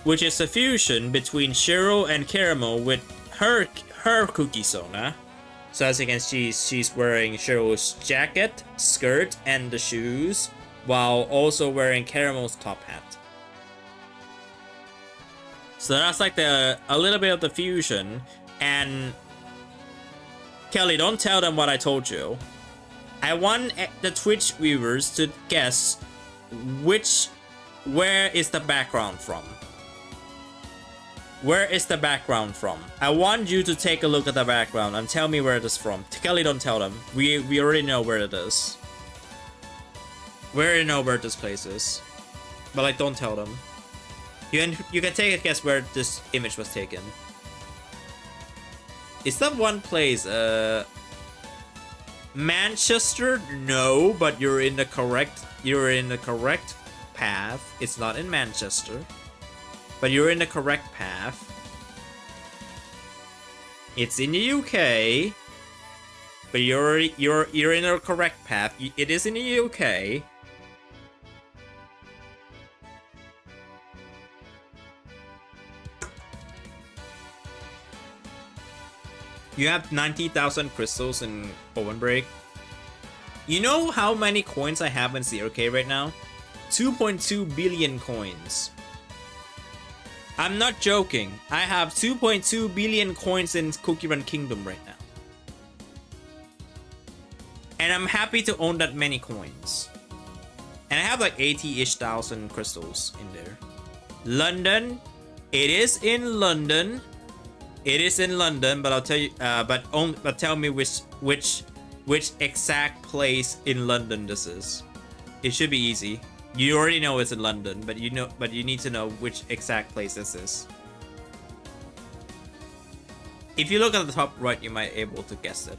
between Shiro and Caramel with her Cookie Sona. So as you can see, she's wearing Shiro's jacket, skirt, and the shoes, while also wearing Caramel's top hat. So that's like a little bit of the fusion. And Kelly, don't tell them what I told you. I want the Twitch viewers to guess where is the background from. Where is the background from? I want you to take a look at the background and tell me where it is from. Kelly, don't tell them. We already know where it is. We already know where this place is. But like, don't tell them. You can take a guess where this image was taken. Is that one place? Manchester? No, but you're in the correct path. It's not in Manchester. But you're in the correct path. It's in the UK. But you're in the correct path. It is in the UK. You have 90,000 crystals in Owen Break. You know how many coins I have in CRK right now? 2.2 billion coins. I'm not joking. I have 2.2 billion coins in Cookie Run Kingdom right now. And I'm happy to own that many coins. And I have like 80-ish thousand crystals in there. London. It is in London. It is in London, but I'll tell you. But tell me which exact place in London this is. It should be easy. You already know it's in London, but you need to know which exact place this is. If you look at the top right, you might be able to guess it.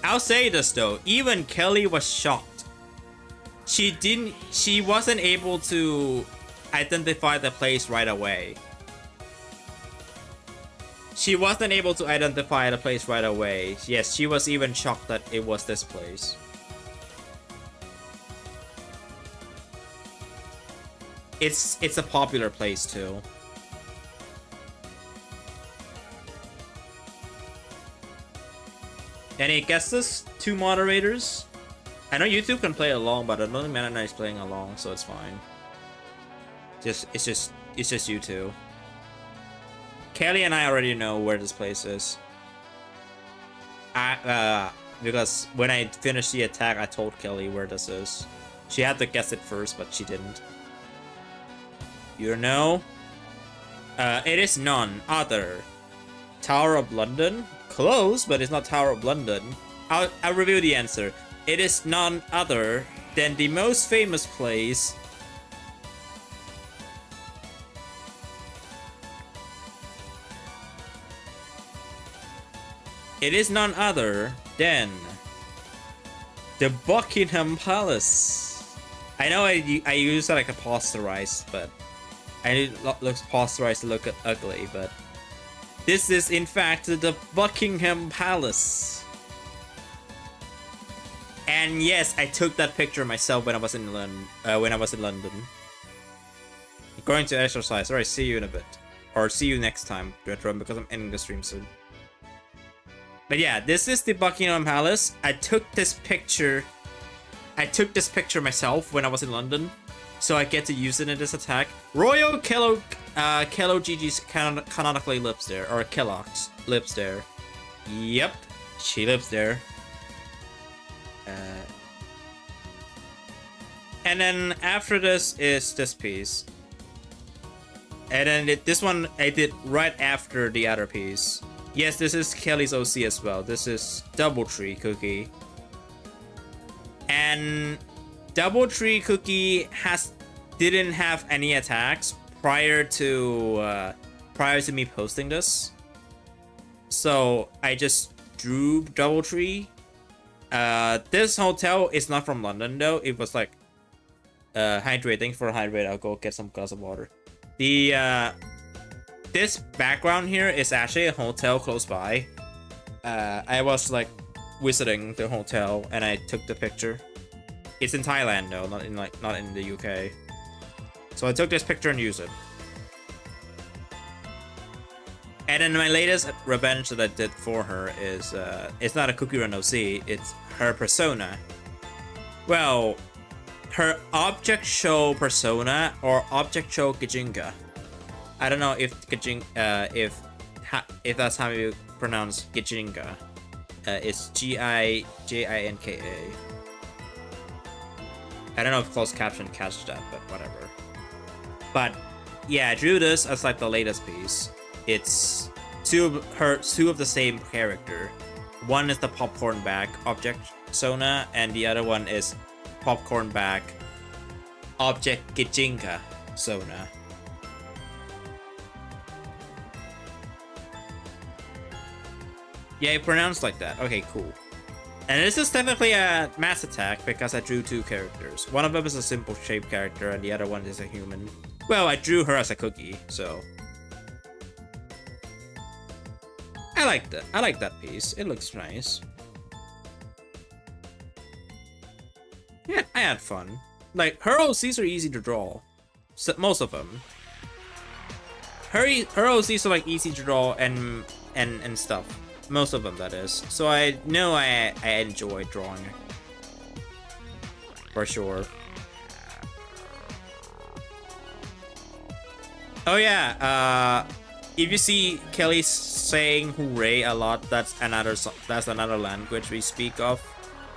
I'll say this though, even Kelly was shocked. She wasn't able to identify the place right away. She wasn't able to identify the place right away. Yes, she was even shocked that it was this place. It's a popular place too. Any guesses? Two moderators? I know YouTube can play along, but I don't think Mana is playing along, so it's fine. It's just you two. Kelly and I already know where this place is. Because when I finished the attack, I told Kelly where this is. She had to guess it first, but she didn't. You know? It is none other. Tower of London? Close, but it's not Tower of London. I'll reveal the answer. It is none other than the most famous place. It is none other than the Buckingham Palace. I know I use that like aposterized, but I need looks aposterized to look ugly, but this is in fact the Buckingham Palace. And yes, I took that picture myself when I was in London. Going to exercise. Alright, see you in a bit, or see you next time, Retro, because I'm ending the stream soon. But yeah, this is the Buckingham Palace. I took this picture myself when I was in London, so I get to use it in this attack. Royal Kello GG's canonically lives there, or Kellogg's lives there. Yep, she lives there. And then after this is this piece. And then this one I did right after the other piece. Yes, this is Kelly's OC as well. This is Doubletree Cookie. And Doubletree Cookie didn't have any attacks prior to me posting this. So I just drew Doubletree. This hotel is not from London though. It was like hydrating. For hydrate, I'll go get some glass of water. The this background here is actually a hotel close by. I was like visiting the hotel and I took the picture. It's in Thailand though, not in the UK. So I took this picture and used it. And then my latest revenge that I did for her is it's not a Cookie Run OC, it's her persona. Well, her object show persona or object show Gijinka. I don't know if if that's how you pronounce Gijinka. It's Gijinka. I don't know if closed caption catch that, but whatever. But yeah, I drew this as like the latest piece. It's two of the same character. One is the popcorn bag object Sona, and the other one is popcorn bag object Gijinka Sona. Yeah, it pronounced like that. Okay, cool. And this is technically a mass attack because I drew two characters. One of them is a simple shape character and the other one is a human. Well, I drew her as a cookie, so... I like that. I like that piece. It looks nice. Yeah, I had fun. Like, her OCs are easy to draw. So, most of them. Her OCs are like easy to draw and stuff. Most of them, that is. So I know I enjoy drawing. For sure. Oh yeah, if you see Kelly saying hooray a lot, that's another language we speak of.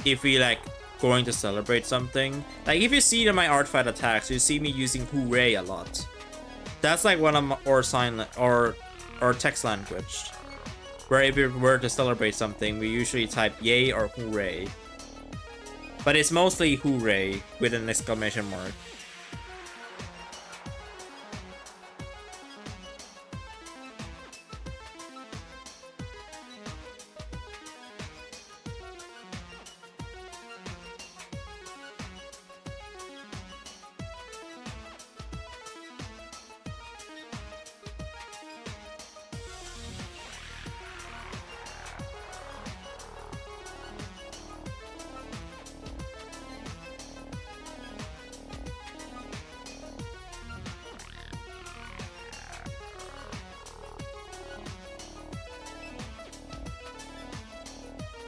If we like going to celebrate something. Like if you see in my art fight attacks, you see me using hooray a lot. That's like one of my, or sign or text language. Where if we were to celebrate something, we usually type yay or hooray. But it's mostly hooray with an exclamation mark.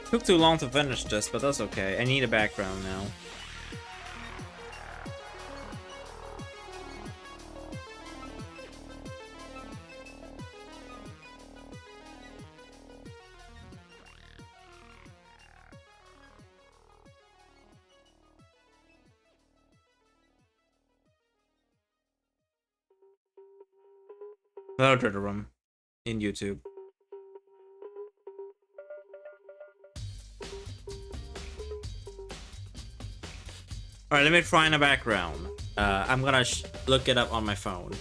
Took too long to finish this, but that's okay. I need a background now. Hello, Dreader Room in YouTube. Alright, let me find a background. I'm gonna look it up on my phone.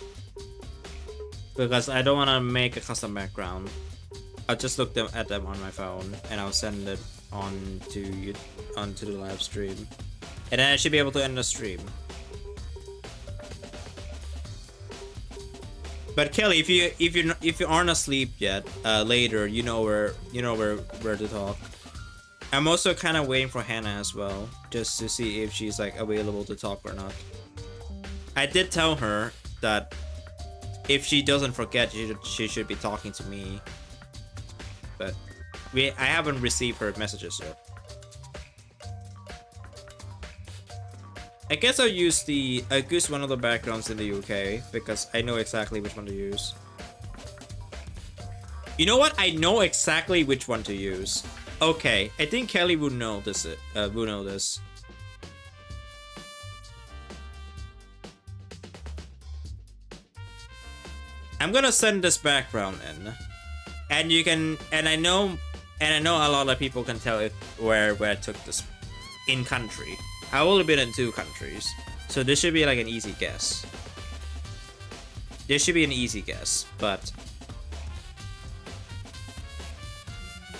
Because I don't want to make a custom background. I'll just look at them on my phone and I'll send it onto the live stream. And then I should be able to end the stream. But Kelly, if you aren't asleep yet, later you know where to talk. I'm also kind of waiting for Hannah as well, just to see if she's like available to talk or not. I did tell her that if she doesn't forget, she should be talking to me. But I haven't received her messages yet. I guess I'll use one of the backgrounds in the UK because I know exactly which one to use. You know what? I know exactly which one to use. Okay, I think Kelly would know this. I'm gonna send this background in, and you can, and I know a lot of people can tell where I took this in country. I've only been in 2 countries, so this should be like an easy guess. This should be an easy guess, but.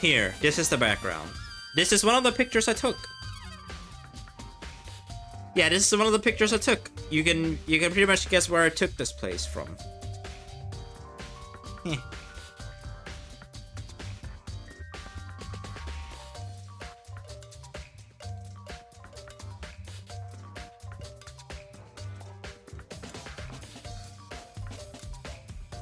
Here, this is the background. This is one of the pictures I took. Yeah, this is one of the pictures I took. You can pretty much guess where I took this place from.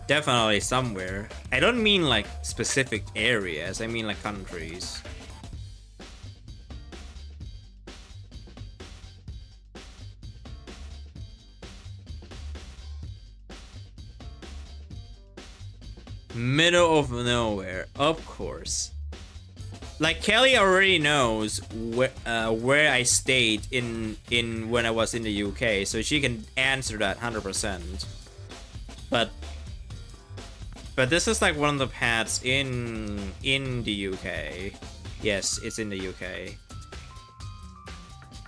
Definitely somewhere. I don't mean like specific areas, I mean like countries. Middle of nowhere, of course. Like Kelly already knows where I stayed in when I was in the UK, so she can answer that 100%. But this is like one of the pads in the UK. Yes, it's in the UK.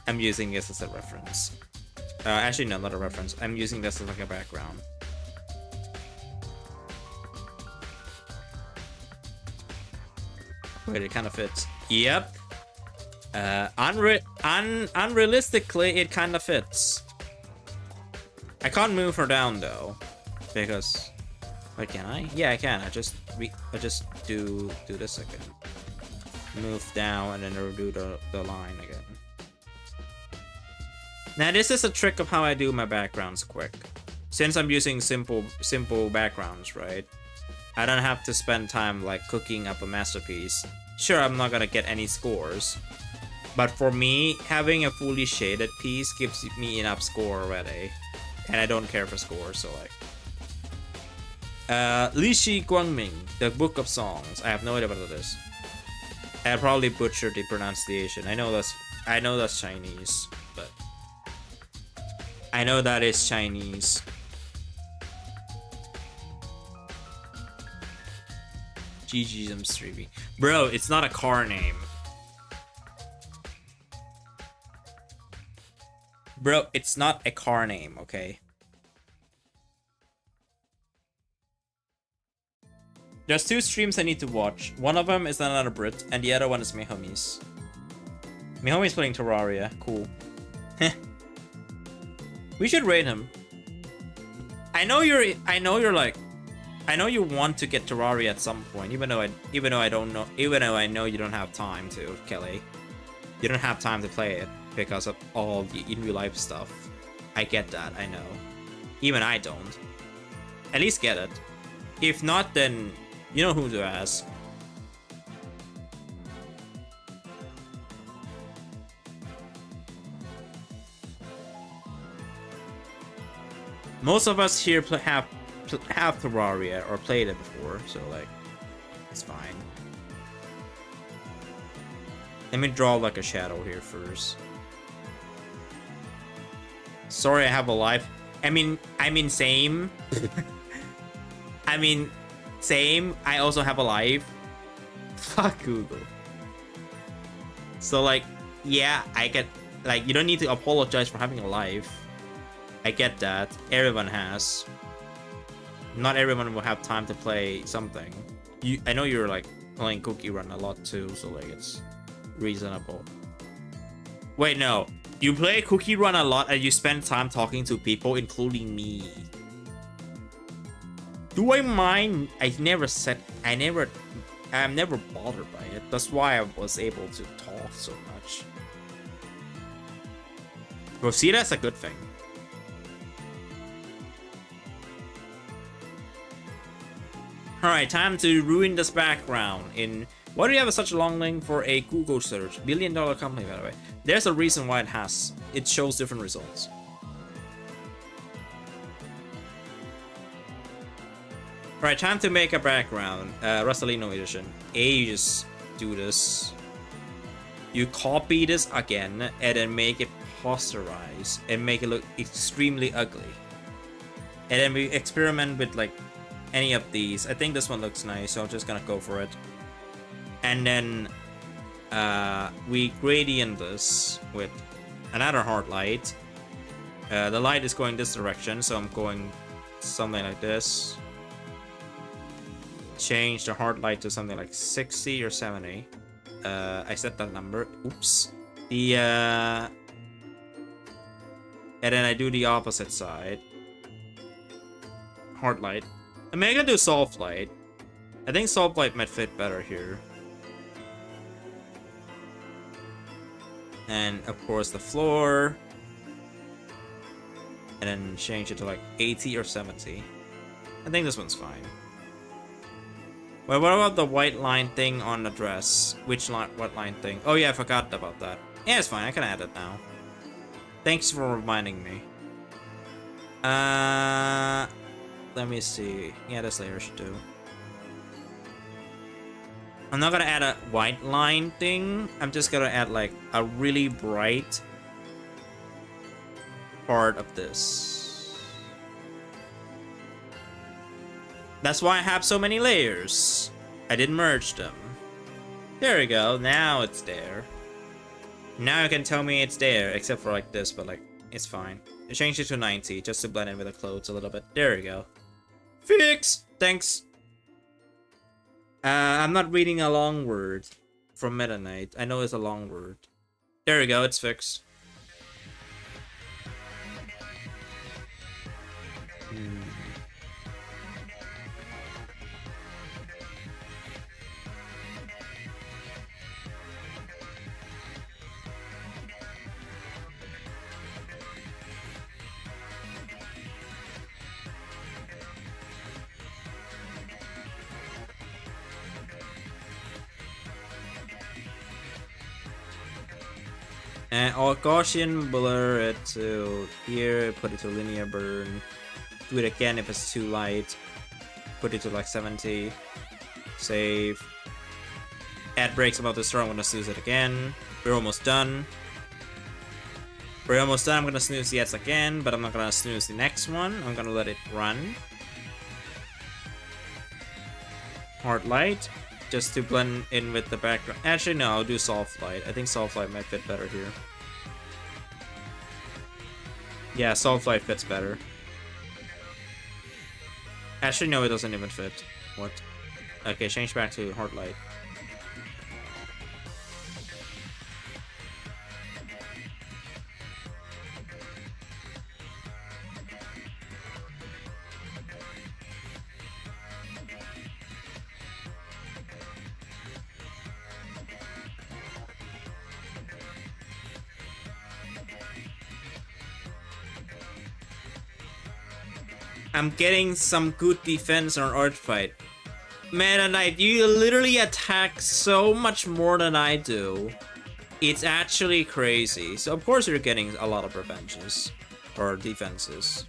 I'm using this as a reference. Actually, no, not a reference. I'm using this as like a background. Wait, it kind of fits. Yep. Unrealistically, it kind of fits. I can't move her down though, because. Wait, can I? Yeah, I can. I just do this again. Move down and then redo the line again. Now this is a trick of how I do my backgrounds quick. Since I'm using simple backgrounds, right? I don't have to spend time like cooking up a masterpiece. Sure, I'm not gonna get any scores, but for me, having a fully shaded piece gives me enough score already, and I don't care for scores. So like, Lishi Guangming, the Book of Songs. I have no idea what it is. I probably butchered the pronunciation. I know that's Chinese, but I know that is Chinese. GG's, I'm streaming. Bro, it's not a car name. Bro, it's not a car name, okay? There's 2 streams I need to watch. One of them is another Brit, and the other one is my homies. My homie's playing Terraria. Cool. We should raid him. I know you want to get Terraria at some point, even though I know you don't have time to, Kelly. You don't have time to play it because of all the in real life stuff. I get that, I know. Even I don't. At least get it. If not, then you know who to ask. Most of us here have Terraria or played it before, so like, it's fine. Let me draw like a shadow here first. Sorry, I have a life. I mean, same. I mean, same. I also have a life. Fuck Google. So like, yeah, I get like, you don't need to apologize for having a life. I get that. Everyone has. Not everyone will have time to play something. I know you're like playing Cookie Run a lot too, so like it's reasonable. Wait, no. You play Cookie Run a lot and you spend time talking to people, including me. Do I mind? I'm never bothered by it. That's why I was able to talk so much. Bro, see, that's a good thing. Alright, time to ruin this background. Why do you have such a long link for a Google search? $1 billion company, by the way. There's a reason why it shows different results. Alright, time to make a background. Rosalino edition. You just do this. You copy this again and then make it posterize and make it look extremely ugly. And then we experiment with like any of these. I think this one looks nice, so I'm just gonna go for it. And then we gradient this with another hard light. The light is going this direction, so I'm going something like this. Change the hard light to something like 60 or 70. I set that number. Oops. And then I do the opposite side. Hard light. I mean, I can do soft light. I think soft light might fit better here. And of course the floor. And then change it to like 80 or 70. I think this one's fine. Well, what about the white line thing on the dress? Which line? What line thing? Oh yeah, I forgot about that. Yeah, it's fine. I can add it now. Thanks for reminding me. Let me see. Yeah, this layer should do. I'm not gonna add a white line thing. I'm just gonna add like a really bright part of this. That's why I have so many layers. I didn't merge them. There we go. Now it's there. Now you can tell me it's there, except for like this, but like it's fine. I changed it to 90 just to blend in with the clothes a little bit. There we go. Fix! Thanks. I'm not reading a long word from Meta Knight. I know it's a long word. There we go, it's fixed. And Gaussian blur it to here, put it to linear burn. Do it again if it's too light. Put it to like 70. Save. Add breaks about to start. I'm gonna snooze it again. We're almost done. We're almost done. I'm gonna snooze the ads again, but I'm not gonna snooze the next one. I'm gonna let it run. Hard light. Just to blend in with the background. Actually, no, I'll do soft light. I think soft light might fit better here. Yeah, soft light fits better. Actually, no, it doesn't even fit. What? Okay, change back to hard light. I'm getting some good defense on Art Fight. Man, Knight, you literally attack so much more than I do. It's actually crazy. So of course you're getting a lot of revenges. Or defenses.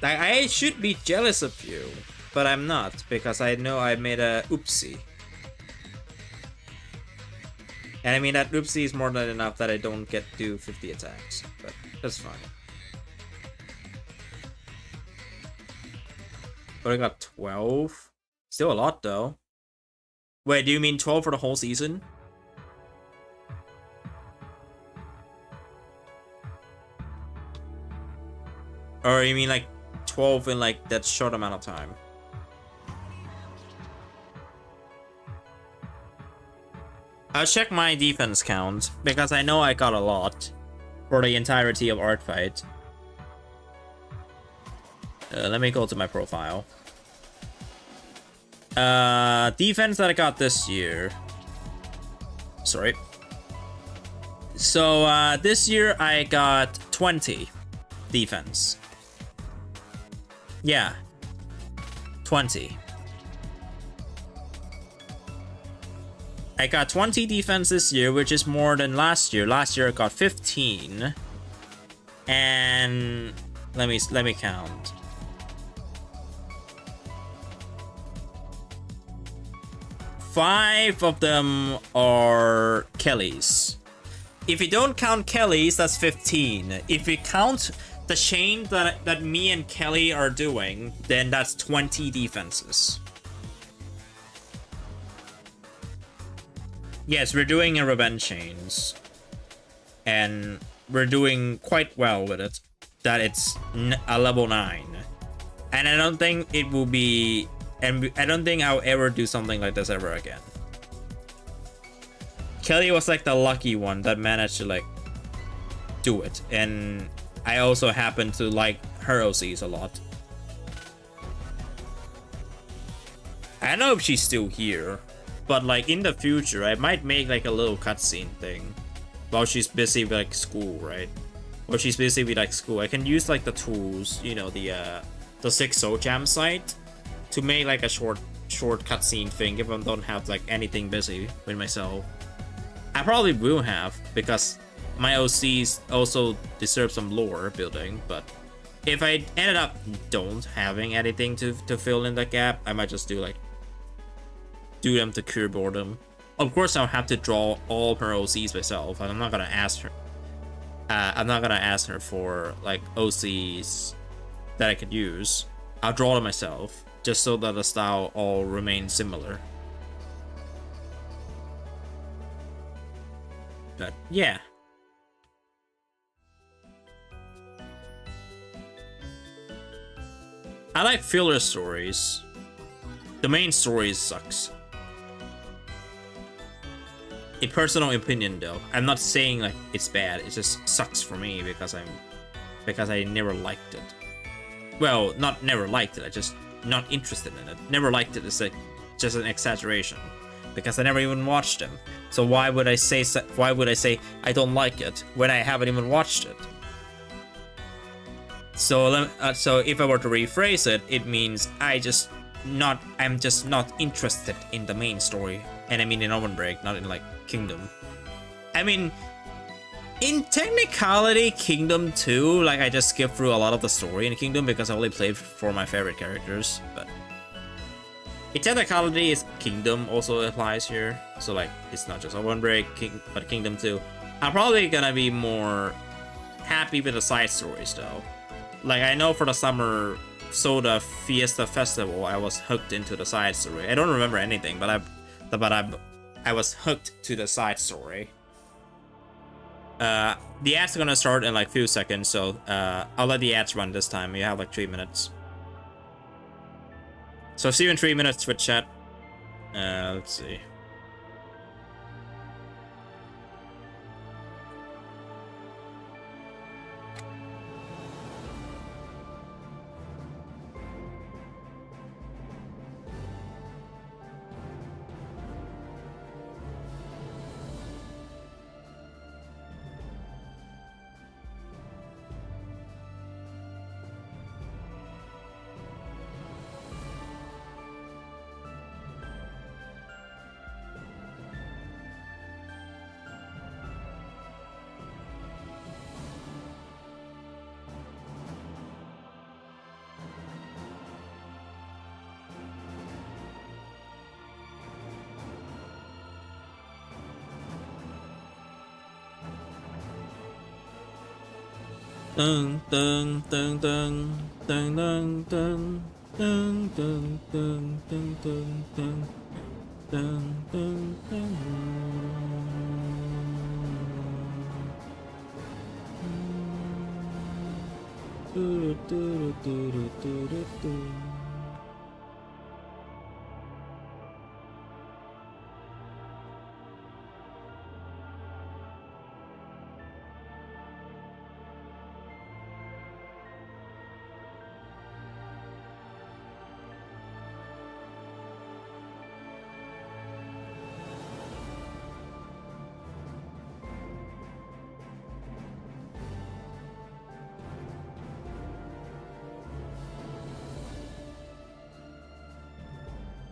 I should be jealous of you. But I'm not, because I know I made a oopsie. And I mean that oopsie is more than enough that I don't get to do 50 attacks. But that's fine. But I got 12. Still a lot though. Wait, do you mean 12 for the whole season? Or you mean like 12 in like that short amount of time? I'll check my defense count because I know I got a lot for the entirety of Art Fight. Let me go to my profile. Defense that I got this year. Sorry. So this year I got 20 defense. Yeah. 20. I got 20 defense this year, which is more than last year. Last year I got 15. And let me count. Five of them are Kelly's. If you don't count Kelly's, that's 15. If you count the chain that me and Kelly are doing, then that's 20 defenses. Yes, we're doing a revenge chains. And we're doing quite well with it. That it's a level 9. And I don't think it will be... And I don't think I'll ever do something like this ever again. Kelly was like the lucky one that managed to like do it. And I also happen to like her OCs a lot. I don't know if she's still here. But like in the future, I might make like a little cutscene thing. While she's busy with like school, right? Or she's busy with like school. I can use like the tools, you know, the the 6 Soul Jam site to make like a short cutscene thing if I don't have like anything busy with myself. I probably will have, because my OCs also deserve some lore building, but if I ended up don't having anything to fill in that gap, I might just do them to cure boredom. Of course, I'll have to draw all her OCs myself, and I'm not gonna ask her. I'm not gonna ask her for like OCs that I could use. I'll draw them myself, just so that the style all remains similar. But yeah. I like filler stories. The main story sucks. A personal opinion though. I'm not saying like it's bad, it just sucks for me because I never liked it. Well, not never liked it, I just not interested in it. Never liked it is like just an exaggeration, because I never even watched them. So why would I say I don't like it when I haven't even watched it? So so if I were to rephrase it, it means I'm just not interested in the main story. And I mean in Oven Break, not in like Kingdom. I mean, in technicality, Kingdom 2, like I just skipped through a lot of the story in Kingdom because I only played for my favorite characters, but in technicality, Kingdom also applies here. So like, it's not just Oven Break, but Kingdom 2. I'm probably gonna be more happy with the side stories though. Like, I know for the Summer Soda Fiesta Festival, I was hooked into the side story. I don't remember anything, but I was hooked to the side story. The ads are gonna start in like a few seconds, so I'll let the ads run this time. You have like 3 minutes. So see you in 3 minutes, Twitch chat. Let's see. Dun dun dun dun dun dun dun dun dun dun dun dun dun dun dun dun.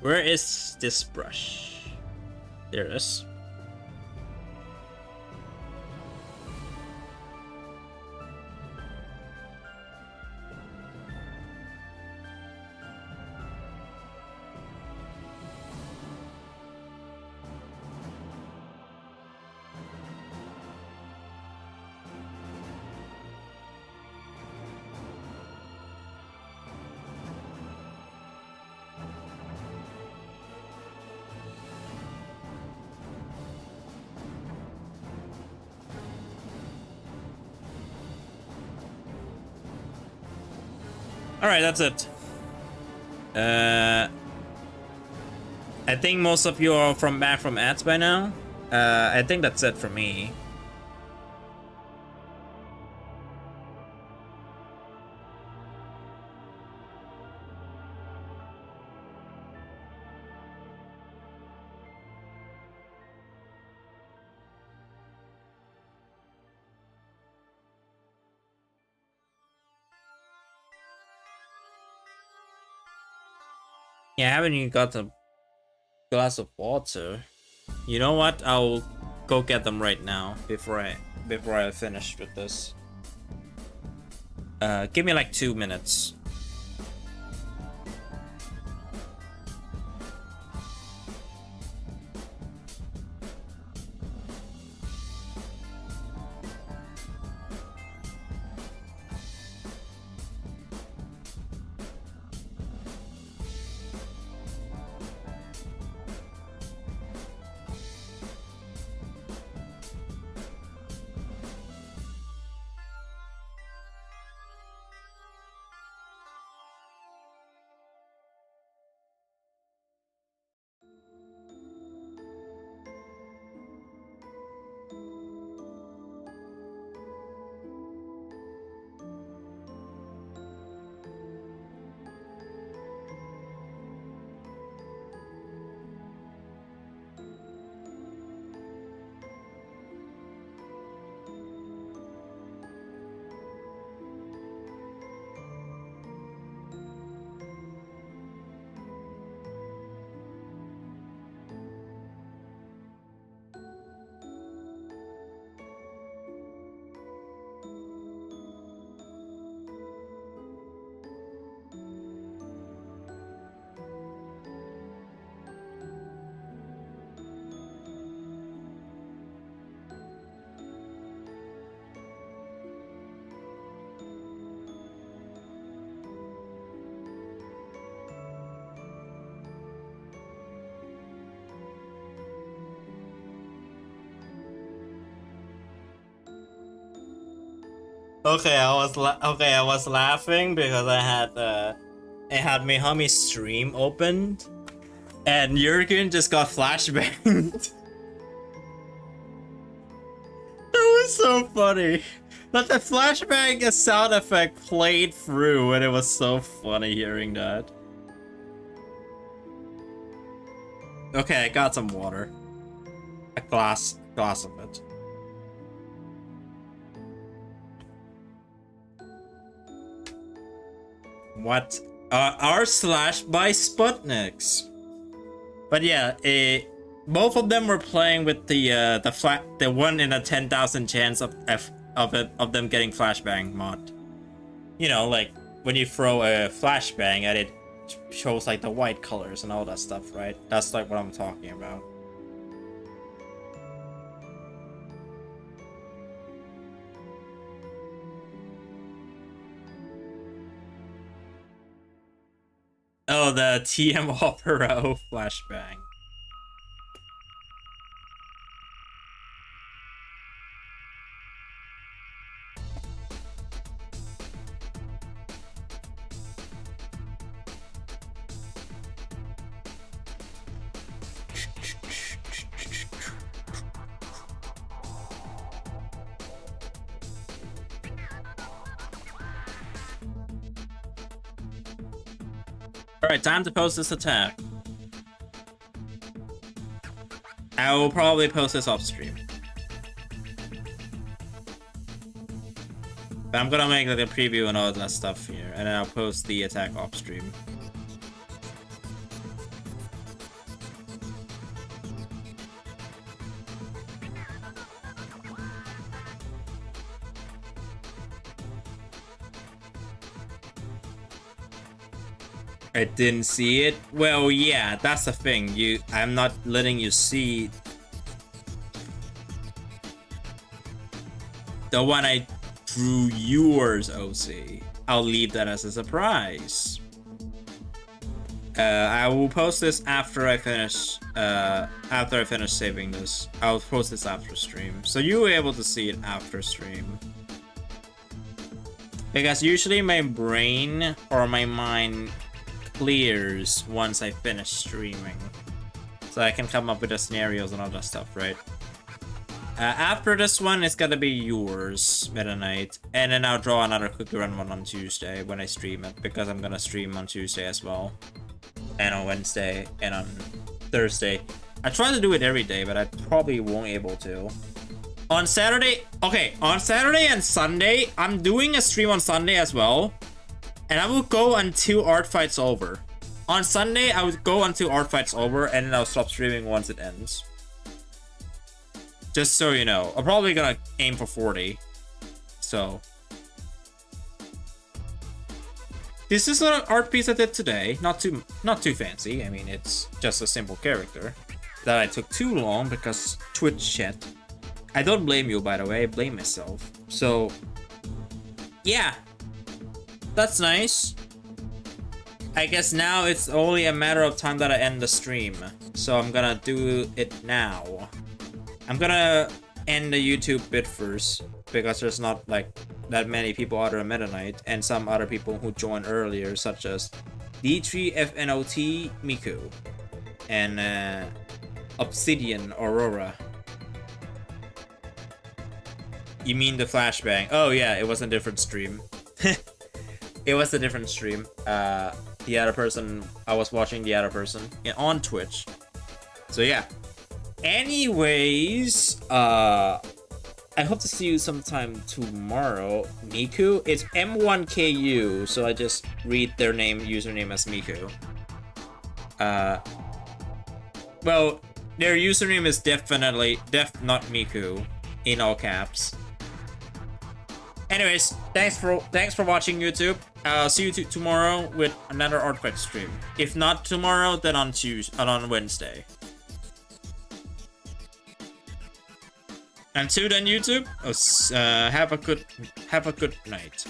Where is this brush? There it is. Alright, that's it. I think most of you are back from ads by now. I think that's it for me. Yeah, I haven't even got a glass of water. You know what? I'll go get them right now before I finish with this. Give me like 2 minutes. Okay, I was laughing because I had my homie stream opened, and Jurgen just got flashbanged. That was so funny. But the flashbang sound effect played through, and it was so funny hearing that. Okay, I got some water. A glass of it. What? R/ by Sputniks. But yeah, both of them were playing with the 1 in a 10,000 chance of them getting flashbang mod. You know, like when you throw a flashbang and it shows like the white colors and all that stuff, right? That's like what I'm talking about. Oh, the TM Opera flashbang. Alright, time to post this attack. I will probably post this off stream. But I'm gonna make like a preview and all that stuff here, and then I'll post the attack off stream. I didn't see it. Well, yeah, that's the thing. I'm not letting you see the one I drew yours, OC. I'll leave that as a surprise. I will post this after I finish saving this. I'll post this after stream, so you were able to see it after stream. Because usually my brain or my mind clears once I finish streaming, so I can come up with the scenarios and all that stuff, right? After this one, it's gonna be yours, Meta Knight, and then I'll draw another Cookie Run one on Tuesday when I stream it, because I'm gonna stream on Tuesday as well, and on Wednesday, and on Thursday. I try to do it every day, but I probably won't able to. On Saturday, okay, on Saturday and Sunday, I'm doing a stream on Sunday as well. And I will go until art fight's over. On Sunday, I would go until art fight's over, and then I'll stop streaming once it ends. Just so you know, I'm probably gonna aim for 40. So this is an art piece I did today. Not too fancy. I mean, it's just a simple character that I took too long because Twitch chat. I don't blame you, by the way. I blame myself. So yeah, that's nice. I guess now it's only a matter of time that I end the stream. So I'm gonna do it now. I'm gonna end the YouTube bit first because there's not like that many people other than Meta Knight and some other people who joined earlier, such as D3FNOT Miku and Obsidian Aurora. You mean the flashbang? Oh yeah, it was a different stream. It was a different stream. The other person, I was watching the other person on Twitch. So yeah. Anyways, I hope to see you sometime tomorrow. Miku, it's M1KU, so I just read their username as Miku. Well, their username is definitely not Miku in all caps. Anyways, thanks for watching, YouTube. See you tomorrow with another Artifact stream. If not tomorrow, then on Wednesday. Until then, YouTube, have a good night.